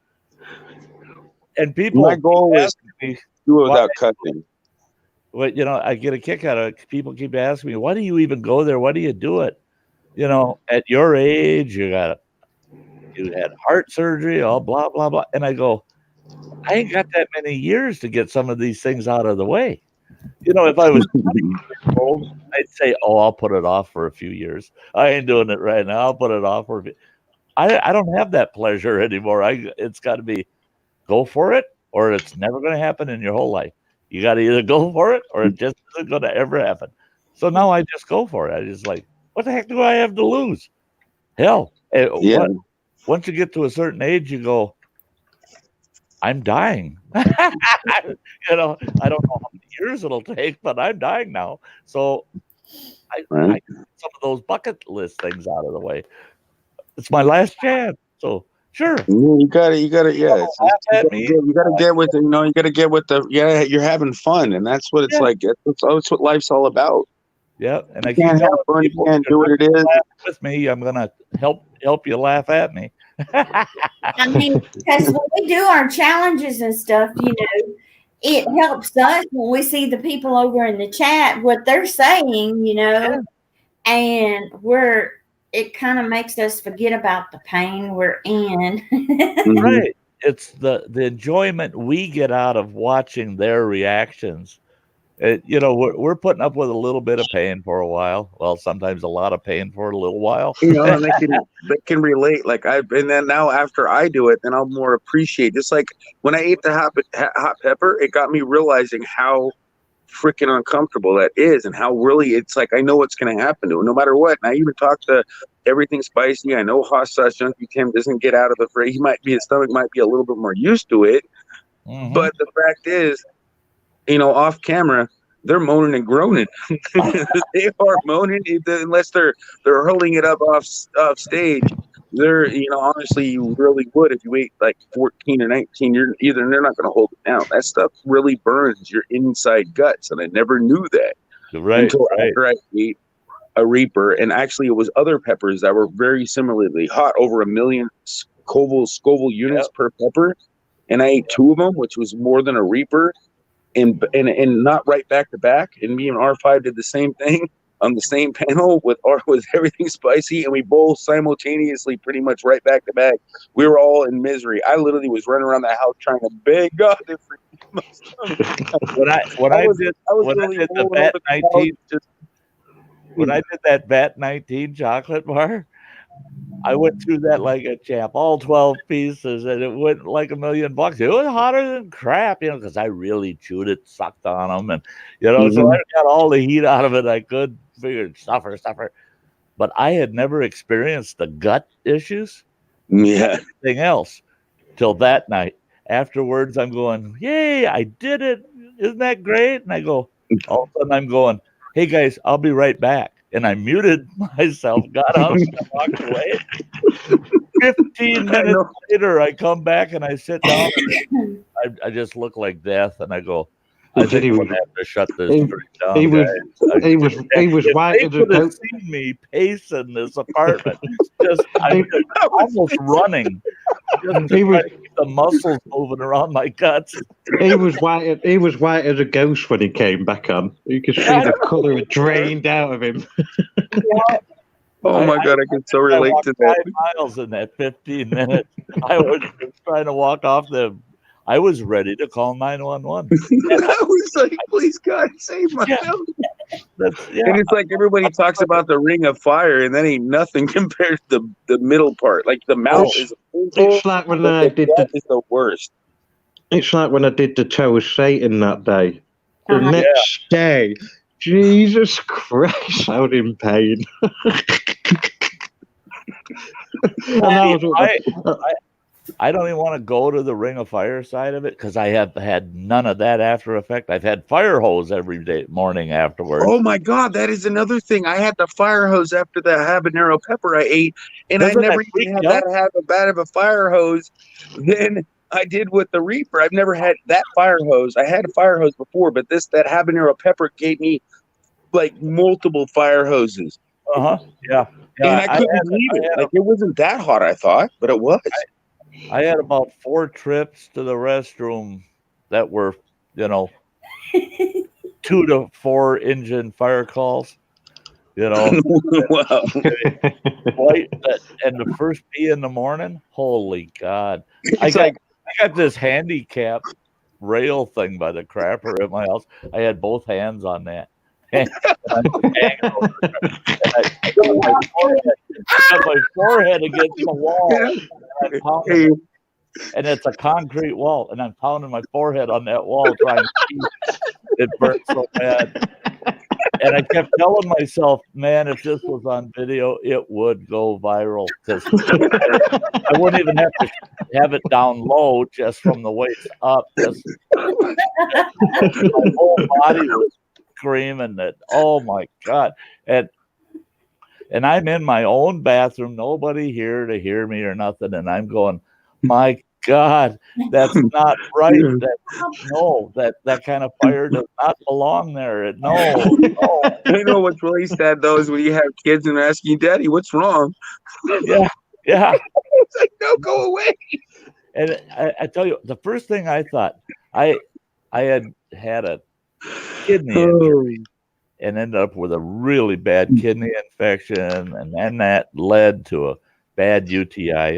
And people My goal was ask me, to do it without cussing. well, I get a kick out of it. People keep asking me, why do you even go there? Why do you do it? At your age, you had heart surgery, all blah, blah, blah. And I go, I ain't got that many years to get some of these things out of the way. If I was 20 years old, I'd say, oh, I'll put it off for a few years. I ain't doing it right now. I'll put it off for a few. I don't have that pleasure anymore. It's got to be go for it, or it's never going to happen in your whole life. You got to either go for it, or it just isn't going to ever happen. So now I just go for it. I just like, what the heck do I have to lose? Hell, Yeah. once you get to a certain age, you go, I'm dying. I don't know how many years it'll take, but I'm dying now. So I get some of those bucket list things out of the way. It's my last chance. So sure. You gotta, yeah. Laugh at me. You gotta get with, you gotta get with you're having fun, and that's what it's like. That's what life's all about. Yeah, and I You can't have fun. You can't do what it is. Laugh with me. I'm gonna help you laugh at me. I mean, because when we do our challenges and stuff, it helps us when we see the people over in the chat, what they're saying, and it kind of makes us forget about the pain we're in. Right. It's the enjoyment we get out of watching their reactions. We're putting up with a little bit of pain for a while. Well, sometimes a lot of pain for a little while. And they can relate. Like and then now after I do it, then I'll more appreciate. Just like when I ate the hot pepper, it got me realizing how freaking uncomfortable that is, and how really it's like I know what's going to happen to it no matter what. And I even talk to Everything Spicy. I know Hot Sauce Junkie Tim doesn't get out of the fray. His stomach might be a little bit more used to it, but the fact is, off camera, they're moaning and groaning. They are moaning unless they're hurling it up off stage. They're, honestly, you really would if you ate like 14 or 19. They're not going to hold it down. That stuff really burns your inside guts, and I never knew that until after I ate a Reaper. And actually, it was other peppers that were very similarly hot, over 1 million Scoville units per pepper, and I ate 2 of them, which was more than a Reaper. And not right back to back. And me and R5 did the same thing on the same panel with Everything Spicy, and we both simultaneously, pretty much right back to back. We were all in misery. I literally was running around the house trying to beg God to forgive myself. When I did that VAT 19 chocolate bar, I went through that like a champ, all 12 pieces, and it went like $1 million. It was hotter than crap, because I really chewed it, sucked on them, and so I got all the heat out of it I could. Figured suffer. But I had never experienced the gut issues, anything else, till that night. Afterwards, I'm going, yay, I did it! Isn't that great? And I go, all of a sudden, I'm going, hey guys, I'll be right back. And I muted myself, got up, and walked away. 15 minutes later, I come back and I sit down. And I just look like death, and I go, I He said think he we're was- gonna have to shut this he- stream down, he was- guys. he was If white they as a could have goat. seen me pacing this apartment, I'm almost running, just to He try was- to keep the muscles moving around my guts. He was white. He was white as a ghost when he came back on. You could see the colour had drained out of him. Oh my God, I can so I relate walked to that. 5 miles in that 15 minutes. I was just trying to walk off them. I was ready to call 911. I was like, please God, save my Yeah. family. Yeah. And it's like everybody talks about the Ring of Fire, and that ain't nothing compared to the middle part. Like the mouth is It's like when I did that is the worst. It's like when I did the toe of Satan that day. The Uh-huh. next day, Jesus Christ, I was in pain. And I was- I don't even want to go to the Ring of Fire side of it because I have had none of that after effect. I've had fire hose every day morning afterwards. Oh my God, that is another thing. I had the fire hose after the habanero pepper I ate, and Doesn't I that never freak even had you out? that have a bad of a fire hose than I did with the Reaper. I've never had that fire hose. I had a fire hose before, but that habanero pepper gave me like multiple fire hoses. Yeah. And I couldn't read it. Like it wasn't that hot, I thought, but it was. I had about 4 trips to the restroom that were, 2 to 4 engine fire calls. Wow. Right, and the first pee in the morning, holy God! I It's got this handicap rail thing by the crapper at my house. I had both hands on that. And I'm hanging over there. And I got my forehead against the wall. And I'm pounding, and it's a concrete wall, and I'm pounding my forehead on that wall trying to pee. It burnt so bad. And I kept telling myself, man, if this was on video, it would go viral because I wouldn't even have to have it down low just from the waist up. Just my whole body was screaming that, oh my God. And I'm in my own bathroom, nobody here to hear me or nothing. And I'm going, my God, that's not right. That kind of fire does not belong there. No. I know what's really sad though is when you have kids and they're asking you, Daddy, what's wrong? Yeah. It's like, no, go away. And I tell you, the first thing I thought, I had a kidney injury and ended up with a really bad kidney infection, and then that led to a bad UTI,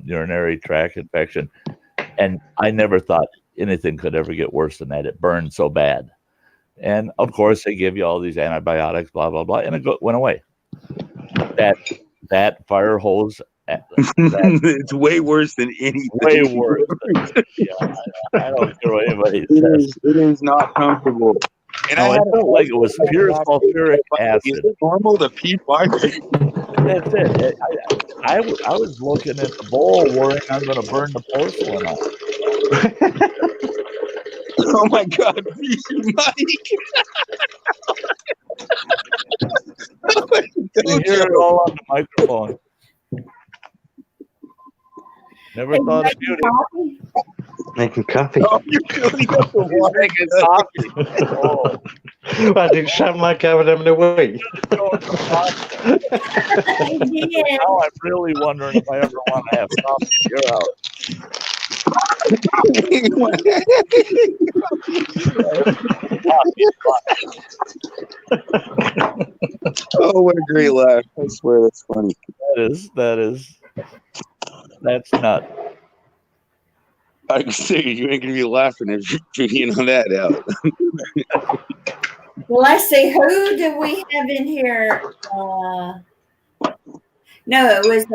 urinary tract infection. And I never thought anything could ever get worse than that. It burned so bad. And of course, they give you all these antibiotics, blah, blah, blah, and it went away. That fire hose, it's way worse than anything. way worse. I don't care what anybody says. It is not comfortable. And No, I it had felt like it was pure sulfuric Is acid. it normal to pee fire? That's it. I was looking at the bowl worrying I'm going to burn the porcelain off. Oh my God, Mike. You hear it all on the microphone. Never thought of beauty. Making coffee. Oh, you're filling up the water. Making coffee. Oh, Well, did it sound like I was having a wee? Yeah. now I'm really wondering if I ever want to have coffee at your house. Oh, what a great laugh. I swear that's funny. That's nuts. I can see you ain't gonna be laughing if you're on that out. Well, let's see. Who do we have in here? No, it was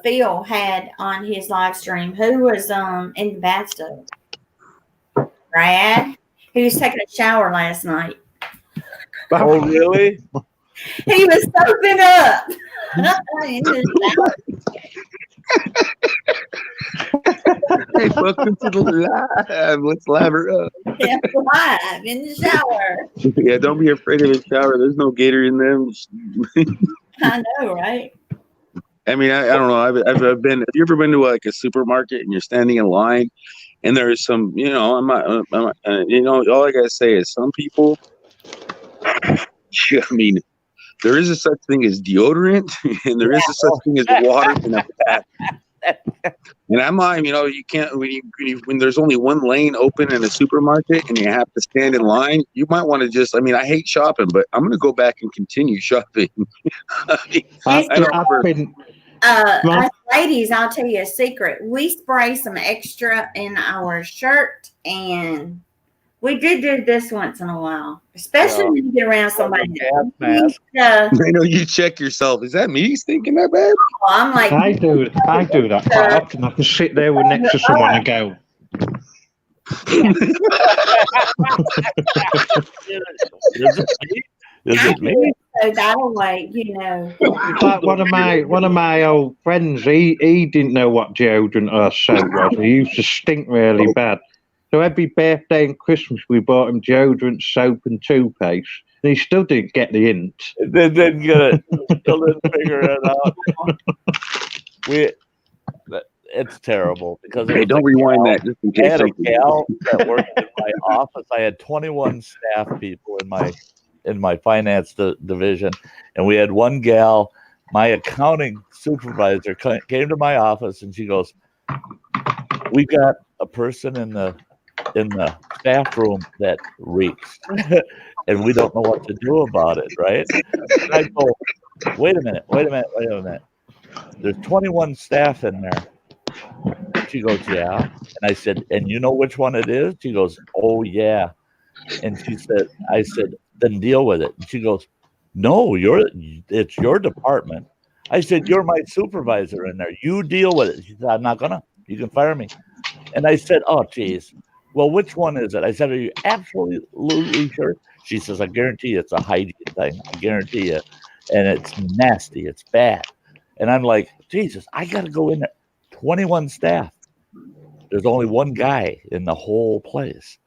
Phil had on his live stream. Who was in the bathtub? Brad. He was taking a shower last night. Oh, really? He was soaping up. In his shower. Hey, welcome to the live. Let's live her up. Yeah, live in the shower. Yeah, don't be afraid of a shower. There's no gator in them. I know, right? I mean, I don't know. I've been. Have you ever been to like a supermarket and you're standing in line, And there's some, all I gotta say is some people. I mean, there is a such thing as deodorant, and there is a such thing as water in a bath. And I'm not, you can't when there's only one lane open in a supermarket and you have to stand in line. You might want to just. I mean, I hate shopping, but I'm going to go back and continue shopping. Us ladies, I'll tell you a secret. We spray some extra in our shirt, and we did do this once in a while, especially when you get around somebody. Mask. I know you check yourself. Is that me thinking that bad? I'm like, I do that quite often. I can sit there next to someone and go, Is it me? So that'll wait, like one of my old friends, he didn't know what deodorant or soap was. He used to stink really bad. So every birthday and Christmas we bought him deodorant, soap and toothpaste. And he still didn't get the hint. They didn't get it. Still didn't figure it out. It's terrible because Hey, don't rewind that just in I case. had a gal that worked in my office. I had 21 staff people in my finance division, and we had one gal. My accounting supervisor came to my office, and she goes, "We got a person in the staff room that reeks, and we don't know what to do about it, right?" And I go, wait a minute. There's 21 staff in there. She goes, "Yeah." And I said, "And you know which one it is?" She goes, "Oh, yeah." And I said, "Then deal with it." And she goes, "No, it's your department." I said, "You're my supervisor in there. You deal with it." She said, "I'm not gonna. You can fire me." And I said, "Oh, geez. Well, which one is it?" I said, "Are you absolutely sure?" She says, "I guarantee you it's a hygiene thing. I guarantee you. And it's nasty. It's bad." And I'm like, Jesus, I got to go in there. 21 staff. There's only one guy in the whole place.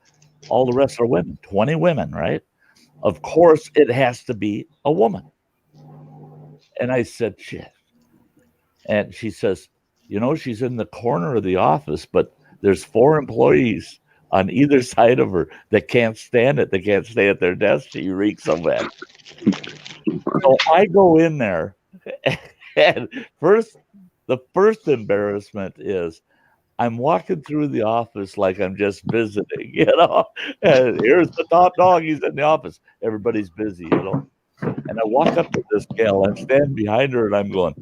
All the rest are women. 20 women, right? Of course, it has to be a woman. And I said, shit. And she says, she's in the corner of the office, but there's 4 employees on either side of her that can't stand it. They can't stay at their desk. She reeks so bad. So I go in there, and the first embarrassment is I'm walking through the office like I'm just visiting, and here's the top dog. He's in the office. Everybody's busy, And I walk up to this gal. I'm standing behind her, and I'm going.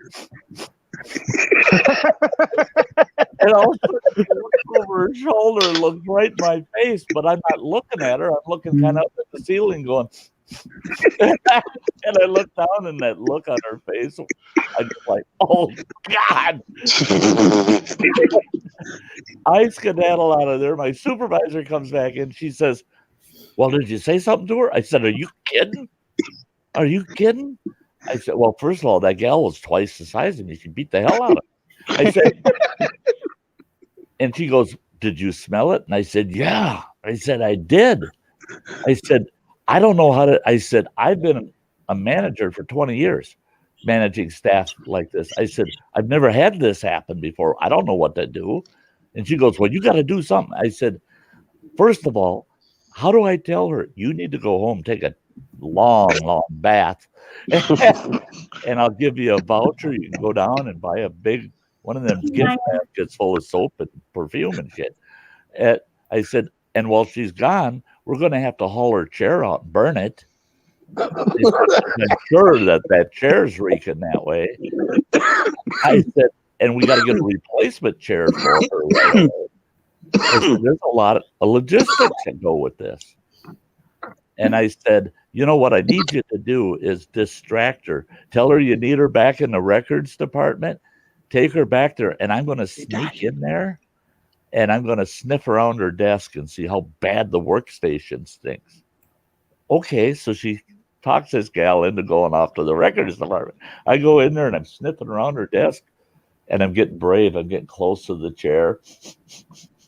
And all of a sudden, she looks over her shoulder and looks right in my face, but I'm not looking at her. I'm looking kind of up at the ceiling going, and I look down, and that look on her face, I'm just like, oh, God. I skedaddle out of there. My supervisor comes back, and she says, "Well, did you say something to her?" I said, "Are you kidding? Are you kidding?" I said, "Well, first of all, that gal was twice the size of me. She beat the hell out of me." I said, and she goes, "Did you smell it?" And I said, "Yeah." I said, "I did." I said, "I don't know how to." I said, "I've been a manager for 20 years, managing staff like this." I said, "I've never had this happen before. I don't know what to do." And she goes, "Well, you got to do something." I said, "First of all, how do I tell her you need to go home, take a long bath, and I'll give you a voucher. You can go down and buy a big one of them gift baskets full of soap and perfume and shit." And I said, "And while she's gone, we're going to have to haul her chair out and burn it." I'm sure that chair's reeking that way. I said, "And we got to get a replacement chair for her." Right? I said, "There's a lot of logistics that go with this." And I said, "You know what I need you to do is distract her. Tell her you need her back in the records department. Take her back there, and I'm going to sneak in there, and I'm going to sniff around her desk and see how bad the workstation stinks." Okay, so she talks this gal into going off to the records department. I go in there, and I'm sniffing around her desk, and I'm getting brave. I'm getting close to the chair.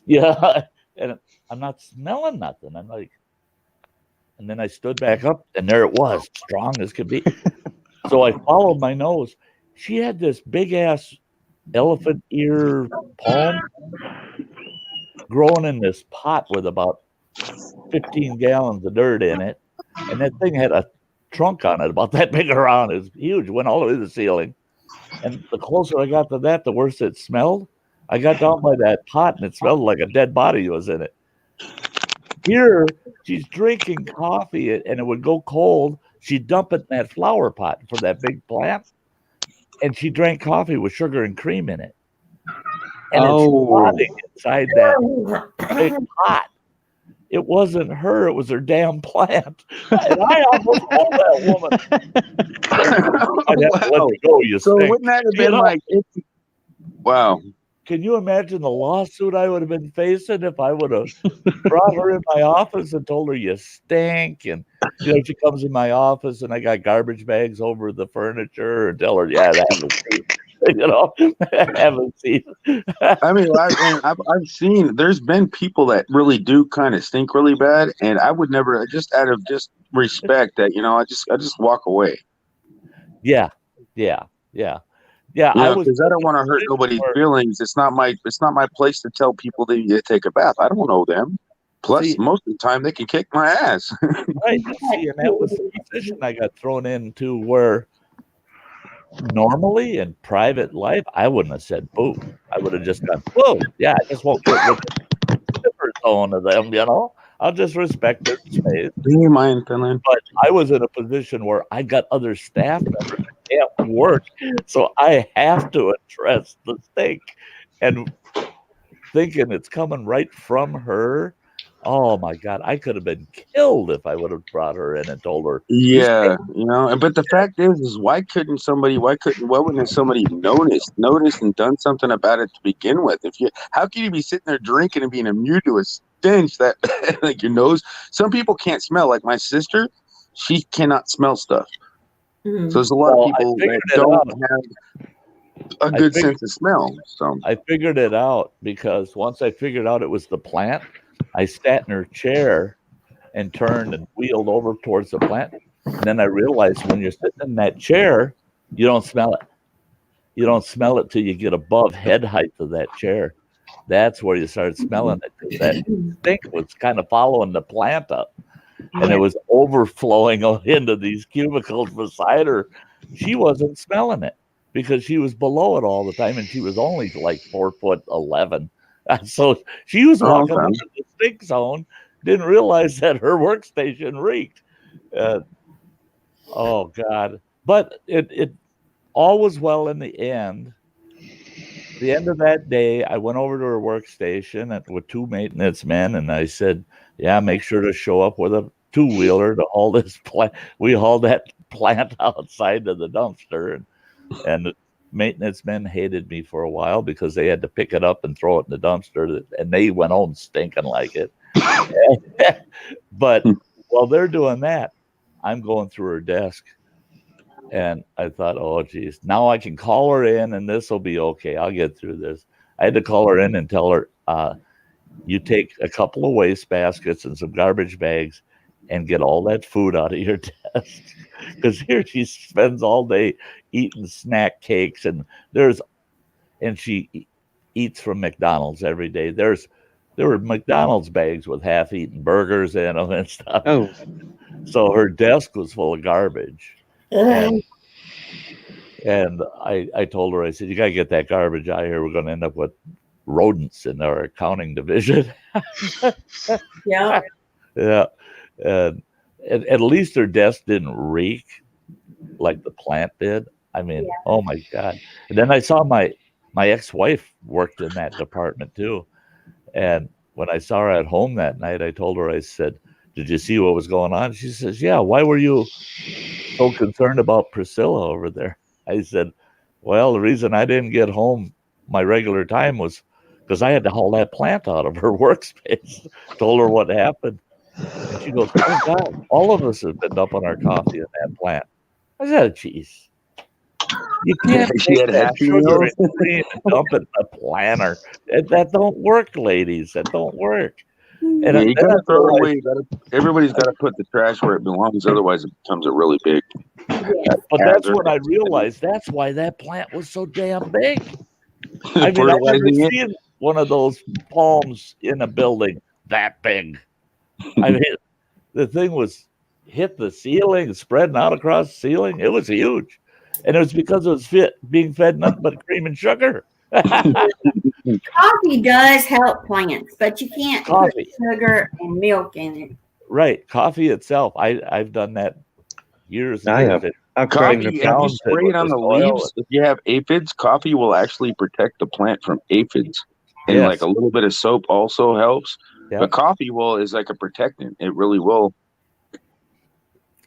Yeah, and I'm not smelling nothing. I'm like, and then I stood back up, and there it was, strong as could be. So I followed my nose. She had this big ass elephant ear palm growing in this pot with about 15 gallons of dirt in it. And that thing had a trunk on it about that big around. It was huge, went all the way to the ceiling. And the closer I got to that, the worse it smelled. I got down by that pot and it smelled like a dead body was in it. Here, she's drinking coffee and it would go cold. She'd dump it in that flower pot for that big plant. And she drank coffee with sugar and cream in it. And it's rotting inside that big pot. It wasn't her, it was her damn plant. And I almost told that woman. I'd have to let you go, you So stink. wouldn't that have been like, wow. Can you imagine the lawsuit I would have been facing if I would have brought her in my office and told her you stink? And she comes in my office and I got garbage bags over the furniture and tell her, yeah, haven't seen. I mean, I've seen. There's been people that really do kind of stink really bad, and I would never, just out of just respect, that I just walk away. Yeah. Because I don't want to hurt nobody's feelings. It's not my place to tell people that you take a bath. I don't know them. Plus, most of the time they can kick my ass. Right. See, and that was the position I got thrown into where normally in private life I wouldn't have said boo. I would have just gone, whoa, yeah, I just won't get with the different tone of them, I'll just respect their space. Do you mind, Finland? But I was in a position where I got other staff members that can't work, so I have to address the stink. And thinking it's coming right from her, oh my God, I could have been killed if I would have brought her in and told her. Yeah, but the fact is why wouldn't somebody noticed and done something about it to begin with? How can you be sitting there drinking and being immune to a stench that like your nose? Some people can't smell. Like my sister, she cannot smell stuff. Mm-hmm. So there's a lot of people that don't have a good sense of smell. So I figured it out because once I figured out it was the plant, I sat in her chair and turned and wheeled over towards the plant. And then I realized when you're sitting in that chair, you don't smell it. You don't smell it till you get above head height of that chair. That's where you start smelling it. That stink was kind of following the plant up. And it was overflowing into these cubicles beside her. She wasn't smelling it because she was below it all the time. And she was only like 4'11". So she was walking under the stink zone, didn't realize that her workstation reeked. Oh God! But it all was well in the end. The end of that day, I went over to her workstation with two maintenance men, and I said, "Yeah, make sure to show up with a two-wheeler to haul this plant." We hauled that plant outside to the dumpster, and the maintenance men hated me for a while because they had to pick it up and throw it in the dumpster, and they went home stinking like it. But while they're doing that, I'm going through her desk, and I thought, oh geez, now I can call her in and this will be okay. I'll get through this. I had to call her in and tell her, you take a couple of waste baskets and some garbage bags and get all that food out of your desk. Because here she spends all day eating snack cakes, and she eats from McDonald's every day. There were McDonald's bags with half-eaten burgers in them and stuff. Oh, so her desk was full of garbage. And I told her, I said, you got to get that garbage out of here. We're going to end up with rodents in our accounting division. Yeah. Yeah. And at least her desk didn't reek like the plant did. I mean, Oh my God. And then I saw my ex-wife worked in that department too. And when I saw her at home that night, I told her, I said, did you see what was going on? She says, yeah. Why were you so concerned about Priscilla over there? I said, well, the reason I didn't get home my regular time was because I had to haul that plant out of her workspace. Told her what happened. And she goes, oh God, all of us have been dumping our coffee in that plant. I said, geez. You can't take that sugar and cream and dump it in a planter. That don't work, ladies. That don't work. And you gotta throw it away. Everybody's got to put the trash where it belongs. Otherwise, it becomes a really big. But that's when I realized that's why that plant was so damn big. I mean, I never seen one of those palms in a building that big. I mean, the thing was hit the ceiling, spreading out across the ceiling. It was huge. And it was because it was being fed nothing but cream and sugar. Coffee does help plants, but you can't put Coffee. sugar and milk in it. Right. Coffee itself. I've done that years I ago. have. I've Coffee, grown if a you spray it on the soil. leaves, if you have aphids, coffee will actually protect the plant from aphids. And Yes. like a little bit of soap also helps. Yep. But coffee is like a protectant. It really will.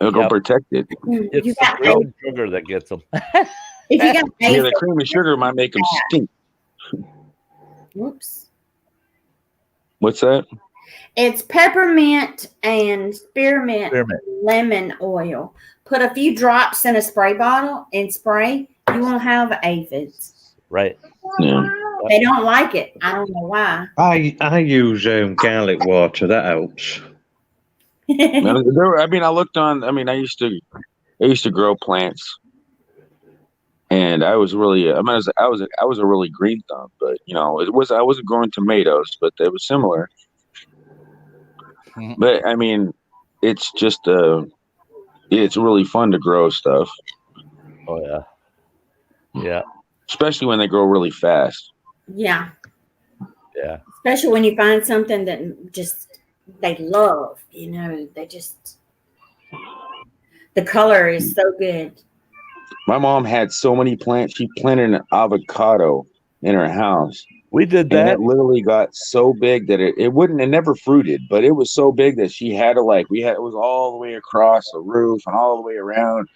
It'll go Yep. protect it. You It's the got cream and sugar that gets them. if you got Yeah, the aphids, cream and sugar might make them stink. whoops. What's that? It's peppermint and spearmint, Spearmint. lemon oil. Put a few drops in a spray bottle and spray. You won't have aphids. Right. Yeah. They don't like it. I don't know why. I use garlic water. That helps. I looked on. I used to grow plants, and I was really. I was a really green thumb, but I wasn't growing tomatoes, but they were similar. Mhm. But it's just it's really fun to grow stuff, Oh yeah. Yeah. especially when they grow really fast. Yeah. Yeah. Especially when you find something that just they love, they just the color is so good. My mom had so many plants. She planted an avocado in her house. We did And that. it literally got so big that it never fruited, but it was so big that she had to it was all the way across the roof and all the way around.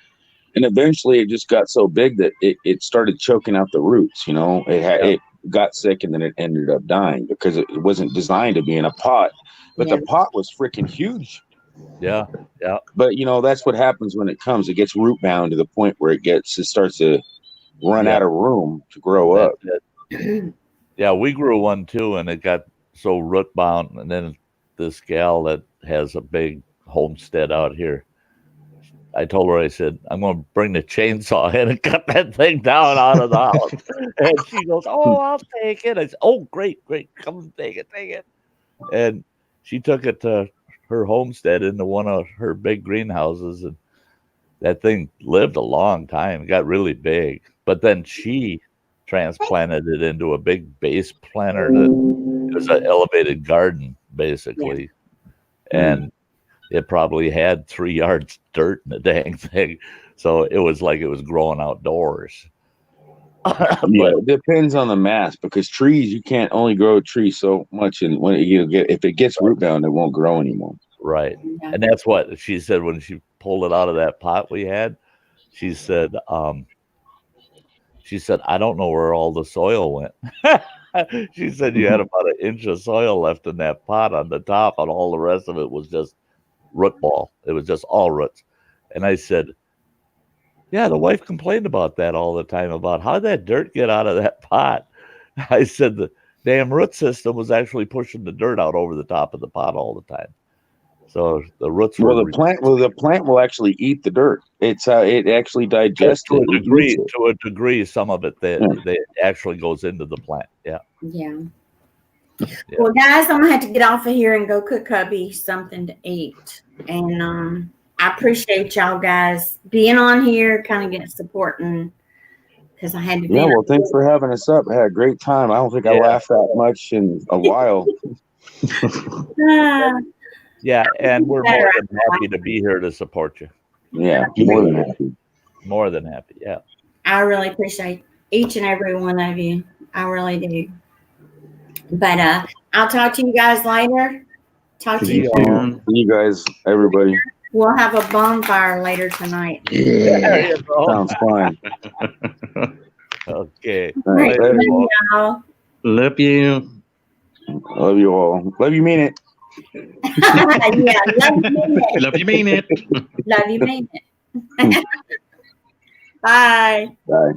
And eventually it just got so big that it started choking out the roots, it got sick and then it ended up dying because it wasn't designed to be in a pot, but Yeah. the pot was freaking huge. Yeah. Yeah. But that's what happens when it comes. It gets root bound to the point where it starts to run Yeah. out of room to grow up. Yeah, we grew one too, and it got so root bound. And then this gal that has a big homestead out here, I told her, I said, I'm going to bring the chainsaw in and cut that thing down out of the house. And she goes, oh, I'll take it. I said, oh, great. Come take it. And she took it to her homestead into one of her big greenhouses, and that thing lived a long time. It got really big. But then she transplanted it into a big base planter that was an elevated garden, basically. And it probably had 3 yards dirt in the dang thing. So it was like it was growing outdoors. Yeah, it depends on the mass because trees, you can't only grow a tree so much, and if it gets root bound, it won't grow anymore. Right. Yeah. And that's what she said when she pulled it out of that pot we had. She said, I don't know where all the soil went. She said you had about 1 inch of soil left in that pot on the top, and all the rest of it was just root ball. It was just all roots. And I said, yeah, the wife complained about that all the time, about how that dirt get out of that pot. I said the damn root system was actually pushing the dirt out over the top of the pot all the time. So the roots were The plant will actually eat the dirt. It's it actually digests to a it. degree. To a degree, some of it that actually goes into the plant. Yeah. Yeah. Well, guys, I'm gonna have to get off of here and go cook hubby something to eat. And I appreciate y'all guys being on here, kind of getting supporting because I had to be. Yeah, well, thanks for having us up. I had a great time. I don't think I laughed that much in a while. Yeah, and we're more than happy to be here to support you. Yeah, more than happy. More than happy. Yeah. I really appreciate each and every one of you. I really do. But I'll talk to you guys later. Talk to you. See you guys, everybody. We'll have a bonfire later tonight. There you go. Sounds fine. Okay. All right, Love later. y'all. Love you. Love you all. Love you, mean it. Yeah, love you, mean it. Love you, mean it. Love you, mean it. Bye. Bye.